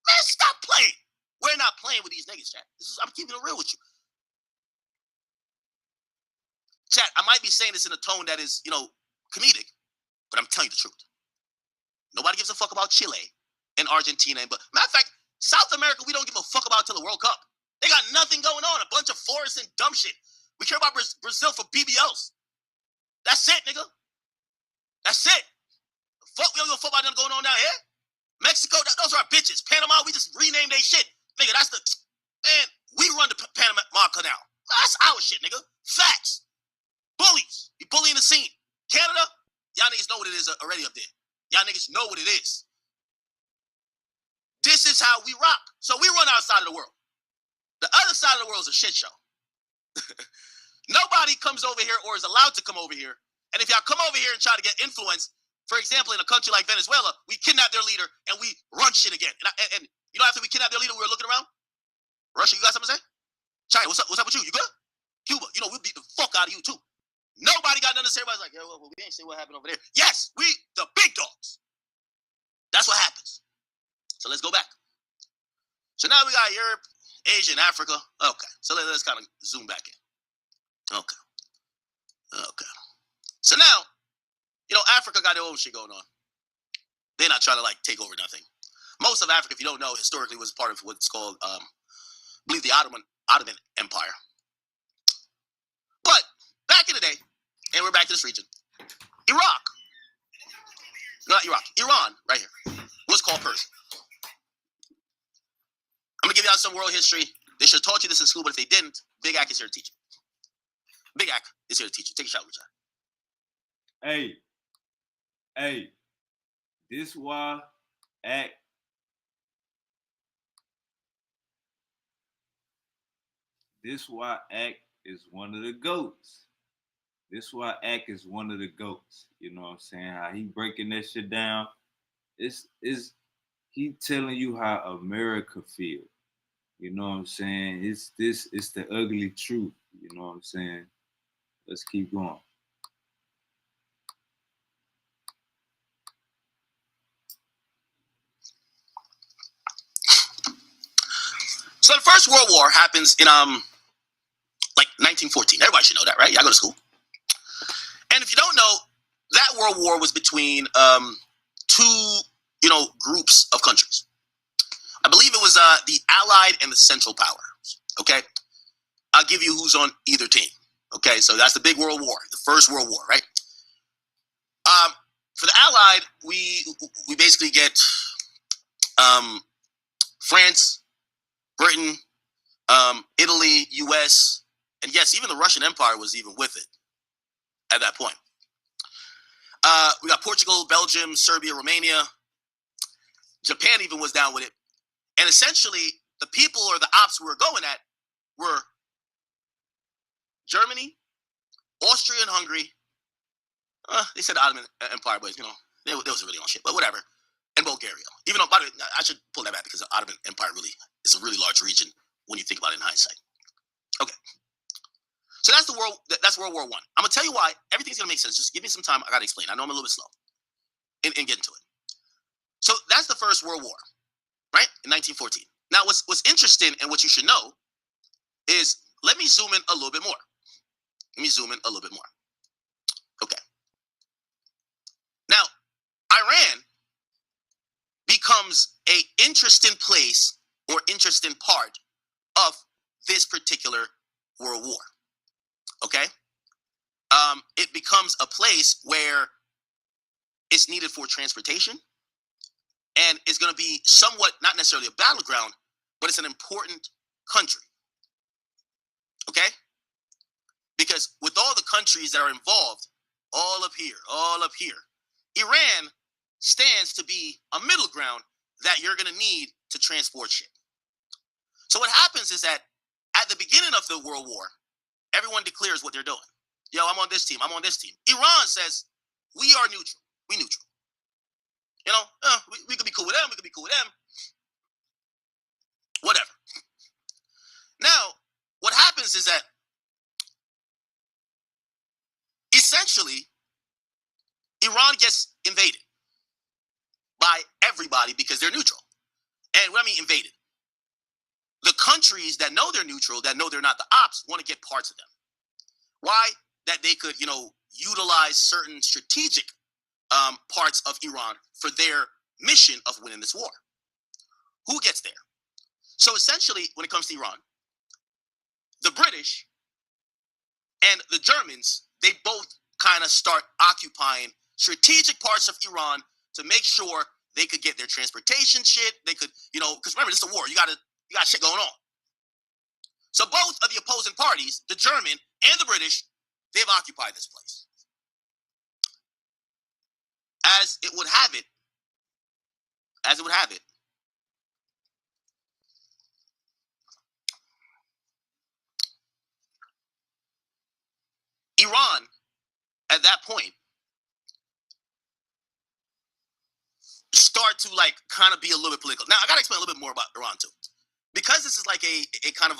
Man, stop playing. We're not playing with these niggas, chat. I'm keeping it real with you. Chat, I might be saying this in a tone that is, comedic, but I'm telling you the truth. Nobody gives a fuck about Chile and Argentina. But matter of fact, South America, we don't give a fuck about till the World Cup. They got nothing going on. A bunch of forests and dumb shit. We care about Brazil for BBLs. That's it, nigga. That's it. Fuck, we don't give a fuck about them going on down here. Mexico, those are our bitches. Panama, we just renamed their shit. Nigga, that's the... Man, we run the Panama Canal. That's our shit, nigga. Facts. Bullies. You bullying the scene. Canada, y'all niggas know what it is already up there. Y'all niggas know what it is. This is how we rock. So we run our side of the world. The other side of the world is a shit show. Nobody comes over here or is allowed to come over here. And if y'all come over here and try to get influence, for example, in a country like Venezuela, we kidnap their leader and we run shit again. And after we kidnap their leader, we were looking around. Russia, you got something to say? China, what's up with you? You good? Cuba, we'll beat the fuck out of you too. Nobody got nothing to say. Everybody's like, well, we didn't say what happened over there. Yes, we the big dogs. That's what happens. So let's go back. So now we got Europe, Asia, and Africa. Okay. So let's kind of zoom back in. Okay. So now, Africa got their own shit going on. They're not trying to take over nothing. Most of Africa, if you don't know, historically was part of what's called, I believe, the Ottoman Empire. But back in the day, and we're back to this region, Iran, right here, was called Persia. I'm gonna give y'all some world history. They should have taught you this in school, but if they didn't, Big Ac is here to teach you. Big Ac is here to teach you. Take a shot with Hey, this why Ac. This why Ac is one of the GOATs. This why Ac is one of the GOATs. You know what I'm saying? How he breaking that shit down. He telling you how America feel. You know what I'm saying? It's the ugly truth. You know what I'm saying? Let's keep going. So the First World War happens in 1914. Everybody should know that, right? Y'all go to school. And if you don't know, that World War was between two groups of countries. I believe it was the Allied and the Central Powers. Okay, I'll give you who's on either team. Okay, so that's the big World War, the First World War, right? For the Allied, we basically get France, Britain, Italy, U.S., and yes, even the Russian Empire was even with it at that point. We got Portugal, Belgium, Serbia, Romania. Japan even was down with it. And essentially, the people or the ops we were going at were Germany, Austria and Hungary. They said the Ottoman Empire, but they wasn't really on shit, but whatever. And Bulgaria. Even though, by the way, I should pull that back because the Ottoman Empire really is a really large region when you think about it in hindsight. Okay. So that's World War I. I'm gonna tell you why. Everything's gonna make sense. Just give me some time. I gotta explain. I know I'm a little bit slow in getting to it. So that's the First World War, right? In 1914. Now, what's interesting and what you should know is, let me zoom in a little bit more. Okay. Now, Iran becomes an interesting place or interesting part of this particular World War. Okay? It becomes a place where it's needed for transportation, and it's going to be somewhat, not necessarily a battleground, but it's an important country. Okay? Because with all the countries that are involved, all up here, Iran stands to be a middle ground that you're going to need to transport shit. So what happens is that at the beginning of the World War, everyone declares what they're doing. Yo, I'm on this team. Iran says, we are neutral. We neutral. We could be cool with them. Whatever. Now, what happens is that essentially, Iran gets invaded by everybody because they're neutral. And what I mean invaded, the countries that know they're neutral, that know they're not the ops, want to get parts of them. Why? that they could, utilize certain strategic parts of Iran for their mission of winning this war. Who gets there? So essentially, when it comes to Iran, the British and the Germans, they both kind of start occupying strategic parts of Iran to make sure they could get their transportation shit. They could, because remember, this is a war. You got shit going on. So both of the opposing parties, the German and the British, they've occupied this place. As it would have it, Iran, at that point, start to kind of be a little bit political. Now, I got to explain a little bit more about Iran too, because this is like a kind of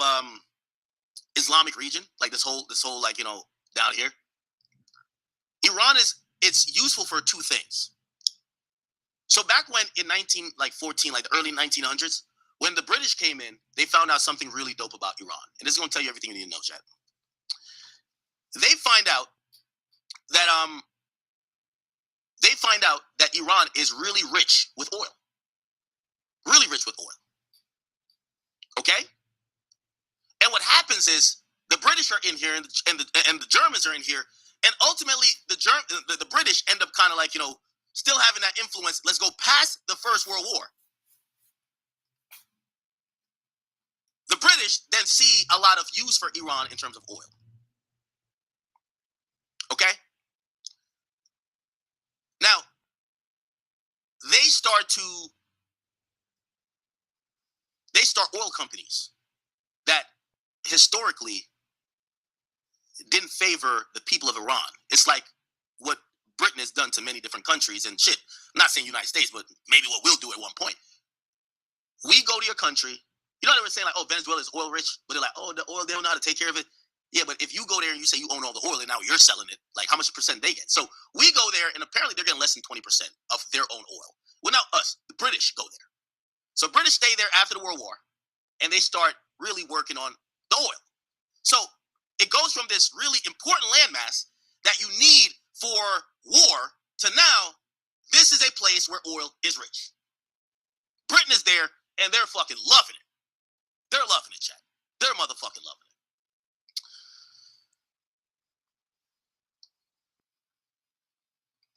Islamic region, like this whole down here. Iran it's useful for two things. So back when in 1914, like the early 1900s, when the British came in, they found out something really dope about Iran, and this is going to tell you everything you need to know, Chad. They find out that Iran is really rich with oil. Really rich with oil. Okay? And what happens is the British are in here and the Germans are in here, and ultimately the British end up kind of still having that influence. Let's go past the First World War. The British then see a lot of use for Iran in terms of oil. Okay? Now, they start oil companies that historically didn't favor the people of Iran. It's like what Britain has done to many different countries and shit. I'm not saying United States, but maybe what we'll do at one point. We go to your country. They were saying Venezuela is oil rich, but they're like, oh, the oil, they don't know how to take care of it. Yeah, but if you go there and you say you own all the oil and now you're selling it, how much percent they get? So we go there and apparently they're getting less than 20% of their own oil. Well, now us, the British, go there. So British stay there after the World War and they start really working on the oil. So it goes from this really important landmass that you need for war to now this is a place where oil is rich. Britain is there and they're fucking loving it. They're loving it, chat. They're motherfucking loving it.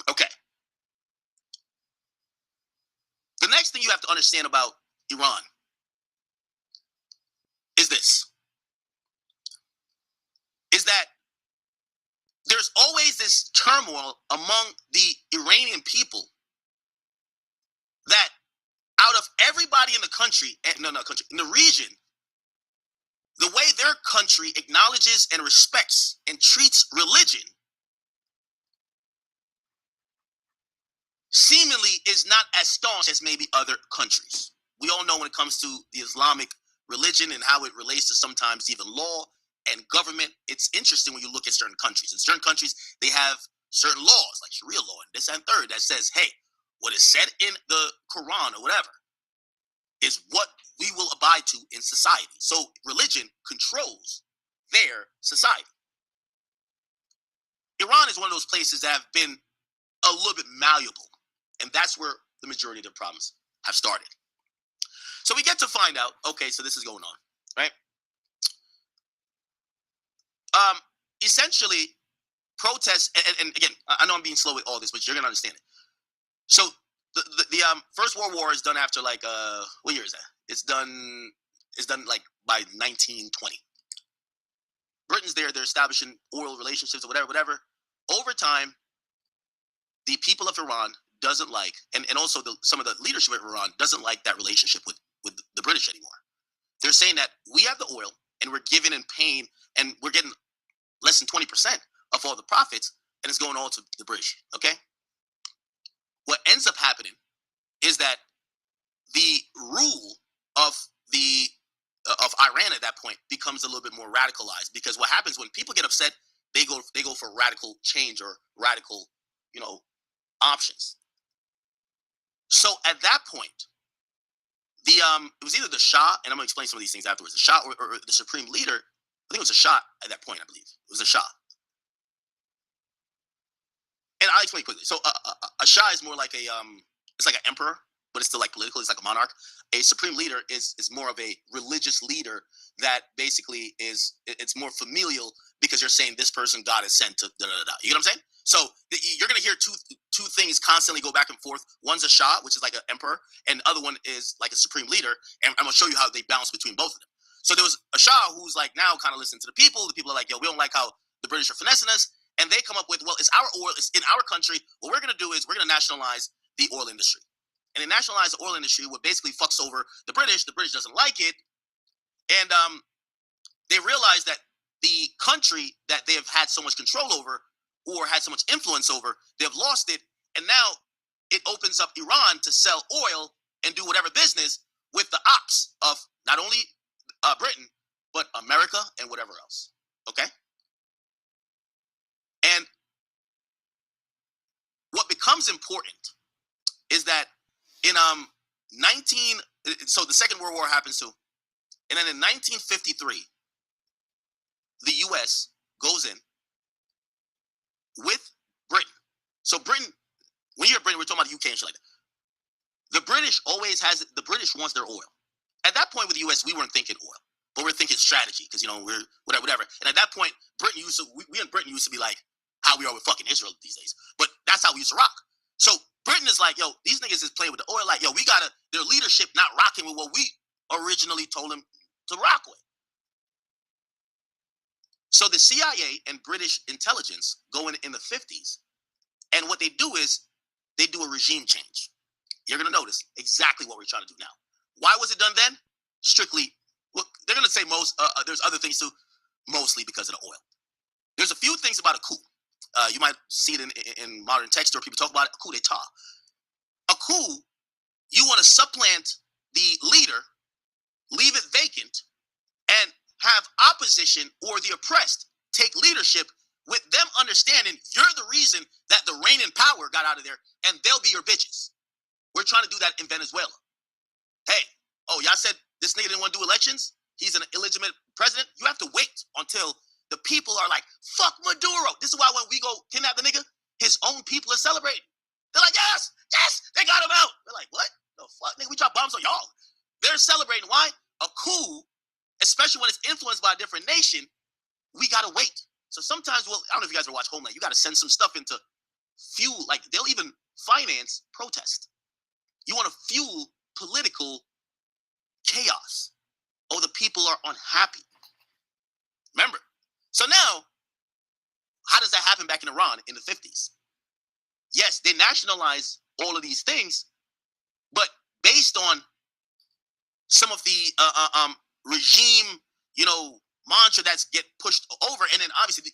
Okay. The next thing you have to understand about Iran is this. Is that there's always this turmoil among the Iranian people that out of everybody in the country, in the region, the way their country acknowledges and respects and treats religion seemingly is not as staunch as maybe other countries. We all know when it comes to the Islamic religion and how it relates to sometimes even law and government, it's interesting when you look at certain countries. In certain countries, they have certain laws, like Sharia law and this and third, that says, hey, what is said in the Quran or whatever is what we will abide to in society. So religion controls their society. Iran is one of those places that have been a little bit malleable, and that's where the majority of their problems have started. So we get to find out, okay, so this is going on, right? Essentially, protests, and again, I know I'm being slow with all this, but you're going to understand it. So the First World War is done after what year is that? It's done by 1920. Britain's there, they're establishing oil relationships or whatever. Over time, the people of Iran doesn't like, and also some of the leadership of Iran doesn't like that relationship with the British anymore. They're saying that we have the oil and we're giving and paying and we're getting less than 20% of all the profits and it's going all to the British, okay? What ends up happening is that the rule of Iran at that point becomes a little bit more radicalized, because what happens when people get upset, they go for radical change or radical, options. So at that point, it was either the Shah, and I'm gonna explain some of these things afterwards. The Shah or the supreme leader, I think it was the Shah at that point. I believe it was the Shah. and I'll explain quickly. So a Shah is more like it's like an emperor, but it's still like political. It's like a monarch. A supreme leader is more of a religious leader that basically it's more familial because you're saying this person God has sent to da da da. You know what I'm saying? So you're gonna hear two things constantly go back and forth. One's a Shah, which is like an emperor, and the other one is like a supreme leader. And I'm gonna show you how they balance between both of them. So there was a Shah who's like now kind of listening to the people. The people are like, yo, we don't like how the British are finessing us. And they come up with, well, it's our oil, it's in our country. What we're gonna do is we're gonna nationalize the oil industry. And they nationalize the oil industry, what basically fucks over the British. The British doesn't like it. And they realize that the country that they have had so much control over or had so much influence over, they've lost it. And now it opens up Iran to sell oil and do whatever business with the ops of not only Britain, but America and whatever else. Okay? And what becomes important is that in so the Second World War happens too. And then in 1953, the US goes in with Britain. So Britain, when you're Britain, we're talking about the UK and shit like that. The British wants their oil. At that point with the US, we weren't thinking oil, but we're thinking strategy because, you know, we're whatever. And at that point, Britain we in Britain used to be like how we are with fucking Israel these days. But that's how we used to rock. So Britain is like, yo, these niggas is playing with the oil. Like, yo, their leadership not rocking with what we originally told them to rock with. So the CIA and British intelligence go in the 50s. And what they do is they do a regime change. You're going to notice exactly what we're trying to do now. Why was it done then? Strictly, well, they're going to say there's other things too, mostly because of the oil. There's a few things about a coup. You might see it in modern text or people talk about it, a coup d'etat. A coup, you want to supplant the leader, leave it vacant, and have opposition or the oppressed take leadership with them understanding you're the reason that the reigning power got out of there and they'll be your bitches. We're trying to do that in Venezuela. Hey, oh, y'all said this nigga didn't want to do elections? He's an illegitimate president? You have to wait until the people are like, fuck Maduro. This is why when we go kidnap the nigga, his own people are celebrating. They're like, yes, they got him out. We're like, what the fuck, nigga? We drop bombs on y'all. They're celebrating. Why? A coup, especially when it's influenced by a different nation, we gotta wait. So sometimes, well, I don't know if you guys ever watch Homeland. You gotta send some stuff into fuel. Like they'll even finance protest. You want to fuel political chaos. Oh, the people are unhappy. Remember. So now, how does that happen back in Iran in the 50s? Yes, they nationalize all of these things, but based on some of the regime, mantra that's get pushed over, and then obviously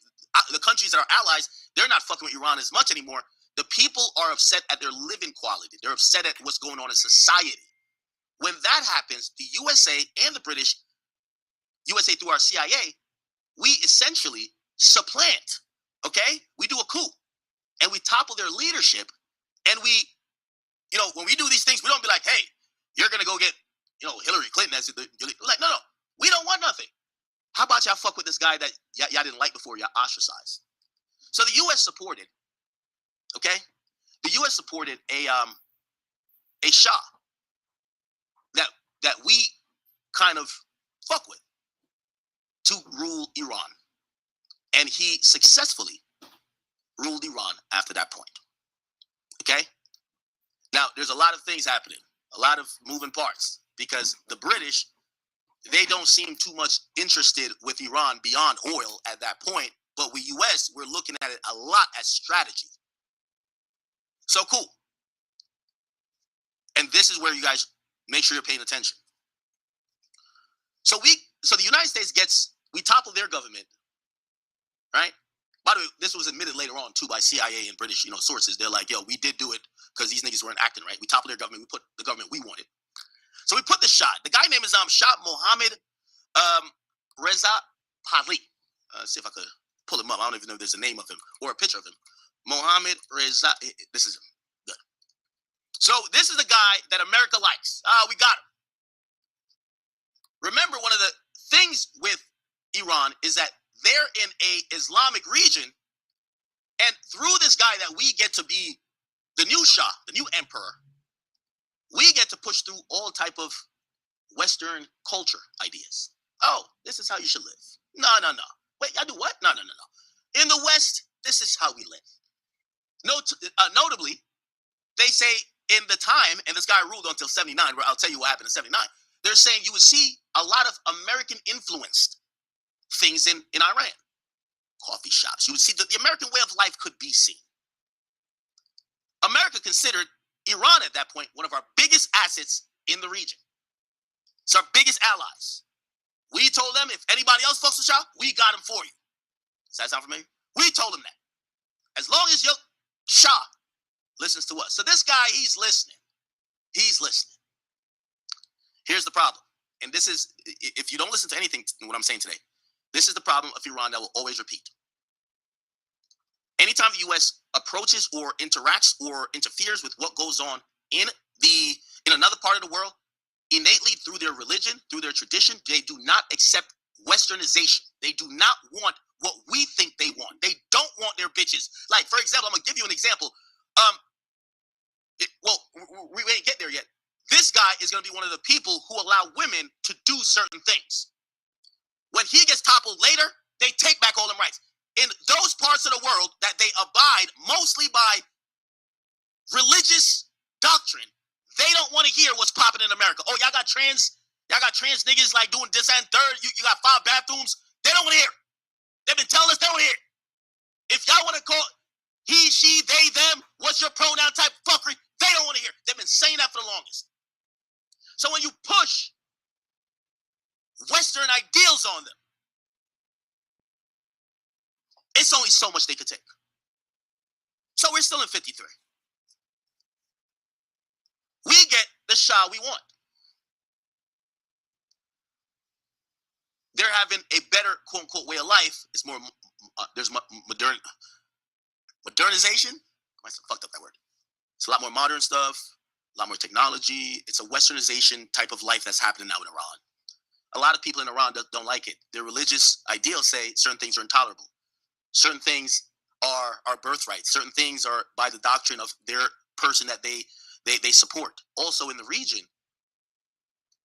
the countries that are allies, they're not fucking with Iran as much anymore. The people are upset at their living quality. They're upset at what's going on in society. When that happens, the USA and the British, USA through our CIA, we essentially supplant, okay? We do a coup, and we topple their leadership, and we, when we do these things, we don't be like, hey, you're going to go get, Hillary Clinton as the, we're like, no, we don't want nothing. How about y'all fuck with this guy that y'all didn't like before, y'all ostracized? So the U.S. supported, okay? The U.S. supported a Shah that we kind of fuck with to rule Iran. And he successfully ruled Iran after that point, okay? Now, there's a lot of things happening, a lot of moving parts, because the British, they don't seem too much interested with Iran beyond oil at that point. But with US, we're looking at it a lot as strategy. So cool. And this is where you guys make sure you're paying attention. So the United States we topple their government, right? By the way, this was admitted later on too by CIA and British, sources. They're like, yo, we did do it because these niggas weren't acting right. We toppled their government. We put the government we wanted. So we put the Shah. The guy name is Shah Mohammed Reza Pahlavi. See if I could pull him up. I don't even know if there's a name of him or a picture of him. Mohammed Reza. This is him. Good. So this is the guy that America likes. We got him. Remember, one of the things with Iran is that they're in a Islamic region, And through this guy that we get to be the new Shah, the new emperor, we get to push through all type of Western culture ideas. Oh, this is how you should live. No. Wait, y'all do what? No. In the West, this is how we live. Notably, they say in the time, and this guy ruled until 79, where I'll tell you what happened in 79, they're saying you would see a lot of American-influenced things in Iran. Coffee shops. You would see that the American way of life could be seen. America considered Iran at that point one of our biggest assets in the region. It's our biggest allies. We told them if anybody else fucks with y'all, we got them for you. Does that sound familiar? We told them that. As long as your Shah listens to us. So this guy, he's listening. He's listening. Here's the problem. And this is, if you don't listen to anything, what I'm saying today, this is the problem of Iran that will always repeat. Anytime the U.S. approaches or interacts or interferes with what goes on in another part of the world, innately through their religion, through their tradition, they do not accept Westernization. They do not want what we think they want. They don't want their bitches. Like, for example, I'm going to give you an example. We ain't get there yet. This guy is going to be one of the people who allow women to do certain things. When he gets toppled later, they take back all them rights. In those parts of the world that they abide mostly by religious doctrine, they don't want to hear what's popping in America. Oh, y'all got trans niggas like doing this and third. You got 5 bathrooms. They don't want to hear it. They've been telling us they don't want to hear it. If y'all want to call he, she, they, them, what's your pronoun type fuckery, they don't want to hear it. They've been saying that for the longest. So when you push Western ideals on them, it's only so much they could take. So we're still in 53. We get the Shah we want. They're having a better, quote unquote, way of life. It's more, there's modernization. I fucked up that word. It's a lot more modern stuff, a lot more technology. It's a Westernization type of life that's happening now in Iran. A lot of people in Iran don't like it. Their religious ideals say certain things are intolerable. Certain things are birthright. Certain things are by the doctrine of their person that they support. Also in the region,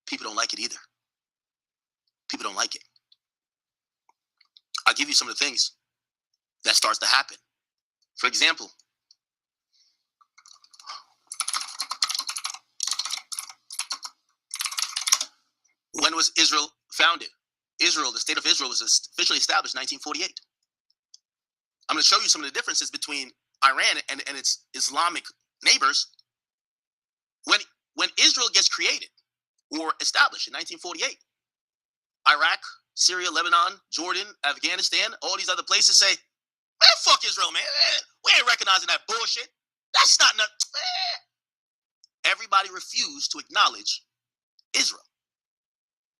people don't like it either. People don't like it. I'll give you some of the things that starts to happen. For example, when was Israel founded? Israel, the state of Israel, was officially established in 1948. I'm going to show you some of the differences between Iran and its Islamic neighbors. When Israel gets created or established in 1948, Iraq, Syria, Lebanon, Jordan, Afghanistan, all these other places say, man, fuck Israel, man. We ain't recognizing that bullshit. That's not nothing. Everybody refused to acknowledge Israel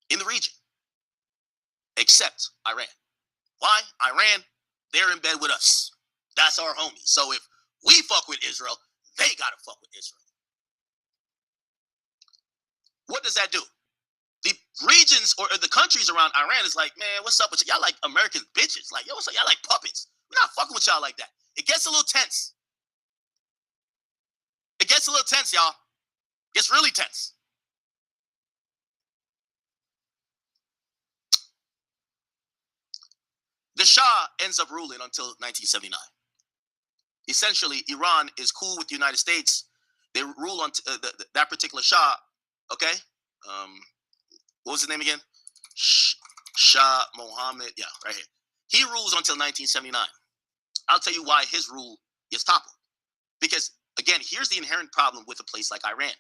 in the region, except Iran. Why? Iran, they're in bed with us. That's our homies. So if we fuck with Israel, they gotta fuck with Israel. What does that do? The regions or the countries around Iran is like, man, what's up with y'all? Y'all like American bitches. Like, yo, what's up? Y'all like puppets. We're not fucking with y'all like that. It gets a little tense. It gets a little tense, y'all. It gets really tense. The Shah ends up ruling until 1979. Essentially, Iran is cool with the United States. They rule on that particular Shah. Okay, what was his name again? Shah Mohammed. Yeah, right here. He rules until 1979. I'll tell you why his rule gets toppled. Because again, here's the inherent problem with a place like Iran.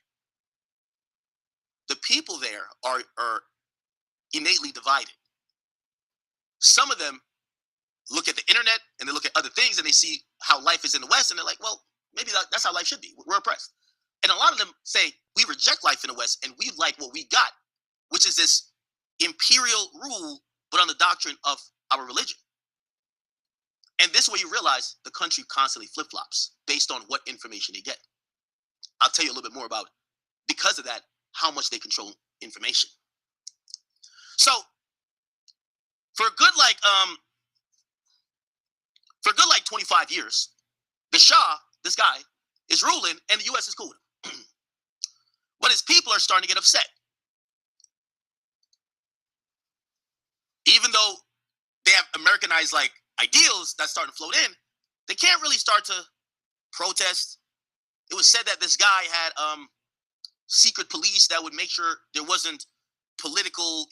The people there are innately divided. Some of them look at the internet and they look at other things and they see how life is in the West and they're like, well, maybe that's how life should be. We're oppressed. And a lot of them say, we reject life in the West and we like what we got, which is this imperial rule, but on the doctrine of our religion. And this is where you realize the country constantly flip-flops based on what information they get. I'll tell you a little bit more about, because of that, how much they control information. So, for a good for a good like 25 years, the Shah, this guy, is ruling, and the U.S. is cool with him. But his people are starting to get upset. Even though they have Americanized like ideals that's starting to float in, they can't really start to protest. It was said that this guy had secret police that would make sure there wasn't political,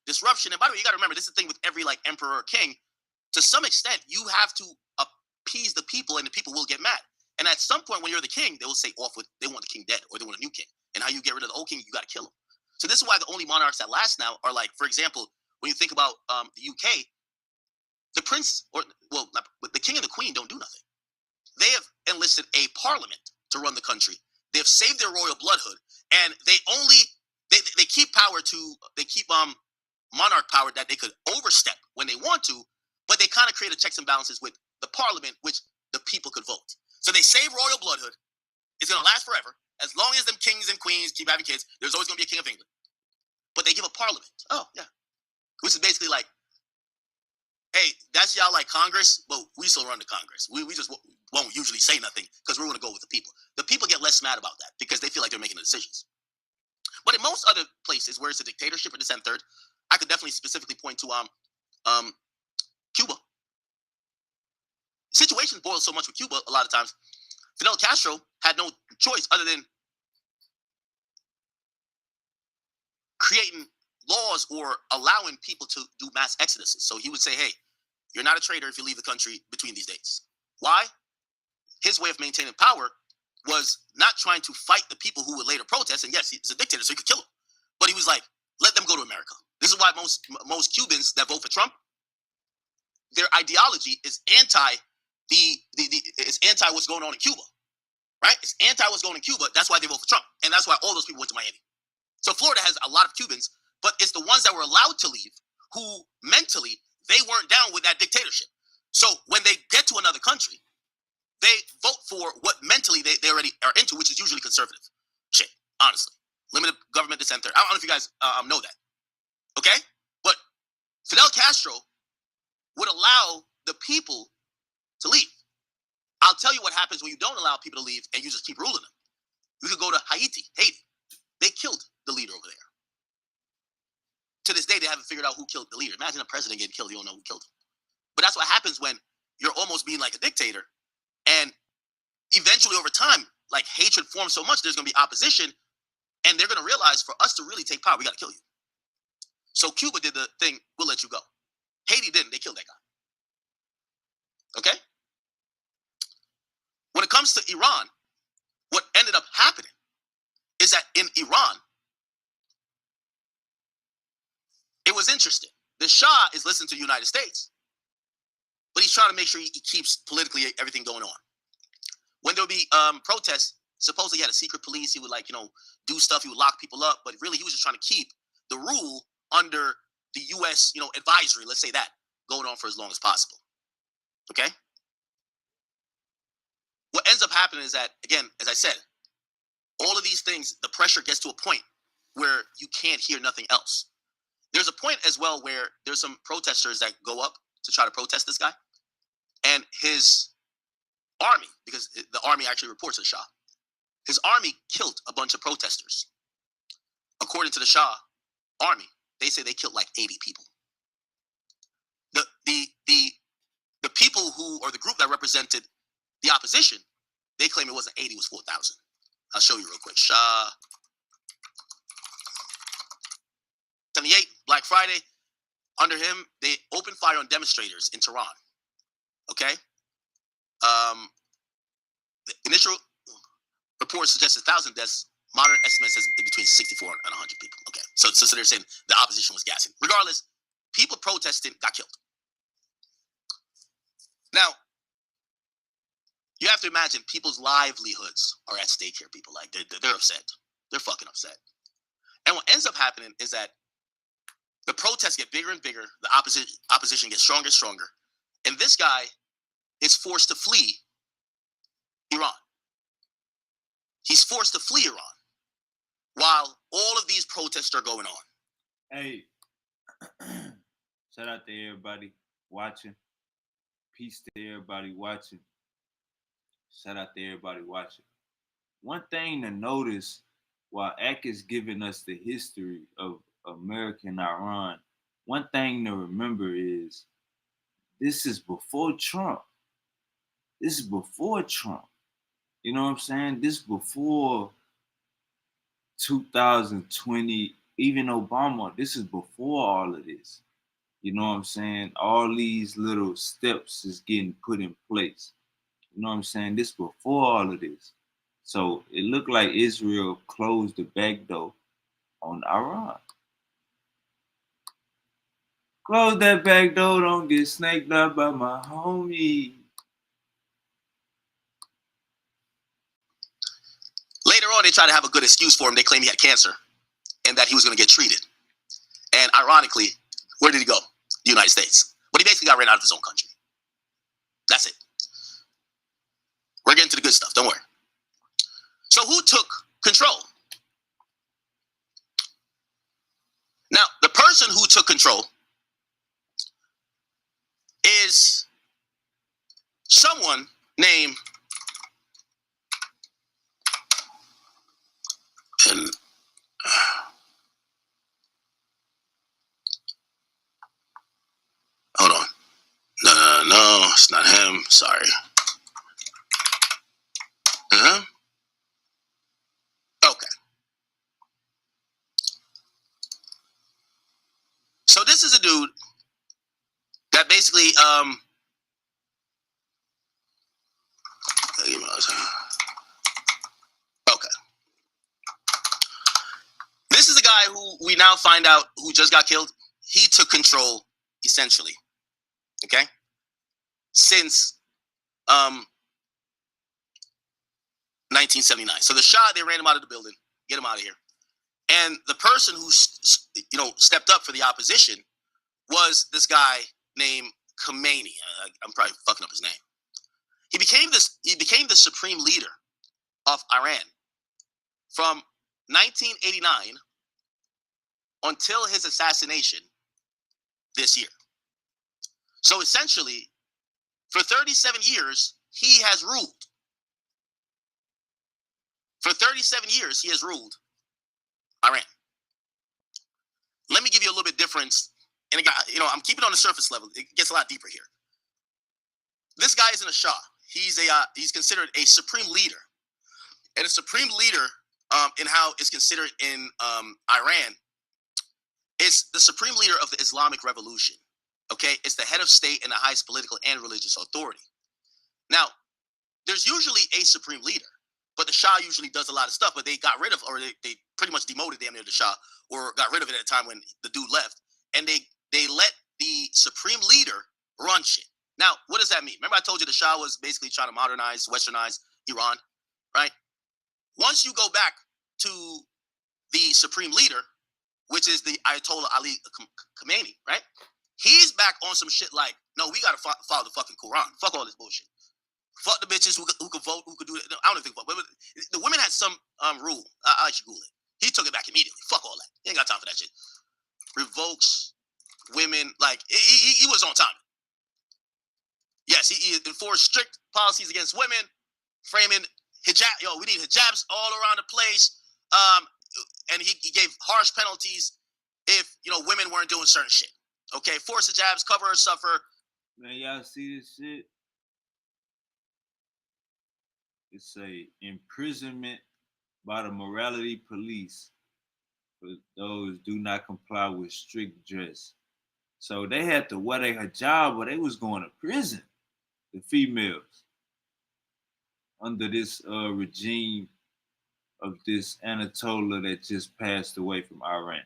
disruption. And by the way, you got to remember, this is the thing with every like emperor or king. To some extent, you have to appease the people, and the people will get mad. And at some point, when you're the king, they will say they want the king dead, or they want a new king. And how you get rid of the old king, you got to kill him. So this is why the only monarchs that last now are like, for example, when you think about the UK, the prince, the king and the queen don't do nothing. They have enlisted a parliament to run the country. They have saved their royal bloodhood, and they keep monarch power that they could overstep when they want to, but they kind of create a checks and balances with the parliament, which the people could vote. So they save royal bloodhood. It's going to last forever. As long as them kings and queens keep having kids, there's always going to be a king of England. But they give a parliament. Oh, yeah. Which is basically like, hey, that's y'all like Congress, but we still run the Congress. We just won't usually say nothing because we're going to go with the people. The people get less mad about that because they feel like they're making the decisions. But in most other places where it's a dictatorship or this and third, I could definitely specifically point to Cuba. Situation boils so much with Cuba a lot of times. Fidel Castro had no choice other than creating laws or allowing people to do mass exoduses. So he would say, hey, you're not a traitor if you leave the country between these dates. Why? His way of maintaining power was not trying to fight the people who would later protest. And yes, he's a dictator, so he could kill them. But he was like, let them go to America. This is why most Cubans that vote for Trump, their ideology is anti what's going on in Cuba, right? It's anti what's going on in Cuba. That's why they vote for Trump. And that's why all those people went to Miami. So Florida has a lot of Cubans, but it's the ones that were allowed to leave who mentally, they weren't down with that dictatorship. So when they get to another country, they vote for what mentally they already are into, which is usually conservative shit, honestly. Limited government, this and third. I don't know if you guys know that. Okay? But Fidel Castro would allow the people to leave. I'll tell you what happens when you don't allow people to leave and you just keep ruling them. We could go to Haiti. They killed the leader over there. To this day, they haven't figured out who killed the leader. Imagine a president getting killed, you don't know who killed him. But that's what happens when you're almost being like a dictator. And eventually over time, like hatred forms so much, there's going to be opposition. And they're going to realize for us to really take power, we got to kill you. So Cuba did the thing, we'll let you go. Haiti didn't, they killed that guy. Okay? When it comes to Iran, what ended up happening is that in Iran, it was interesting. The Shah is listening to the United States, but he's trying to make sure he keeps politically everything going on. When there would be protests, supposedly he had a secret police. He would do stuff. He would lock people up, but really he was just trying to keep the rule under the U.S. Advisory. Let's say that going on for as long as possible. Okay. What ends up happening is that, again, as I said, all of these things, the pressure gets to a point where you can't hear nothing else. There's a point as well where there's some protesters that go up to try to protest this guy, and his army, because the army actually reports to the Shah, his army killed a bunch of protesters. According to the Shah army, they say they killed like 80 people. The people who, or the group that represented the opposition, they claim it wasn't 80, it was 4,000. I'll show you real quick. Shah 78, Black Friday. Under him, they opened fire on demonstrators in Tehran. Okay? The initial reports suggest 1,000 deaths. Modern estimates says between 64 and 100 people. Okay, so they're saying the opposition was gassing. Regardless, people protesting got killed. Now, you have to imagine people's livelihoods are at stake here. People they're upset. They're fucking upset. And what ends up happening is that the protests get bigger and bigger. The opposition gets stronger and stronger. And this guy is forced to flee Iran. He's forced to flee Iran while all of these protests are going on. Hey, shout out to everybody watching. Peace to everybody watching. Shout out to everybody watching. One thing to notice while Ak is giving us the history of America and Iran, one thing to remember is this is before Trump. This is before Trump. You know what I'm saying? This before 2020, even Obama. This is before all of this. You know what I'm saying? All these little steps is getting put in place. You know what I'm saying? This before all of this. So it looked like Israel closed the back door on Iran. Close that back door, don't get snaked up by my homie. Later on, they tried to have a good excuse for him. They claimed he had cancer and that he was going to get treated. And ironically, where did he go? The United States. But he basically got ran out of his own country. That's it. We're getting to the good stuff. Don't worry. So who took control? Now, the person who took control is someone named hold on. No, it's not him. Sorry. Okay. So this is a dude that basically okay. This is the guy who we now find out who just got killed. He took control essentially. Okay? Since 1979. So the Shah, they ran him out of the building, get him out of here. And the person who stepped up for the opposition was this guy named Khomeini. I'm probably fucking up his name. He became the supreme leader of Iran from 1989 until his assassination this year. So essentially, for 37 years, he has ruled. For 37 years, he has ruled Iran. Let me give you a little bit difference. And again, I'm keeping it on the surface level. It gets a lot deeper here. This guy isn't a Shah. He's considered a supreme leader. And a supreme leader in how it's considered in Iran is the supreme leader of the Islamic Revolution. Okay? It's the head of state and the highest political and religious authority. Now, there's usually a supreme leader. But the Shah usually does a lot of stuff, but they got rid of, or they pretty much demoted damn near the Shah, or got rid of it at a time when the dude left. And they let the supreme leader run shit. Now, what does that mean? Remember I told you the Shah was basically trying to modernize, westernize Iran, right? Once you go back to the supreme leader, which is the Ayatollah Ali Khamenei, right? He's back on some shit like, no, we got to follow the fucking Quran. Fuck all this bullshit. Fuck the bitches who could vote, who could do it. I don't even think but the women had some rule. I should Google it. He took it back immediately. Fuck all that. He ain't got time for that shit. Revokes women. Like, he was on time. Yes, he enforced strict policies against women, framing hijab. Yo, we need hijabs all around the place. And he gave harsh penalties if, women weren't doing certain shit. Okay, force hijabs, cover or suffer. Man, y'all see this shit? It's a imprisonment by the morality police for those do not comply with strict dress. So they had to wear their hijab, but they was going to prison, the females, under this regime of this Anatolia that just passed away from Iran.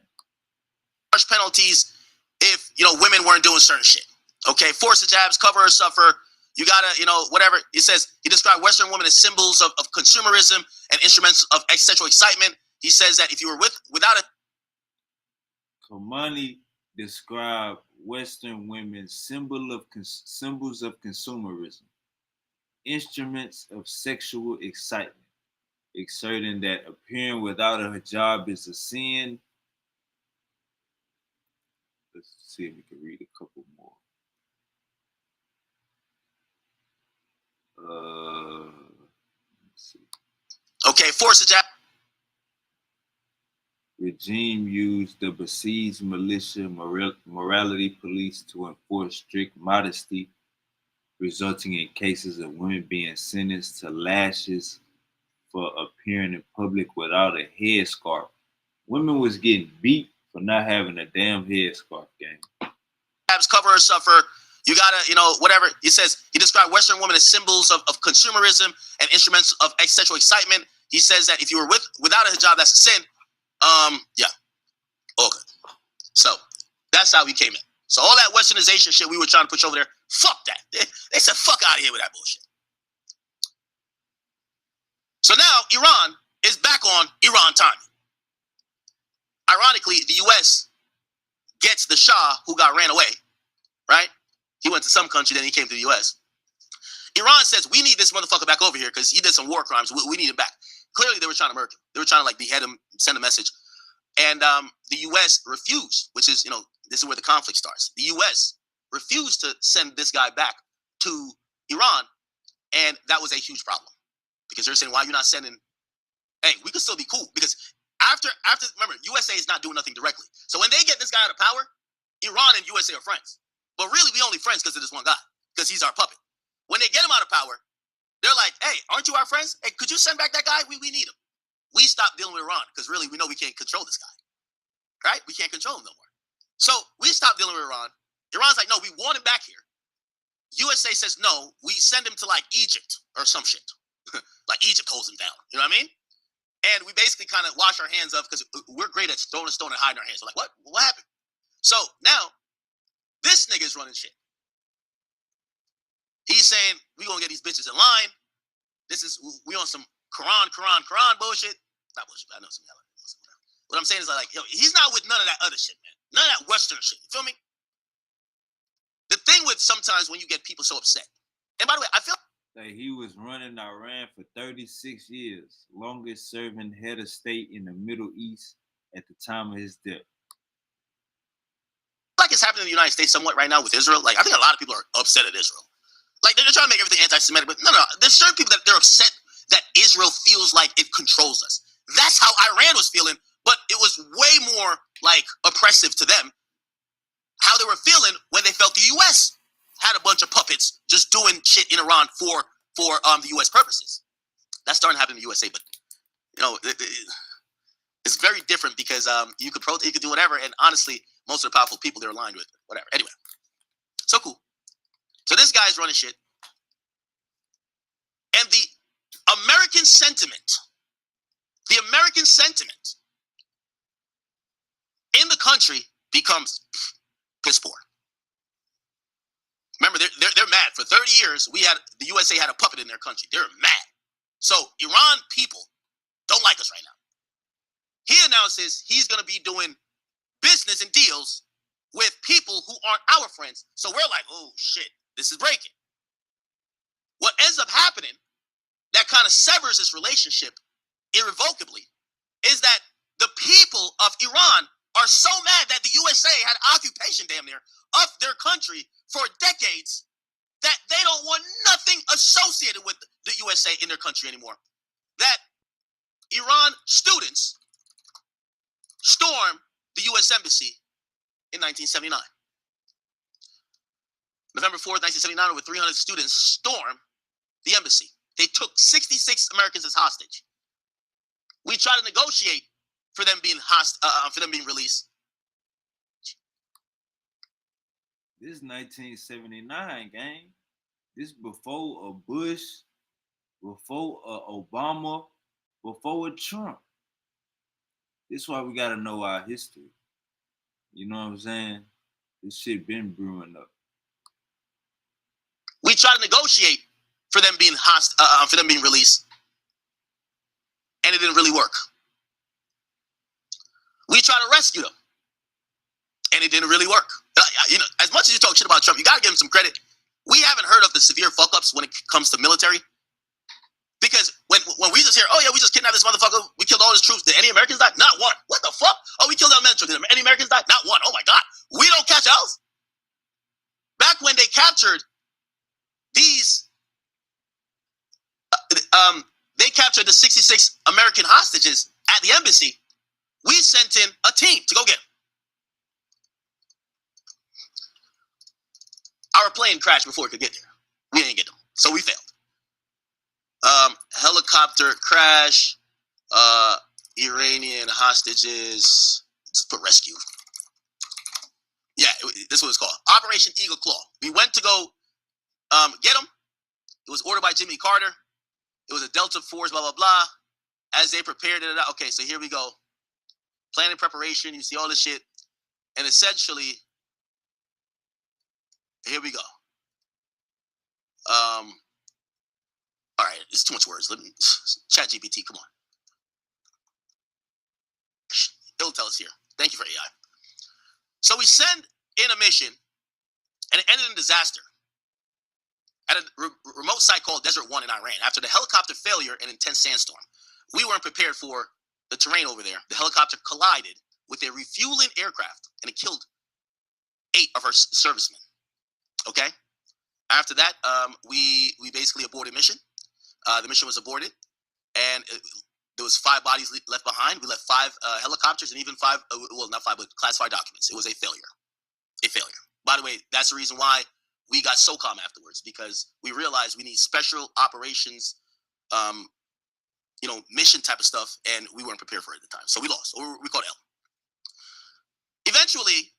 Harsh penalties if, women weren't doing certain shit. Okay, force hijabs, cover or suffer. You gotta, whatever. It says, he described Western women as symbols of consumerism and instruments of sexual excitement. He says that if you were without a... Khomeini described Western women symbols of consumerism, instruments of sexual excitement, asserting that appearing without a hijab is a sin. Let's see if we can read a couple more. Okay, forces act. Regime used the besieged militia morality police to enforce strict modesty, resulting in cases of women being sentenced to lashes for appearing in public without a headscarf. Women was getting beat for not having a damn headscarf, gang. Cover or suffer. You gotta, whatever. He says, he described Western women as symbols of consumerism and instruments of sexual excitement. He says that if you were without a hijab, that's a sin. Yeah. Okay. So that's how we came in. So all that westernization shit we were trying to push over there, fuck that. They said, fuck out of here with that bullshit. So now Iran is back on Iran time. Ironically, the U.S. gets the Shah who ran away, right? He went to some country, then he came to the U.S. Iran says, we need this motherfucker back over here because he did some war crimes. We need him back. Clearly, they were trying to murder him. They were trying to behead him, send a message. And the U.S. refused, which is, this is where the conflict starts. The U.S. refused to send this guy back to Iran. And that was a huge problem because they're saying, why are you not sending? Hey, we could still be cool because after, remember, USA is not doing nothing directly. So when they get this guy out of power, Iran and USA are friends. But really, we only friends because of this one guy, because he's our puppet. When they get him out of power, they're like, hey, aren't you our friends? Hey, could you send back that guy? We need him. We stopped dealing with Iran because really we know we can't control this guy, right? We can't control him no more. So we stopped dealing with Iran. Iran's like, no, we want him back here. USA says, no, we send him to Egypt or some shit. Like Egypt holds him down. You know what I mean? And we basically kind of wash our hands of because we're great at throwing a stone and hiding our hands. We're like, what? What happened? So now this nigga's running shit. He's saying, we gonna get these bitches in line. We on some Quran bullshit. Not bullshit, I know some yellow. What I'm saying is he's not with none of that other shit, man. None of that Western shit. You feel me? The thing with sometimes when you get people so upset. And by the way, I feel like he was running Iran for 36 years, longest serving head of state in the Middle East at the time of his death. Like it's happening in the United States somewhat right now with Israel. I think a lot of people are upset at Israel. They're trying to make everything anti-Semitic, but no. There's certain people that they're upset that Israel feels like it controls us. That's how Iran was feeling, but it was way more oppressive to them. How they were feeling when they felt the U.S. had a bunch of puppets just doing shit in Iran for the U.S. purposes. That's starting to happen in the USA, but it's very different because you could protest, you could do whatever, and honestly, most of the powerful people they're aligned with, whatever. Anyway, so cool. So this guy's running shit. And the American sentiment in the country becomes piss poor. Remember, they're mad. For 30 years, the USA had a puppet in their country. They're mad. So Iran people don't like us right now. He announces he's going to be doing business and deals with people who aren't our friends. So we're like, oh shit, this is breaking. What ends up happening that kind of severs this relationship irrevocably is that the people of Iran are so mad that the USA had occupation damn near of their country for decades that they don't want nothing associated with the USA in their country anymore. That Iran students stormed the U.S. Embassy in 1979. November 4th, 1979, over 300 students stormed the embassy. They took 66 Americans as hostage. We tried to negotiate for them being released. This is 1979, gang. This before a Bush, before a Obama, before a Trump. This is why we gotta know our history. You know what I'm saying? This shit been brewing up. We tried to negotiate for them being released, and it didn't really work. We tried to rescue them, and it didn't really work. As much as you talk shit about Trump, you gotta give him some credit. We haven't heard of the severe fuck-ups when it comes to military. Because when we just hear, oh yeah, we just kidnapped this motherfucker, we killed all his troops, did any Americans die? Not one. What the fuck? Oh, we killed elementary, did any Americans die? Not one. Oh my God. We don't catch else. Back when they captured these they captured the 66 American hostages at the embassy, we sent in a team to go get them. Our plane crashed before it could get there. We didn't get them, so we failed. Helicopter crash, Iranian hostages, just put rescue. Yeah, this is what it's called. Operation Eagle Claw. We went to go get them. It was ordered by Jimmy Carter. It was a Delta Force, blah, blah, blah. As they prepared it, okay, so here we go. Planning preparation, you see all this shit. And essentially, here we go. All right, it's too much words. Let me chat GPT, come on. It'll tell us here. Thank you for AI. So we send in a mission, and it ended in disaster at a remote site called Desert One in Iran. After the helicopter failure and intense sandstorm, we weren't prepared for the terrain over there. The helicopter collided with a refueling aircraft, and it killed 8 of our servicemen. Okay. After that, we basically aborted mission. The mission was aborted, and there was 5 bodies left behind. We left 5 helicopters and even 5, well, not 5, but classified documents. It was a failure. A failure. By the way, that's the reason why we got SOCOM afterwards, because we realized we need special operations, mission type of stuff, and we weren't prepared for it at the time. So we lost. Or we called L. Eventually,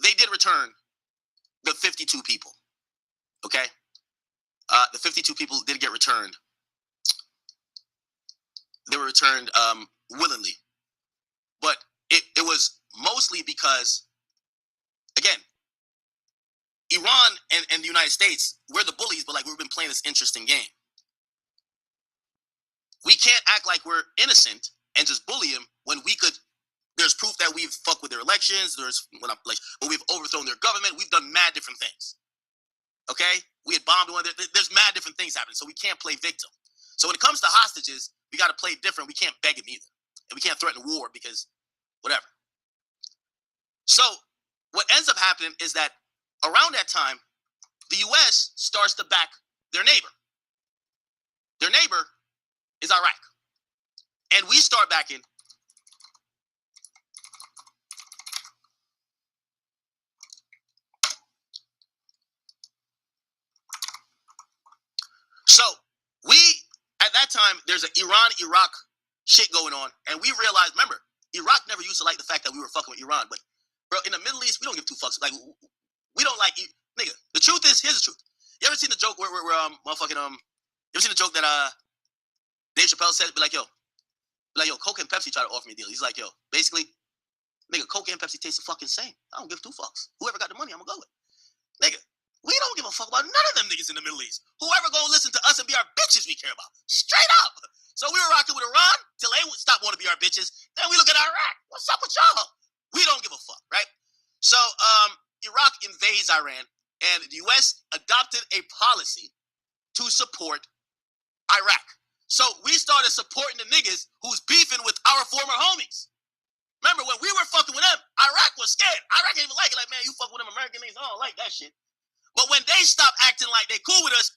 they did return the 52 people. Okay? The 52 people did get returned. They were returned willingly. But it was mostly because, again, Iran and the United States, we're the bullies, but like we've been playing this interesting game. We can't act like we're innocent and just bully them when we could. There's proof that we've fucked with their elections. But we've overthrown their government. We've done mad different things. Okay, we had bombed one. There's mad different things happening, so we can't play victim. So when it comes to hostages, we got to play different. We can't beg them either, and we can't threaten war because whatever. So what ends up happening is that around that time, the U.S. starts to back their neighbor. Their neighbor is Iraq, and we start backing. So we, at that time, there's an Iran-Iraq shit going on, and we realized, remember, Iraq never used to like the fact that we were fucking with Iran, but bro, in the Middle East, we don't give 2 fucks. Like, we don't like, nigga. The truth is, here's the truth. You ever seen the joke where motherfucking you ever seen the joke that Dave Chappelle said? Be like, yo, Coke and Pepsi try to offer me a deal. He's like, yo, basically, nigga, Coke and Pepsi taste the fucking same. I don't give 2 fucks. Whoever got the money, I'm gonna go with. Nigga, we don't give a fuck about none of them niggas in the Middle East. Whoever gonna listen to us and be our bitches we care about. Straight up. So we were rocking with Iran till they would stop wanting to be our bitches. Then we look at Iraq. What's up with y'all? We don't give a fuck, right? So Iraq invades Iran, and the U.S. adopted a policy to support Iraq. So we started supporting the niggas who's beefing with our former homies. Remember, when we were fucking with them, Iraq was scared. Iraq didn't even like it. Like, man, you fuck with them American niggas. I don't like that shit. But when they stop acting like they cool with us.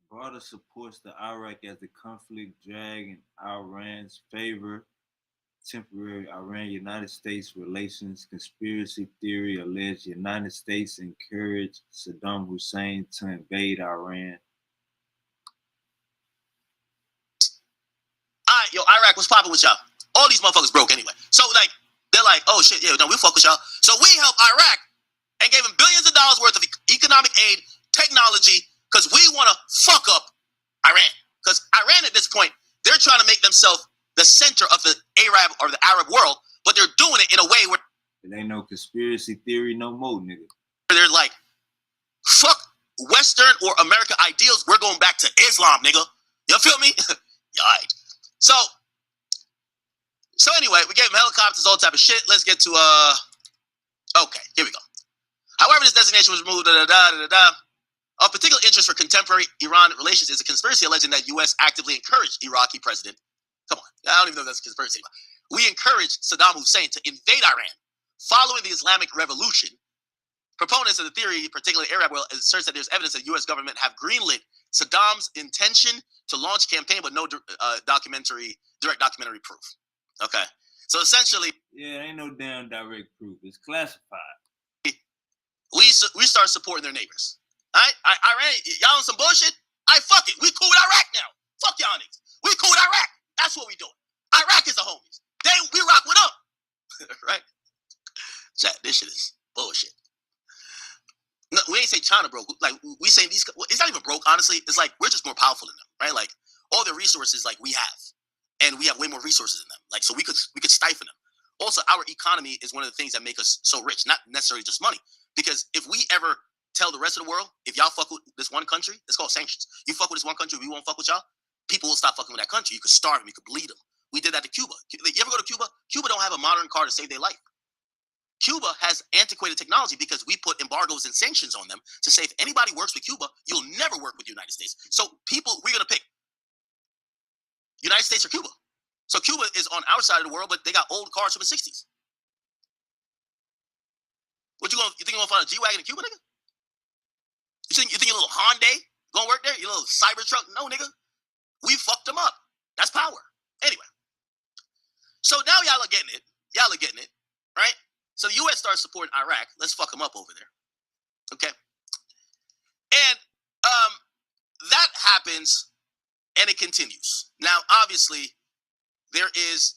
Broader supports the Iraq as the conflict drag in Iran's favor. Temporary Iran-United States relations conspiracy theory alleged United States encouraged Saddam Hussein to invade Iran. All right, yo, Iraq was popping with y'all. All these motherfuckers broke anyway. So, like, they're like, oh, shit, yeah, no, we'll fuck with y'all. So we helped Iraq and gave them billions of dollars worth of economic aid, technology, because we want to fuck up Iran. Because Iran, at this point, they're trying to make themselves the center of the Arab or the Arab world, but they're doing it in a way where it ain't no conspiracy theory no more, nigga. They're like, fuck Western or American ideals. We're going back to Islam, nigga. You feel me? Yeah, all right. So anyway, we gave them helicopters, all type of shit. Let's get to okay, here we go. However, this designation was removed. Of particular interest for contemporary Iran relations is a conspiracy alleging that U.S. actively encouraged Iraqi president. Come on, I don't even know if that's a conspiracy. We encouraged Saddam Hussein to invade Iran following the Islamic Revolution, Proponents of the theory, particularly Arab world, asserts that there's evidence that the U.S. government have greenlit Saddam's intention to launch a campaign, but no direct documentary proof. Okay, so essentially, yeah, ain't no damn direct proof. It's classified. We start supporting their neighbors. All right, Iran, y'all on some bullshit. Fuck it. We cool with Iraq now. Fuck y'all niggas. We cool with Iraq. That's what we doing. Iraq is the homies. We rock with them. Right? Chat, this shit is bullshit. No, we ain't say China broke. Like, we saying these, it's not even broke, honestly. It's like, we're just more powerful than them, right? Like, all their resources, like, we have. And we have way more resources than them. Like, so we could stifle them. Also, our economy is one of the things that make us so rich, not necessarily just money. Because if we ever tell the rest of the world, if y'all fuck with this one country, it's called sanctions. You fuck with this one country, we won't fuck with y'all. People will stop fucking with that country. You could starve them, you could bleed them. We did that to Cuba. You ever go to Cuba? Cuba don't have a modern car to save their life. Cuba has antiquated technology because we put embargoes and sanctions on them to say if anybody works with Cuba, you'll never work with the United States. So we're going to pick United States or Cuba. So Cuba is on our side of the world, but they got old cars from the 60s. You think you're going to find a G-Wagon in Cuba, nigga? You think your little Hyundai going to work there? Your little Cybertruck? No, nigga. We fucked them up. That's power. Anyway. So now y'all are getting it, right? So the U.S. starts supporting Iraq. Let's fuck them up over there. Okay? And that happens, and it continues. Now, obviously, there is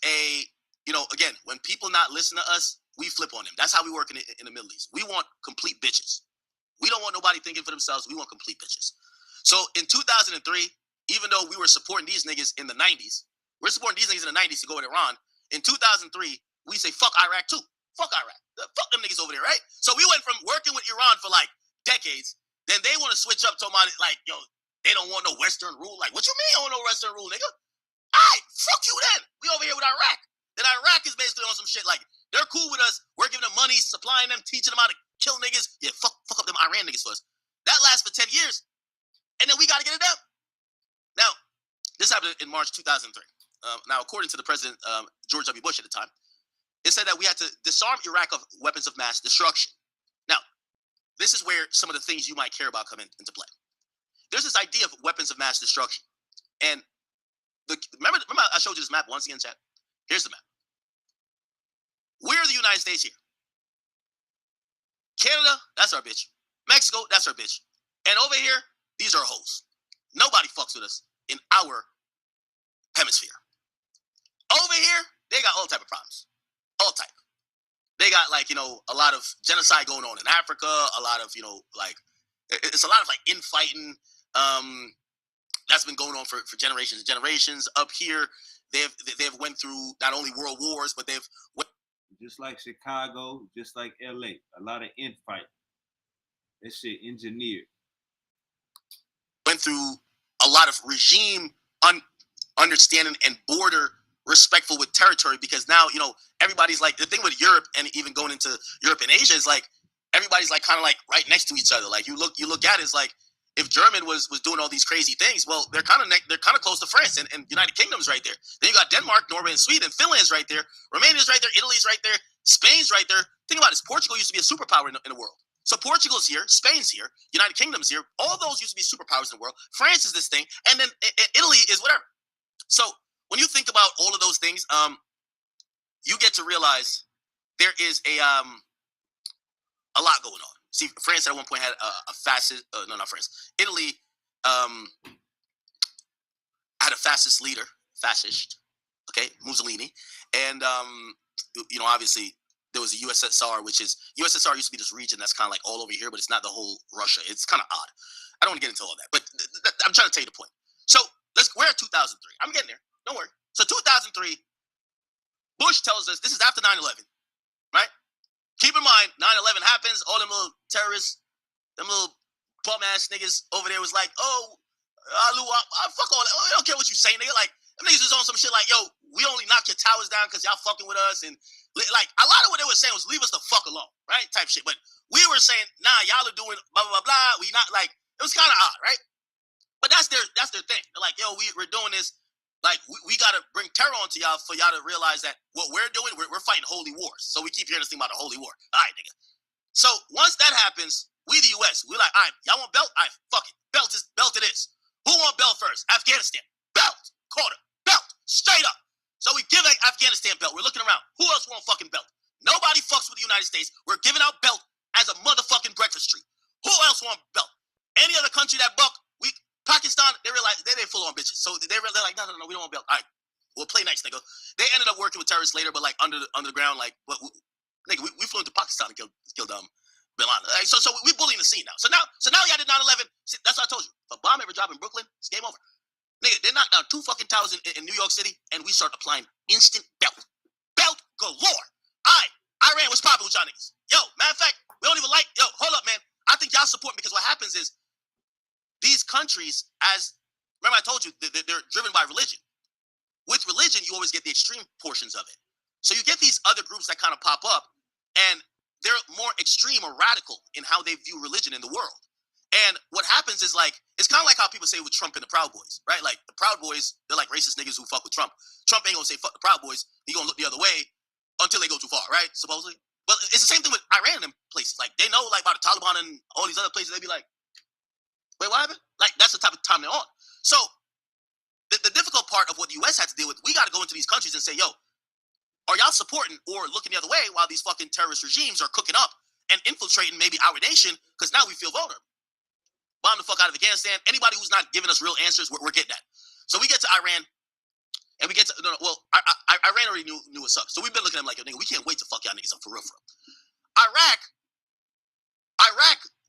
again, when people not listen to us, we flip on them. That's how we work in the Middle East. We want complete bitches. We don't want nobody thinking for themselves. We want complete bitches. So in 2003, even though we were supporting these niggas in the 90s, we're supporting these niggas in the 90s to go with Iran. In 2003, we say fuck Iraq too. Fuck Iraq. Fuck them niggas over there, right? So we went from working with Iran for like decades. Then they want to switch up to like, yo, they don't want no Western rule. Like, what you mean you don't want no Western rule, nigga? All right, fuck you then. We over here with Iraq. Then Iraq is basically on some shit like, they're cool with us. We're giving them money, supplying them, teaching them how to kill niggas. Yeah, fuck up them Iran niggas for us. That lasts for 10 years. And then we got to get it done. Now, this happened in March 2003. Now, according to the president, George W. Bush at the time, it said that we had to disarm Iraq of weapons of mass destruction. Now, this is where some of the things you might care about come into play. There's this idea of weapons of mass destruction. And remember I showed you this map once again, chat? Here's the map. We're the United States here. Canada, that's our bitch. Mexico, that's our bitch. And over here, these are hoes. Nobody fucks with us in our hemisphere. Over here, they got all type of problems. All type. They got a lot of genocide going on in Africa, a lot of, it's a lot of infighting that's been going on for generations and generations. Up here, they've went through not only world wars, but they've just like Chicago, just like LA, a lot of infighting. That shit engineered. Went through a lot of regime understanding and border respectful with territory, because now everybody's like, the thing with Europe and even going into Europe and Asia is like everybody's like kind of like right next to each other. Like you look at it, it's like if German was doing all these crazy things, well, they're kind of close to France, and United Kingdom's right there. Then you got Denmark, Norway, and Sweden. Finland's right there. Romania's right there. Italy's right there. Spain's right there. Think about this. Portugal used to be a superpower in the world. So Portugal's here, Spain's here, United Kingdom's here. All those used to be superpowers in the world. France is this thing, and then Italy is whatever. So when you think about all of those things, you get to realize there is a lot going on. See, France at one point had a fascist. No, not France. Italy had a fascist leader, okay, Mussolini, and obviously there was a USSR, which is USSR used to be this region that's kind of like all over here, but it's not the whole Russia. It's kind of odd. I don't want to get into all that, but I'm trying to tell you the point. So we're at 2003. I'm getting there. Don't worry. So 2003, Bush tells us this is after 9/11, right? Keep in mind, 9/11 happens. All them little terrorists, them little bum ass niggas over there was like, oh, fuck all that. I don't care what you say, nigga. Like, them niggas was on some shit like, yo, we only knocked your towers down because y'all fucking with us. And like, a lot of what they were saying was leave us the fuck alone, right? Type shit. But we were saying, nah, y'all are doing blah, blah, blah, blah. We not like, it was kind of odd, right? But that's their thing. They're like, yo, we're doing this. Like, we got to bring terror onto y'all for y'all to realize that what we're doing, we're fighting holy wars. So we keep hearing this thing about the holy war. All right, nigga. So once that happens, we the U.S., we're like, all right, y'all want belt? All right, fuck it. Belt it is. Who want belt first? Afghanistan. Belt. Quarter. Belt. Straight up. So we give Afghanistan belt. We're looking around. Who else want fucking belt? Nobody fucks with the United States. We're giving out belt as a motherfucking breakfast treat. Who else want belt? Any other country that buck, Pakistan, they realize they full on bitches. So they're like, no, we don't want belt. All right, we'll play nice, nigga. They ended up working with terrorists later, but like under the ground, like, but nigga, we flew into Pakistan and killed Bin Laden. Right, so we bullying the scene now. So now y'all did 9/11. See, that's what I told you. If a bomb ever dropped in Brooklyn, it's game over. Nigga, they knocked down 2 fucking towers in New York City, and we start applying instant belt galore. All right, Iran was popping with y'all niggas. Yo, matter of fact, we don't even like. Yo, hold up, man. I think y'all support because what happens is these countries, remember I told you, they're driven by religion. With religion, you always get the extreme portions of it. So you get these other groups that kind of pop up, and they're more extreme or radical in how they view religion in the world. And what happens is like, it's kind of like how people say with Trump and the Proud Boys, right? Like the Proud Boys, they're like racist niggas who fuck with Trump. Trump ain't gonna say fuck the Proud Boys. He gonna look the other way until they go too far, right? Supposedly. But it's the same thing with Iran and places. Like they know like about the Taliban and all these other places. They be like, wait, what happened? Like that's the type of time they're on. So the difficult part of what the U.S. had to deal with, we got to go into these countries and say, yo, are y'all supporting or looking the other way while these fucking terrorist regimes are cooking up and infiltrating maybe our nation? Because now we feel vulnerable. Bomb the fuck out of Afghanistan. Anybody who's not giving us real answers, we're getting that. So we get to Iran, and we get to Iran already knew what's up. So we've been looking at them like, yo, nigga, we can't wait to fuck y'all niggas up for real. Iraq,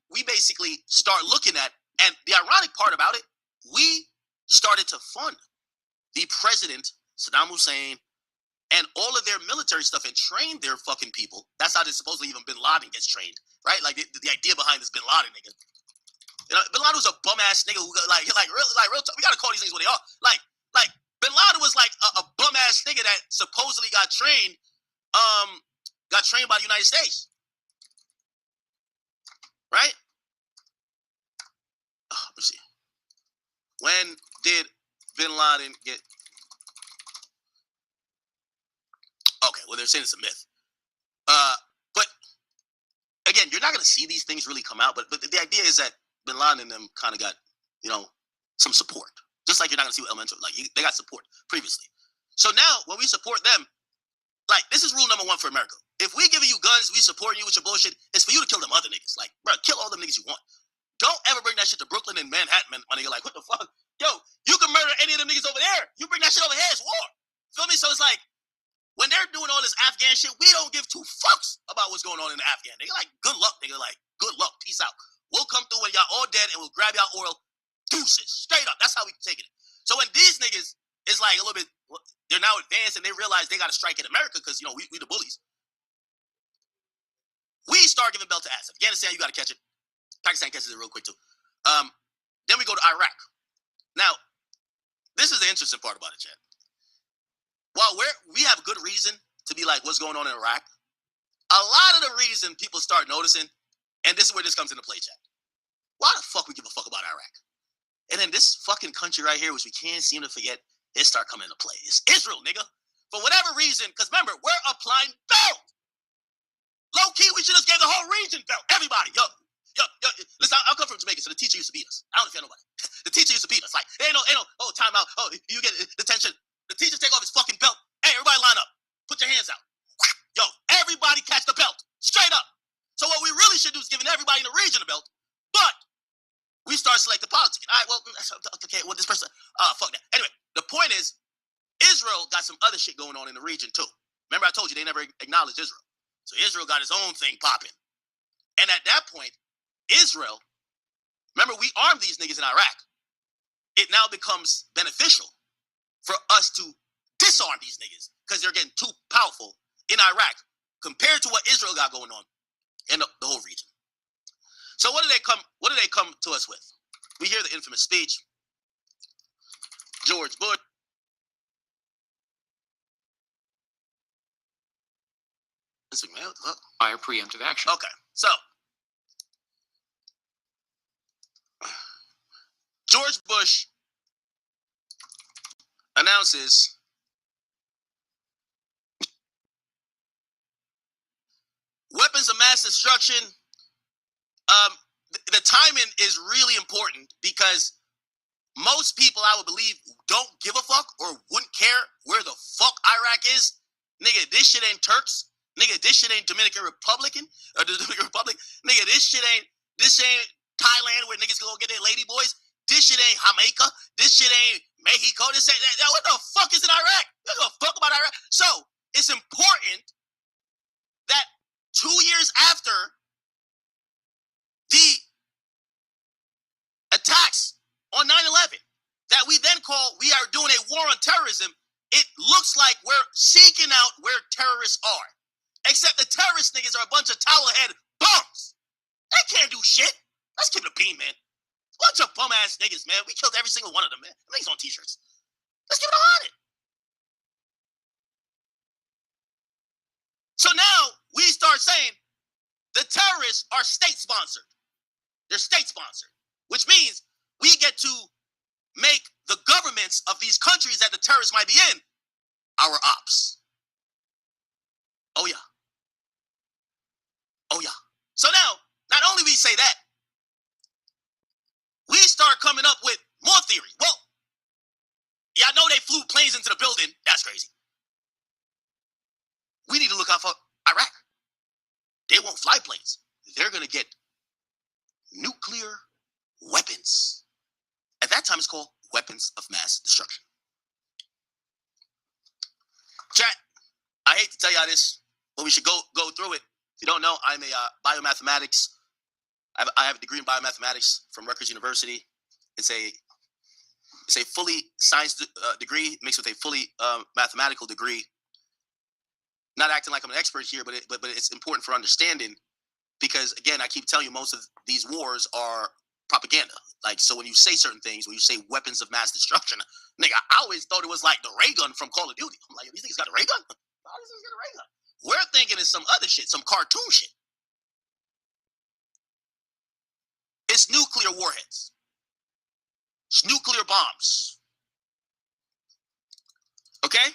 we basically start looking at, and the ironic part about it, we started to fund the president, Saddam Hussein, and all of their military stuff and train their fucking people. That's how they supposedly even Bin Laden gets trained, right? Like the idea behind this Bin Laden nigga. You know, Bin Laden was a bum ass nigga who like real. We gotta call these things what they are. Like Bin Laden was like a bum ass nigga that supposedly got trained by the United States, right? Let me see. When did Bin Laden get? Okay, well they're saying it's a myth. But again, you're not gonna see these things really come out. But the idea is that Bin Laden and them kind of got, some support. Just like you're not going to see with elemental. Like, they got support previously. So now, when we support them, like, this is rule number 1 for America. If we giving you guns, we supporting you with your bullshit, it's for you to kill them other niggas. Like, bro, kill all them niggas you want. Don't ever bring that shit to Brooklyn and Manhattan, man. My nigga, like, what the fuck? Yo, you can murder any of them niggas over there. You bring that shit over here, it's war. Feel me? So it's like, when they're doing all this Afghan shit, we don't give 2 fucks about what's going on in the Afghan. Nigga, like, good luck, nigga. Like, good luck. Peace out. We'll come through when y'all all dead and we'll grab y'all oil. Deuces. Straight up. That's how we taking it. So when these niggas is like a little bit, they're now advanced and they realize they got to strike at America because, we the bullies. We start giving belt to ass. Afghanistan, you got to catch it. Pakistan catches it real quick too. Then we go to Iraq. Now, this is the interesting part about it, Chad. While we have good reason to be like, what's going on in Iraq? A lot of the reason people start noticing, and this is where this comes into play, Chad. Why the fuck we give a fuck about Iraq? And then this fucking country right here, which we can't seem to forget, it start coming into play. It's Israel, nigga. For whatever reason, because remember, we're applying belt. Low key, we should have gave the whole region belt. Everybody, yo. Listen, I'll come from Jamaica, so the teacher used to beat us. I don't know if you know nobody. The teacher used to beat us. Like, ain't no, time out. Oh, you get detention. The teacher take off his fucking belt. Hey, everybody line up. Put your hands out. Yo, everybody catch the belt. Straight up. So what we really should do is giving everybody in the region a belt, but we start selecting politics. All right, well, okay, well, this person, fuck that. Anyway, the point is, Israel got some other shit going on in the region too. Remember I told you they never acknowledged Israel. So Israel got his own thing popping. And at that point, Israel, remember we armed these niggas in Iraq. It now becomes beneficial for us to disarm these niggas because they're getting too powerful in Iraq compared to what Israel got going on in the whole region. So what do they come to us with? We hear the infamous speech. George Bush. Fire preemptive action. Okay, so George Bush announces weapons of mass destruction, the timing is really important because most people, I would believe, don't give a fuck or wouldn't care where the fuck Iraq is. Nigga, this shit ain't Turks. Nigga, this shit ain't Dominican Republic. Nigga, this ain't Thailand where niggas go get their lady boys. This shit ain't Jamaica. This shit ain't Mexico. This ain't that. What the fuck is in Iraq? You don't give a fuck about Iraq. So it's important that 2 years after the attacks on 9/11, that we then call we are doing a war on terrorism, it looks like we're seeking out where terrorists are. Except the terrorist niggas are a bunch of towel-head bums. They can't do shit. Let's keep it a beam, man. Bunch of bum-ass niggas, man. We killed every single one of them, man. Niggas on t-shirts. Let's keep it 100. So now we start saying the terrorists are state-sponsored. They're state-sponsored, which means we get to make the governments of these countries that the terrorists might be in our ops. Oh, yeah. Oh, yeah. So now, not only we say that, we start coming up with more theory. Well, yeah, I know they flew planes into the building. That's crazy. We need to look out for Iraq. They won't fly planes. They're going to get nuclear weapons. At that time, it's called weapons of mass destruction. Chat, I hate to tell y'all this, but we should go through it. If you don't know, I'm a biomathematics. I have a degree in biomathematics from Rutgers University. It's a fully science degree mixed with a fully mathematical degree. Not acting like I'm an expert here, but it's important for understanding because, again, I keep telling you most of these wars are propaganda. Like, so when you say certain things, when you say weapons of mass destruction, nigga, I always thought it was like the ray gun from Call of Duty. I'm like, these niggas got a ray gun? How does this get a ray gun? We're thinking it's some other shit, some cartoon shit. It's nuclear warheads. It's nuclear bombs. Okay?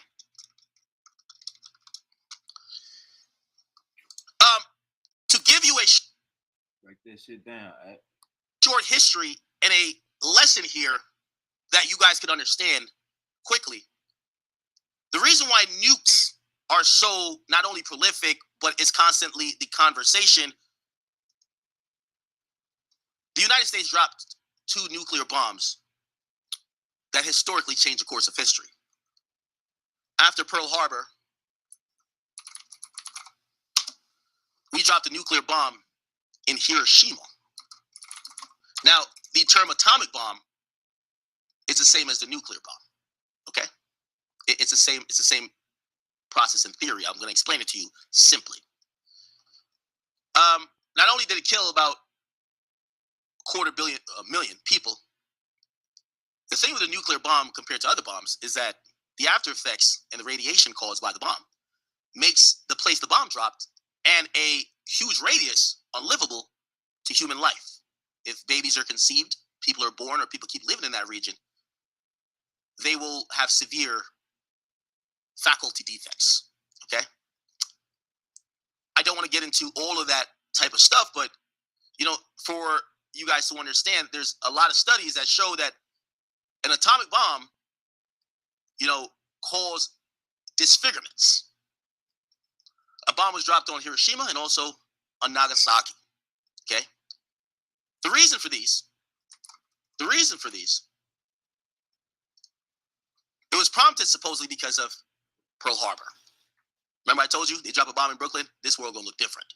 To give you a Write that shit down. short history and a lesson here that you guys can understand quickly. The reason why nukes are so not only prolific, but it's constantly the conversation. The United States dropped 2 nuclear bombs that historically changed the course of history. After Pearl Harbor, we dropped a nuclear bomb in Hiroshima. Now, the term atomic bomb is the same as the nuclear bomb. Okay? It's the same process in theory. I'm going to explain it to you simply. Not only did it kill about a million people, the thing with a nuclear bomb compared to other bombs is that the after effects and the radiation caused by the bomb makes the place the bomb dropped and a huge radius unlivable to human life. If babies are conceived, people are born, or people keep living in that region, they will have severe faculty defects, okay? I don't want to get into all of that type of stuff, but, you know, for you guys to understand, there's a lot of studies that show that an atomic bomb, you know, caused disfigurements. A bomb was dropped on Hiroshima and also on Nagasaki, okay? The reason for these, it was prompted supposedly because of Pearl Harbor. Remember I told you they dropped a bomb in Brooklyn? This world gonna look different.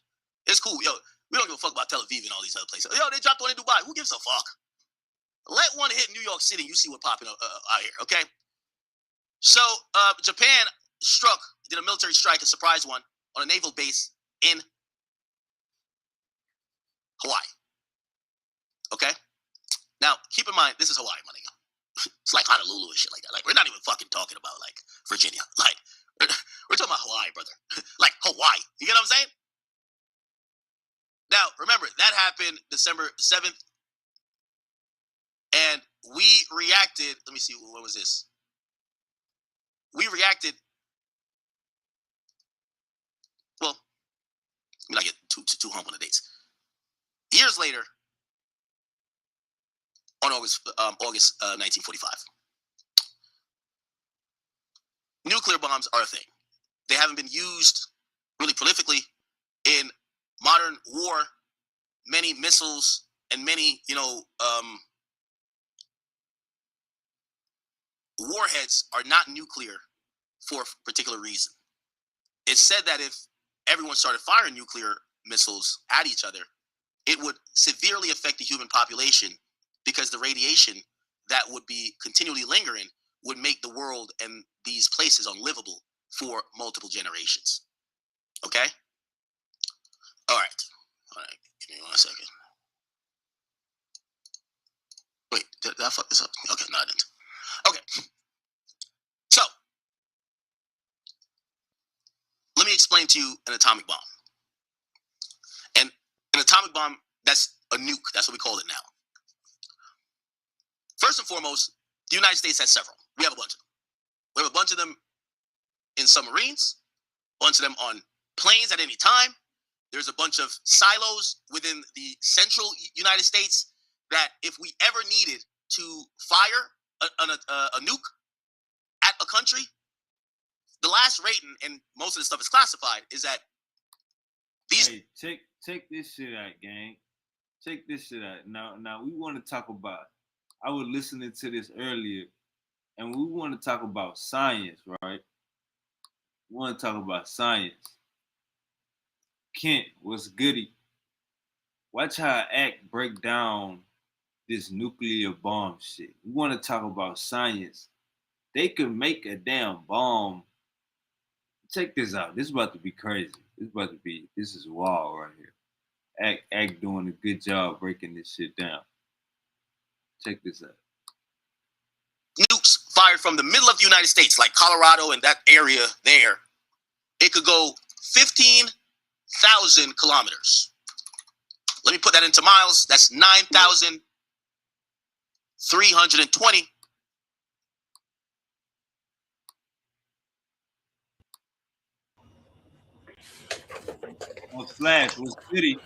It's cool, yo. We don't give a fuck about Tel Aviv and all these other places. Yo, they dropped one in Dubai. Who gives a fuck? Let one hit New York City. You see what popping out here, okay? So Japan did a military strike, a surprise one, on a naval base in Hawaii. Okay? Now, keep in mind, this is Hawaii, my nigga. It's like Honolulu and shit like that. Like, we're not even fucking talking about, like, Virginia. Like, we're talking about Hawaii, brother. Like, Hawaii. You get what I'm saying? Now, remember, that happened December 7th. And we reacted. Let me see, what was this? We reacted. Well, let me not get too humble on the dates. Years later, on August 1945, nuclear bombs are a thing. They haven't been used really prolifically in modern war. Many missiles and many, warheads are not nuclear for a particular reason. It's said that if everyone started firing nuclear missiles at each other, it would severely affect the human population because the radiation that would be continually lingering would make the world and these places unlivable for multiple generations. Okay? All right. Give me 1 second. Wait, did I fuck this up? Okay, no, I didn't. Okay. So, let me explain to you an atomic bomb. And an atomic bomb, that's a nuke. That's what we call it now. First and foremost, the United States has several. We have a bunch of them. We have a bunch of them in submarines, a bunch of them on planes at any time. There's a bunch of silos within the central United States that if we ever needed to fire a nuke at a country, the last rating, and most of the stuff is classified, is that these... Hey, check this shit out, gang. Check this shit out. Now we want to talk about, I was listening to this earlier, and we want to talk about science, right? We want to talk about science. Kent, what's goody? Watch how Act break down this nuclear bomb shit. We want to talk about science. They could make a damn bomb. Check this out. This is about to be crazy. This is wild right here. Act doing a good job breaking this shit down. Check this out. Nukes fired from the middle of the United States, like Colorado and that area there, it could go 15,000 kilometers. Let me put that into miles. That's 9,320. On Flash, what's goody?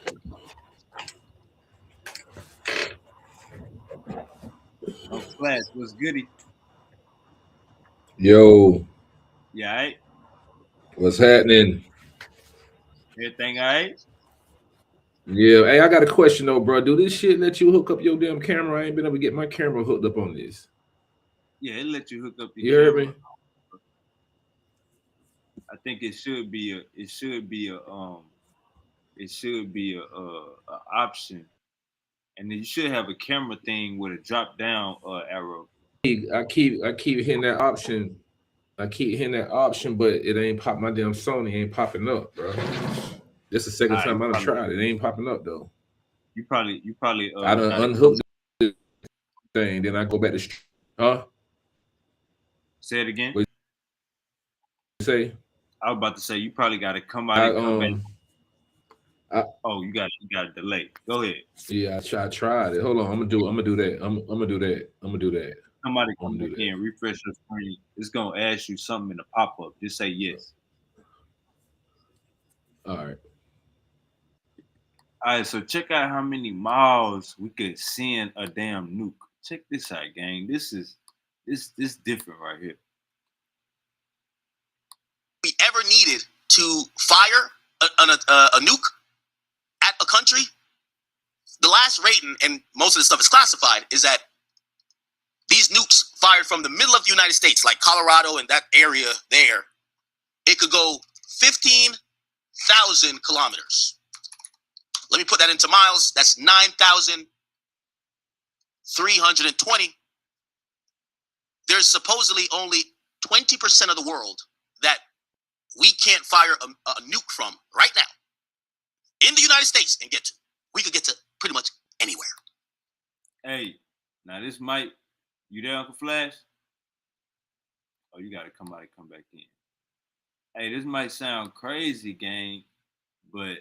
On Flash, what's goody? Yo, Yeah, all right? what's happening? Everything all right? Yeah, hey, I got a question though, bro. Do this shit let you hook up your damn camera? I ain't been able to get my camera hooked up on this. Yeah, it let you hook up the You camera. heard me? I think it should be a option, and then you should have a camera thing with a drop down arrow. I keep hitting that option. But it ain't pop. My damn Sony ain't popping up, bro. This is the second time I've tried it. It ain't popping up though. You probably I done unhooked the thing, then I go back to Say it again. What you say? I was about to say you probably got to come out and come back. You got a delay. Go ahead. Yeah, I tried it. Hold on, I'm gonna do that. I'm gonna do that. Come out and come back in. Refresh your screen. It's gonna ask you something in the pop up. Just say yes. All right. All right. So check out how many miles we could send a damn nuke. Check this out, gang. This different right here. We ever needed to fire a nuke at a country, the last rating, and most of the stuff is classified, is that these nukes fired from the middle of the United States, like Colorado and that area there, it could go 15,000 kilometers. Let me put that into miles. That's 9,320. There's supposedly only 20% of the world that we can't fire a nuke from right now in the United States and get to. We could get to pretty much anywhere. Hey, now this might, you there, Uncle Flash? Oh, you got to come out and come back in. Hey, this might sound crazy, gang, but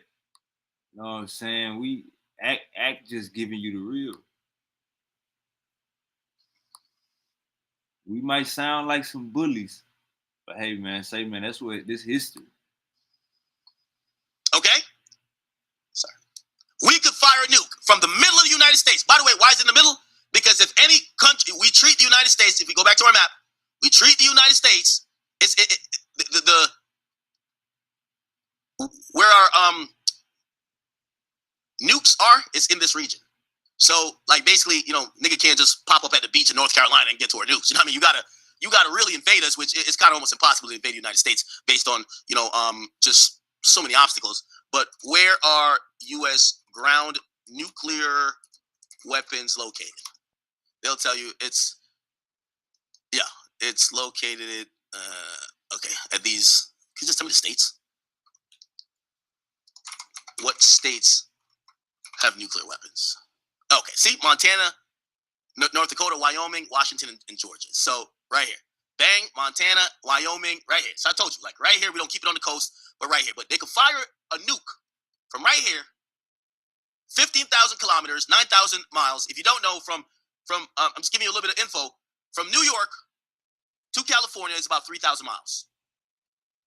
you know what I'm saying? We act just giving you the real. We might sound like some bullies, but hey, man, that's what this history. Okay? Sorry. fire a nuke from the middle of the United States. By the way, why is it in the middle? Because if any country, we treat the United States, if we go back to our map, we treat the United States, where our nukes are, is in this region. So, like, basically, you know, nigga can't just pop up at the beach in North Carolina and get to our nukes. You know what I mean? You gotta really invade us, which is kind of almost impossible to invade the United States based on, you know, just so many obstacles. But where are U.S. ground nuclear weapons located? They'll tell you it's located at these. Can you just tell me the states? What states have nuclear weapons? Okay, see, Montana, North Dakota, Wyoming, Washington, and Georgia. So right here, bang, Montana, Wyoming, right here. So I told you, like right here, we don't keep it on the coast, but right here. But they could fire a nuke from right here, 15,000 kilometers, 9,000 miles. If you don't know, from I'm just giving you a little bit of info. From New York to California is about 3,000 miles.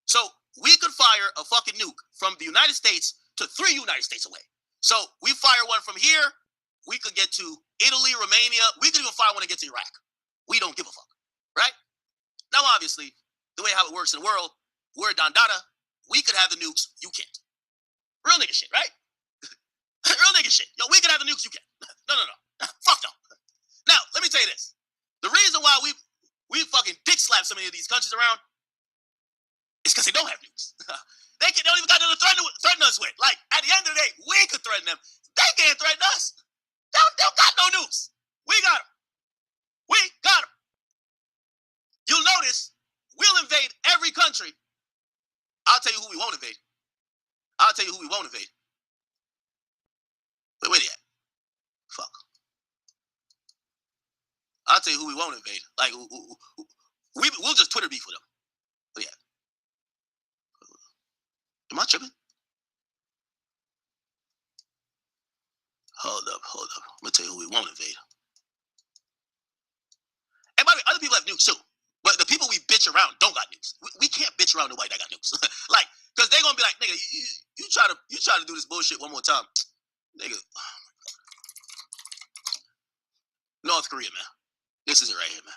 So we could fire a fucking nuke from the United States to 3 United States away. So we fire one from here, we could get to Italy, Romania. We could even fire one and get to Iraq. We don't give a fuck, right? Now, obviously, the way how it works in the world, we're Don Dada. We could have the nukes, you can't. Real nigga shit, right? Real nigga shit. Yo, we could have the nukes, you can't. No. Fuck no. Now, let me tell you this. The reason why we fucking dick slap so many of these countries around is because they don't have nukes. They don't even got nothing to threaten us with. Like, at the end of the day, we could threaten them. They can't threaten us. They don't got no nukes. We got them. We got them. You'll notice we'll invade every country. I'll tell you who we won't invade. I'll tell you who we won't invade. Wait, where they at? Fuck. I'll tell you who we won't invade. Like, we'll just Twitter beef with them. But yeah. Am I tripping? Hold up. I'm gonna tell you who we won't invade. And by the way, other people have nukes too. But the people we bitch around don't got nukes. We can't bitch around nobody that got nukes. Like, because they're gonna be like, nigga, you try to do this bullshit one more time. Nigga. North Korea, man. This is it right here, man.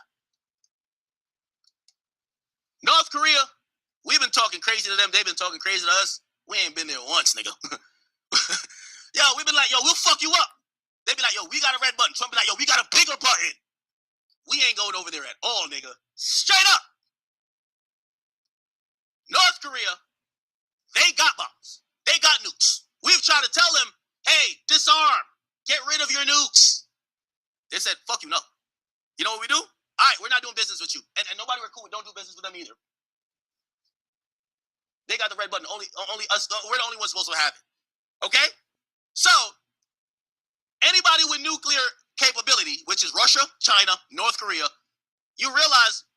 North Korea, we've been talking crazy to them. They've been talking crazy to us. We ain't been there once, nigga. Yo, we've been like, yo, we'll fuck you up. They be like, yo, we got a red button. Trump be like, yo, we got a bigger button. We ain't going over there at all, nigga. Straight up. North Korea, they got bombs. They got nukes. We've tried to tell them, hey, disarm. Get rid of your nukes. They said, fuck you, no. You know what we do? All right, we're not doing business with you. And nobody we're cool with, don't do business with them either. They got the red button. Only us. We're the only ones supposed to have it. Okay? So, anybody with nuclear capability, which is Russia, China, North Korea, you realize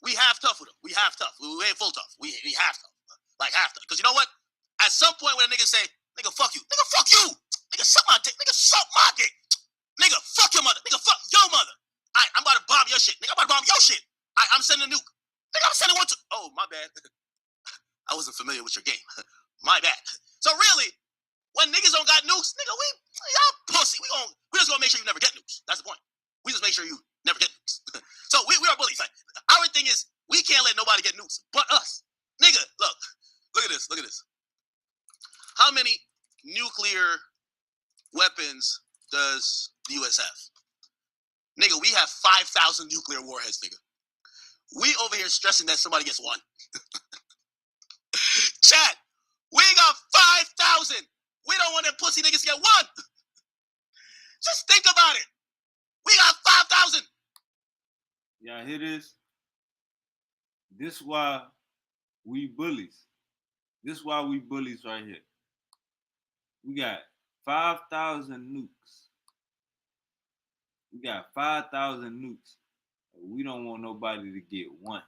we half tough with them. We half tough. We ain't full tough. We half tough. Like half tough. Because you know what? At some point when a nigga say, nigga, fuck you. Nigga, fuck you. Nigga, suck my dick. Nigga, suck my dick. Nigga, fuck your mother. Nigga, fuck your mother. All right, I'm about to bomb your shit. Nigga, I'm about to bomb your shit. All right, I'm sending a nuke. Nigga, I'm sending one to... Oh, my bad. I wasn't familiar with your game. My bad. So really, when niggas don't got nukes, nigga, y'all pussy. We just gonna make sure you never get nukes. That's the point. We just make sure you never get nukes. So we are bullies. Like, our thing is, we can't let nobody get nukes but us. Nigga, look at this. How many nuclear weapons does the U.S. have? Nigga, we have 5,000 nuclear warheads, nigga. We over here stressing that somebody gets one. Chat, we got 5,000. We don't want them pussy niggas to get one. Just think about it. We got 5,000. Y'all hear this? This why we bullies. This why we bullies right here. We got 5,000 nukes. We got 5,000 nukes. We don't want nobody to get one.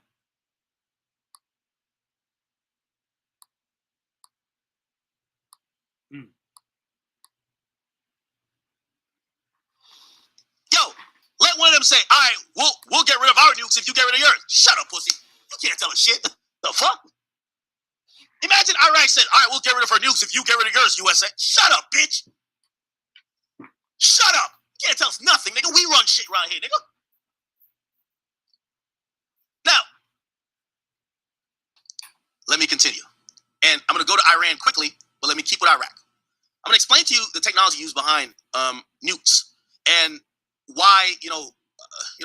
Yo, let one of them say, all right, we'll get rid of our nukes if you get rid of yours. Shut up, pussy. You can't tell us shit. The fuck? Imagine Iraq said, all right, we'll get rid of our nukes if you get rid of yours, USA. Shut up, bitch. Shut up. You can't tell us nothing, nigga. We run shit around here, nigga. Now, let me continue. And I'm going to go to Iran quickly, but let me keep with Iraq. I'm going to explain to you the technology used behind nukes and why,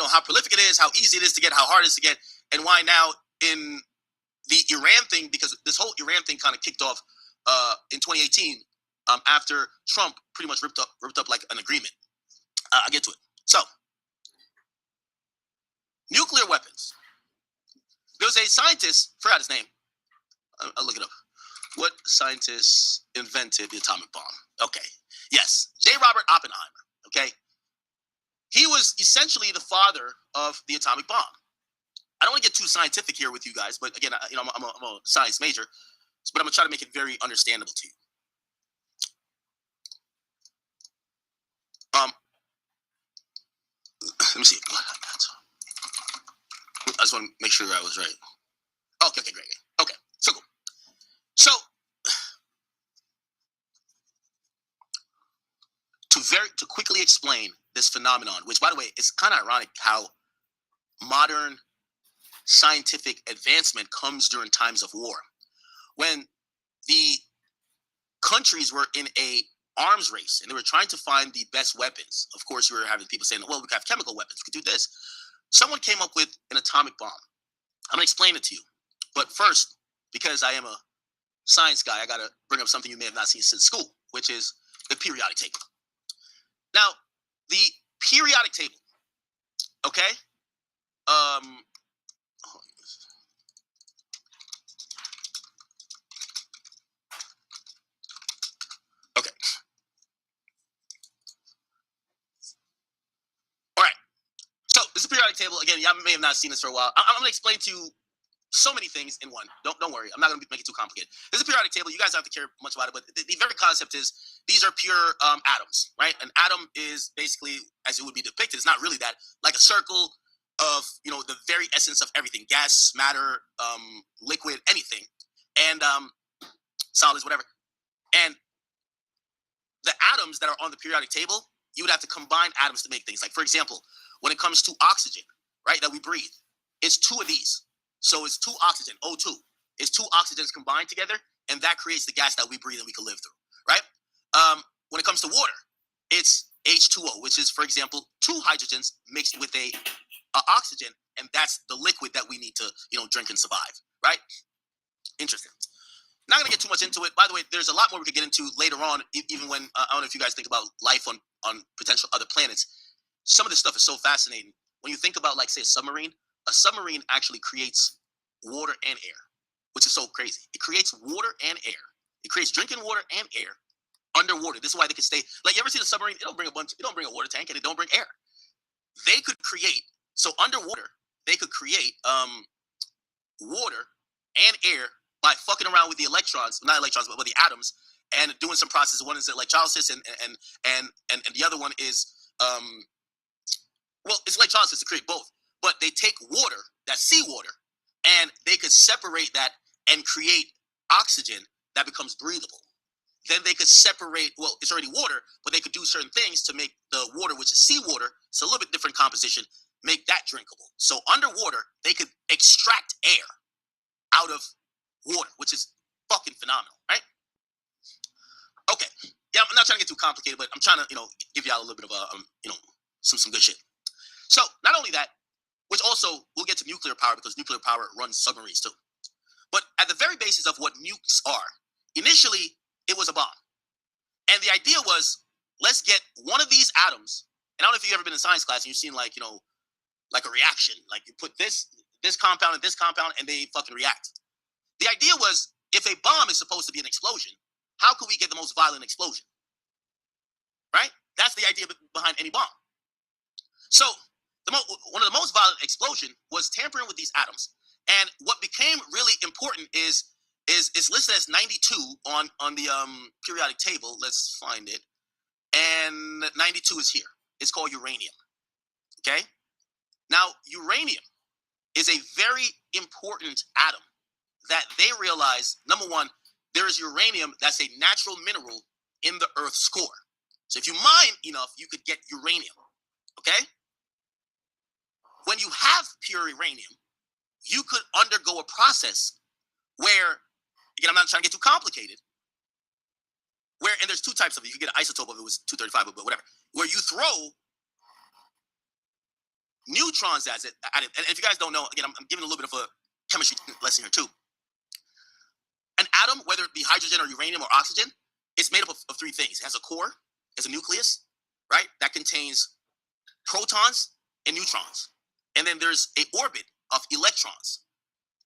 how prolific it is, how easy it is to get, how hard it is to get, and why now in the Iran thing, because this whole Iran thing kind of kicked off in 2018 after Trump pretty much ripped up like an agreement. I'll get to it. So, nuclear weapons. There was a scientist, forgot his name. I'll look it up. What scientist invented the atomic bomb? Okay. Yes. J. Robert Oppenheimer. Okay. He was essentially the father of the atomic bomb. I don't want to get too scientific here with you guys, but again, I'm a science major, but I'm going to try to make it very understandable to you. Let me see. I just want to make sure I was right. Okay, great. Okay, so cool. So, to quickly explain this phenomenon, which, by the way, is kind of ironic how modern scientific advancement comes during times of war. When the countries were in a arms race and they were trying to find the best weapons, of course, you were having people saying, well, we could have chemical weapons, we could do this. Someone came up with an atomic bomb. I'm going to explain it to you. But first, because I am a science guy, I got to bring up something you may have not seen since school, which is the periodic table. Now, the periodic table, okay? Okay. All right. So this is a periodic table. Again, y'all may have not seen this for a while. I'm going to explain to you so many things in one. Don't worry. I'm not going to make it too complicated. This is a periodic table. You guys don't have to care much about it, but the very concept is these are pure atoms, right? An atom is basically, as it would be depicted, it's not really that, like a circle of, the very essence of everything, gas, matter, liquid, anything, and solids, whatever. And the atoms that are on the periodic table, you would have to combine atoms to make things. Like, for example, when it comes to oxygen, right, that we breathe, it's two of these. So it's two oxygen, O2. It's two oxygens combined together, and that creates the gas that we breathe and we can live through, right? When it comes to water, it's H2O, which is, for example, two hydrogens mixed with a oxygen, and that's the liquid that we need to, drink and survive, right? Interesting. Not gonna get too much into it. By the way, there's a lot more we could get into later on, even when, I don't know if you guys think about life on potential other planets. Some of this stuff is so fascinating. When you think about, like, say, a submarine actually creates water and air, which is so crazy. It creates water and air. It creates drinking water and air underwater. This is why they can stay. Like, you ever see a submarine? It don't bring a water tank, and it don't bring air. They could create, so underwater, they could create water and air by fucking around with the electrons, not electrons, but with the atoms, and doing some processes. One is electrolysis, and the other one is it's electrolysis to create both. But they take water, that's seawater, and they could separate that and create oxygen that becomes breathable. Then they could separate, it's already water, but they could do certain things to make the water, which is seawater, it's a little bit different composition, make that drinkable. So underwater, they could extract air out of water, which is fucking phenomenal, right? Okay. Yeah, I'm not trying to get too complicated, but I'm trying to, give y'all a little bit of some good shit. So not only that, which also we'll get to nuclear power because nuclear power runs submarines too. But at the very basis of what nukes are, initially it was a bomb. And the idea was, let's get one of these atoms, and I don't know if you've ever been in science class and you've seen like a reaction, like you put this compound and this compound and they fucking react. The idea was, if a bomb is supposed to be an explosion, how could we get the most violent explosion? Right? That's the idea behind any bomb. So one of the most violent explosion was tampering with these atoms. And what became really important is it's listed as 92 on the periodic table. Let's find it. And 92 is here. It's called uranium. Okay? Now, uranium is a very important atom that they realize, number one, there is uranium that's a natural mineral in the Earth's core. So if you mine enough, you could get uranium. Okay? When you have pure uranium, you could undergo a process where, again, I'm not trying to get too complicated, where, and there's two types of it. You could get an isotope of it was 235, but whatever, where you throw neutrons at it. And if you guys don't know, again, I'm giving a little bit of a chemistry lesson here too. An atom, whether it be hydrogen or uranium or oxygen, it's made up of three things. It has a core, it has a nucleus, right? That contains protons and neutrons. And then there's an orbit of electrons.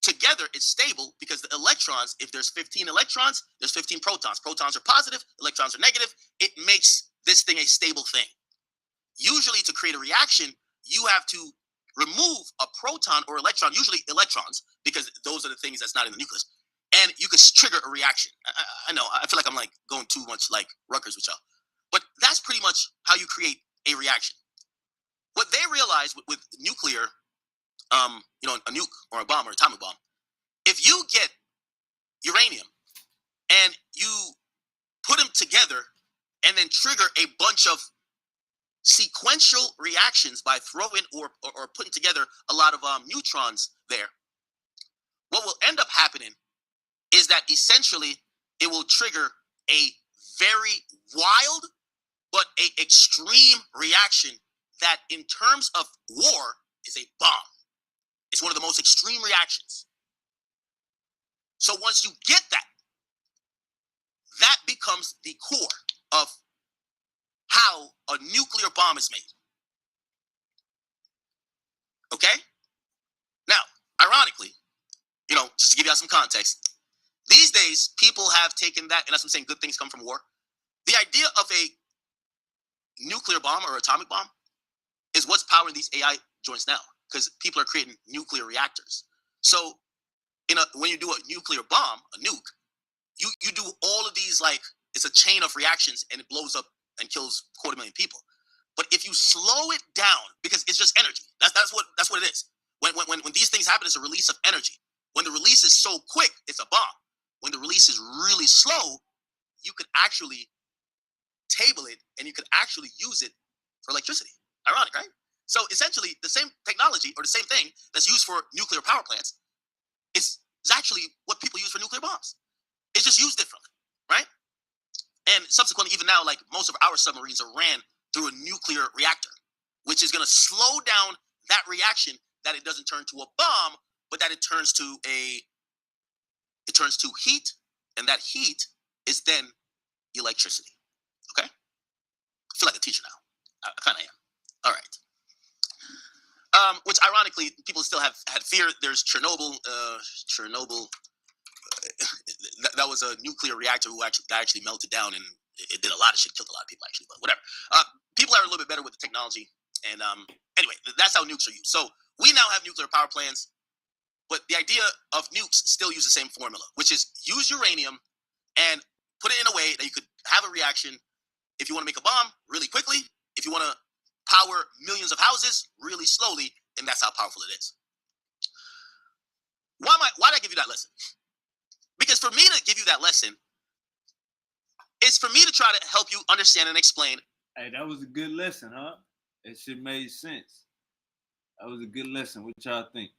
Together, it's stable because the electrons, if there's 15 electrons, there's 15 protons. Protons are positive, electrons are negative. It makes this thing a stable thing. Usually, to create a reaction, you have to remove a proton or electron, usually electrons, because those are the things that's not in the nucleus. And you can trigger a reaction. I know, I feel like I'm like going too much like Rutgers with y'all. But that's pretty much how you create a reaction. What they realized with nuclear, a nuke or a bomb or atomic bomb, if you get uranium and you put them together and then trigger a bunch of sequential reactions by throwing or putting together a lot of neutrons there, what will end up happening is that essentially it will trigger a very wild but a extreme reaction that in terms of war is a bomb. It's one of the most extreme reactions. So once you get that, that becomes the core of how a nuclear bomb is made. Okay? Now, ironically, just to give you some context, these days people have taken that, and that's what I'm saying, good things come from war. The idea of a nuclear bomb or atomic bomb is what's powering these AI joints now, because people are creating nuclear reactors. So when you do a nuclear bomb, a nuke, you do all of these, like, it's a chain of reactions and it blows up and kills 250,000 people. But if you slow it down, because it's just energy, that's what it is. When these things happen, it's a release of energy. When the release is so quick, it's a bomb. When the release is really slow, you could actually table it and you could actually use it for electricity. Ironic, right? So essentially, the same technology or the same thing that's used for nuclear power plants is actually what people use for nuclear bombs. It's just used differently, right? And subsequently, even now, like most of our submarines are ran through a nuclear reactor, which is going to slow down that reaction, that it doesn't turn to a bomb, but that it turns to heat, and that heat is then electricity. Okay? I feel like a teacher now. I kind of am. All right. Which ironically, people still had fear. There's Chernobyl. That was a nuclear reactor that actually melted down, and it did a lot of shit, killed a lot of people actually. But whatever. People are a little bit better with the technology, and anyway, that's how nukes are used. So we now have nuclear power plants, but the idea of nukes still use the same formula, which is use uranium and put it in a way that you could have a reaction. If you want to make a bomb really quickly, if you want to power millions of houses really slowly, and that's how powerful it is. Why did I give you that lesson? Because for me to give you that lesson, it's for me to try to help you understand and explain. Hey, that was a good lesson, huh? That shit made sense. That was a good lesson. What y'all think?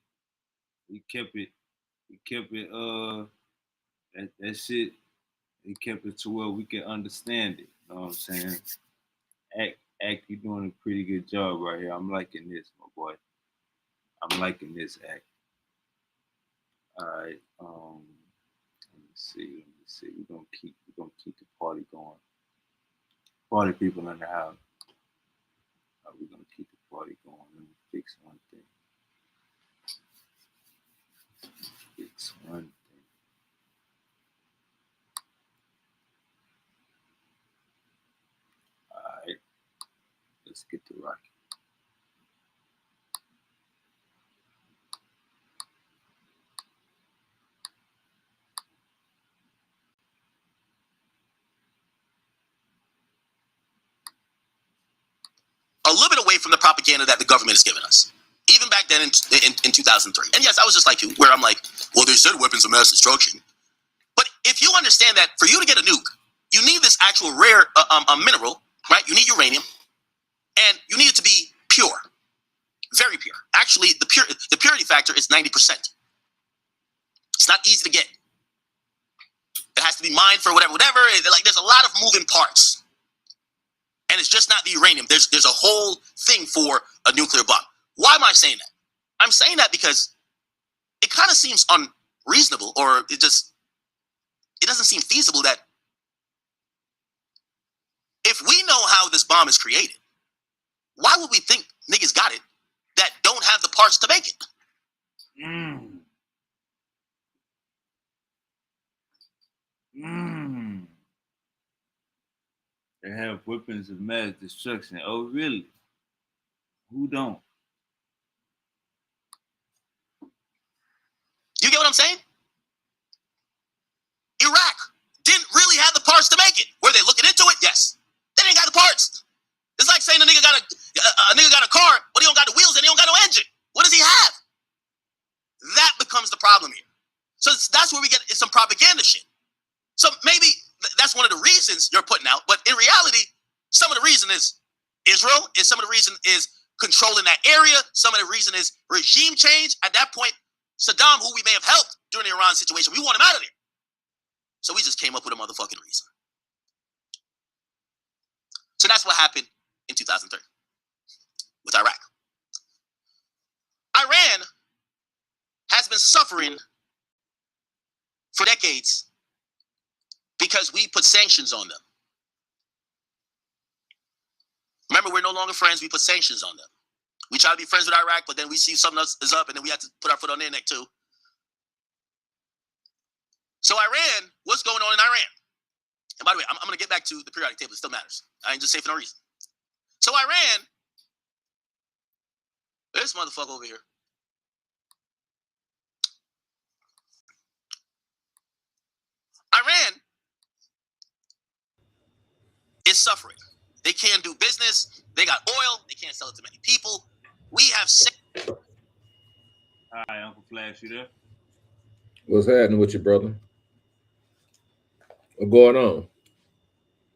We kept it, that shit, we kept it to where we can understand it. You know what I'm saying? Act, you're doing a pretty good job right here. I'm liking this, my boy. I'm liking this, Act. All right. Let me see. We're gonna keep the party going. Party people in the house. We're gonna keep the party going. Let me fix one thing. All right. Let's get to rocking. A little bit away from the propaganda that the government is giving us. Even back then in 2003. And yes, I was just like you, where I'm like, well, they said weapons of mass destruction. But if you understand that for you to get a nuke, you need this actual rare mineral, right? right? You need uranium, and you need it to be pure, very pure. Actually, the purity factor is 90%. It's not easy to get. It has to be mined for whatever. Like, there's a lot of moving parts, and it's just not the uranium. There's a whole thing for a nuclear bomb. Why am I saying that? I'm saying that because it kind of seems unreasonable, or it doesn't seem feasible that if we know how this bomb is created, why would we think niggas got it that don't have the parts to make it? They have weapons of mass destruction. Oh, really? Who don't? You get what I'm saying? Iraq didn't really have the parts to make it. Were they looking into it? Yes. They didn't got the parts. It's like saying a nigga got a car, but he don't got the wheels and he don't got no engine. What does he have? That becomes the problem here. So that's where we get some propaganda shit. So maybe that's one of the reasons you're putting out, but in reality, some of the reason is Israel, some of the reason is controlling that area, some of the reason is regime change. At that point, Saddam, who we may have helped during the Iran situation, we want him out of there. So we just came up with a motherfucking reason. So that's what happened in 2003 with Iraq. Iran has been suffering for decades because we put sanctions on them. Remember, we're no longer friends. We put sanctions on them. We try to be friends with Iraq, but then we see something else is up, and then we have to put our foot on their neck too. So Iran, what's going on in Iran? And by the way, I'm going to get back to the periodic table. It still matters. I ain't just saying for no reason. So Iran, this motherfucker over here. Iran is suffering. They can't do business. They got oil. They can't sell it to many people. We have Hi, Uncle Flash, you there? What's happening with you, brother? What's going on?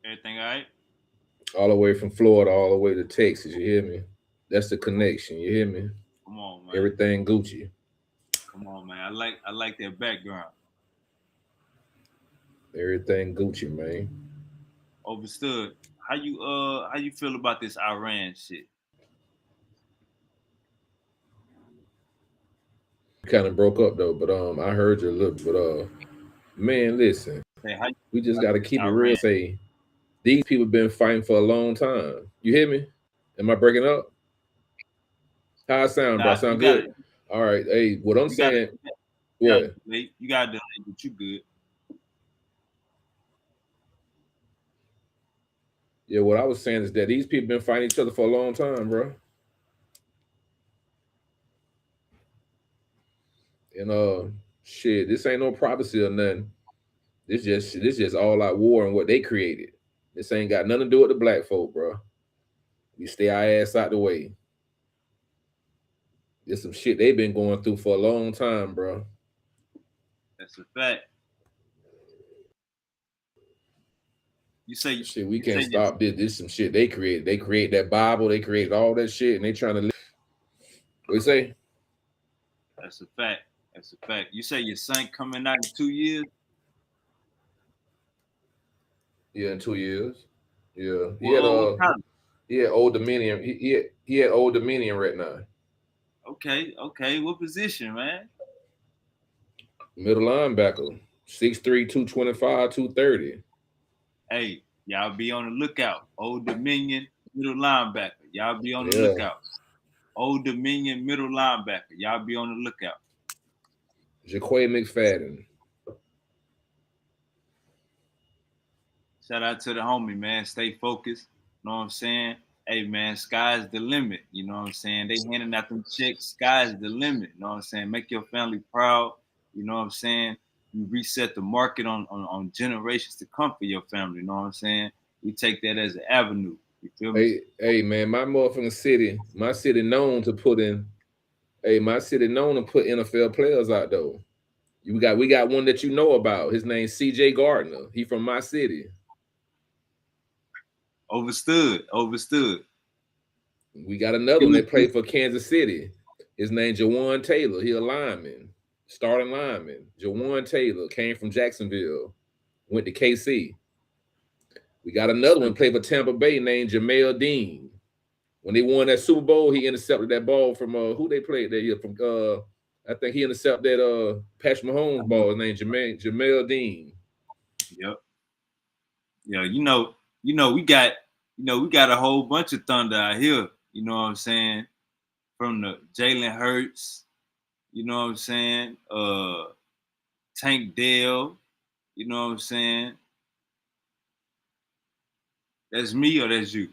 Everything all right? All the way from Florida, all the way to Texas, you hear me? That's the connection, you hear me? Come on, man. Everything Gucci. Come on, man. I like that background. Everything Gucci, man. Overstood. How you feel about this Iran shit? Kind of broke up though, but I heard you a little, but man, listen. Hey, we just gotta keep it real. Say these people been fighting for a long time. You hear me? Am I breaking up? How I sound, bro? Sound good? All right. Hey, what I'm saying. What? You got to, but you good. Yeah, what I was saying is that these people been fighting each other for a long time, bro. And shit, this ain't no prophecy or nothing. This just all out war and what they created. This ain't got nothing to do with the black folk, bro. We stay our ass out the way. There's some shit they've been going through for a long time, bro. That's a fact. You say shit, we can't stop this. This some shit they created. They created that Bible. They created all that shit, and they trying to live. What you say? That's a fact. That's a fact. You say your son coming out in 2 years? Yeah, in 2 years. Yeah. He had Old Dominion. He had Old Dominion right now. Okay. What position, man? Middle linebacker. 6'3", 225, 230. Hey, y'all be on the lookout. Old Dominion, middle linebacker. Y'all be on the lookout. Old Dominion, middle linebacker. Y'all be on the lookout. Jaquay McFadden. Shout out to the homie, man. Stay focused. You know what I'm saying? Hey, man, sky's the limit. You know what I'm saying? They handing out them checks. Sky's the limit. You know what I'm saying? Make your family proud. You know what I'm saying? You reset the market on generations to come for your family. You know what I'm saying? We take that as an avenue. You feel me? Hey, man, my motherfucking city, my city known to put NFL players out though. We got one that you know about. His name's CJ Gardner. He from my city. Overstood. We got another one that played for Kansas City. His name Jawan Taylor. He a lineman, starting lineman. Jawan Taylor came from Jacksonville, went to KC. We got another one played for Tampa Bay named Jamel Dean. When they won that Super Bowl, he intercepted that ball from who they played that year from I think he intercepted that Patrick Mahomes ball. His name Jamel Dean. Yep. Yeah, we got a whole bunch of thunder out here. You know what I'm saying? From the Jalen Hurts, you know what I'm saying? Tank Dell, you know what I'm saying? That's me or that's you?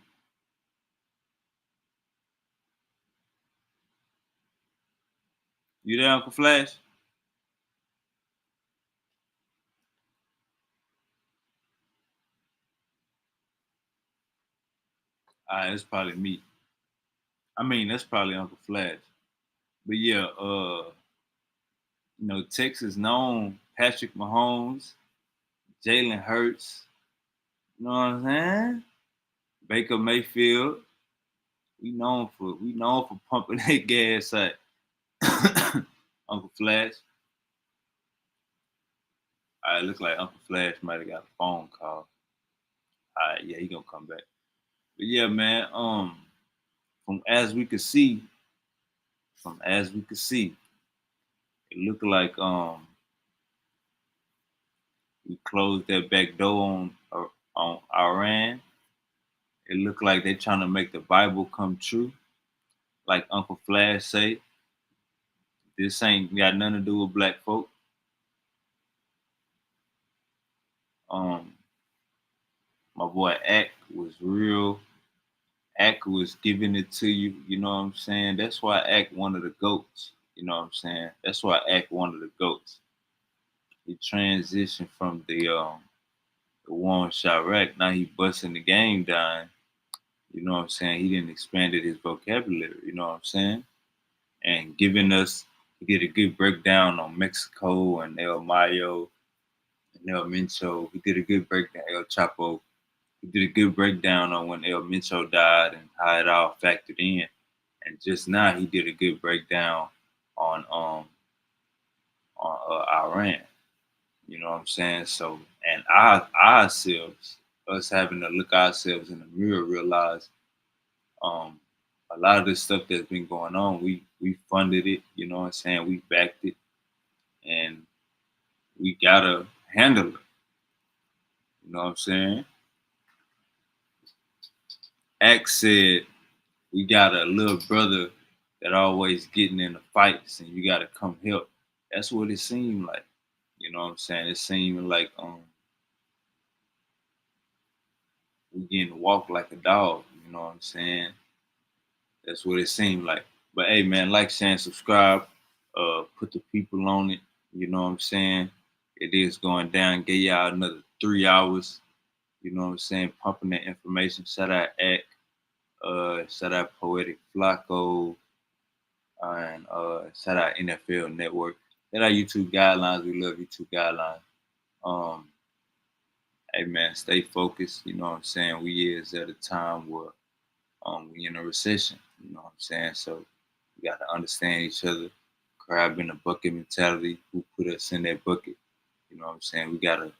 You there, Uncle Flash? All right, it's probably me. I mean, that's probably Uncle Flash. But yeah, Texas known Patrick Mahomes, Jalen Hurts, you know what I'm saying? Baker Mayfield. We known for pumping that gas at Uncle Flash. All right, looks like Uncle Flash might have got a phone call. All right, yeah, he gonna come back. But yeah, man, from as we could see, it looked like we closed that back door on Iran. It looked like they're trying to make the Bible come true. Like Uncle Flash say, this ain't got nothing to do with black folk. My boy Ack was real. Ack was giving it to you, you know what I'm saying? That's why Ack one of the GOATs, you know what I'm saying? That's why Ack one of the GOATs. He transitioned from the war in Chirac. Now he busting the game down. You know what I'm saying? He didn't expanded his vocabulary, you know what I'm saying? And he did a good breakdown on Mexico and El Mayo and El Mencho. He did a good breakdown, El Chapo. He did a good breakdown on when El Mencho died and how it all factored in. And just now he did a good breakdown on Iran. You know what I'm saying? So, and ourselves, us having to look ourselves in the mirror, realize a lot of this stuff that's been going on, we funded it, you know what I'm saying? We backed it, and we gotta handle it. You know what I'm saying? X said, we got a little brother that always getting in the fights, and you gotta come help. That's what it seemed like. You know what I'm saying? It seemed like we getting walked like a dog. You know what I'm saying? That's what it seemed like. But hey, man, like, share, and subscribe. Put the people on it. You know what I'm saying? It is going down. Get y'all another 3 hours. You know what I'm saying? Pumping that information. Shout out Ack. Shout out Poetic Flacco. And shout out NFL Network. Shout out YouTube Guidelines. We love YouTube Guidelines. Hey, man, stay focused. You know what I'm saying? We is at a time where we in a recession. You know what I'm saying? So we got to understand each other. Crab in the bucket mentality. Who put us in that bucket? You know what I'm saying? We got to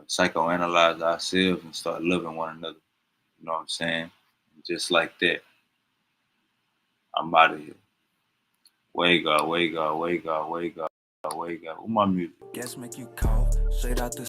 psychoanalyze ourselves and start loving one another. You know what I'm saying? And just like that, I'm out of here. Wake up. Where my music? Guess make you cough straight out the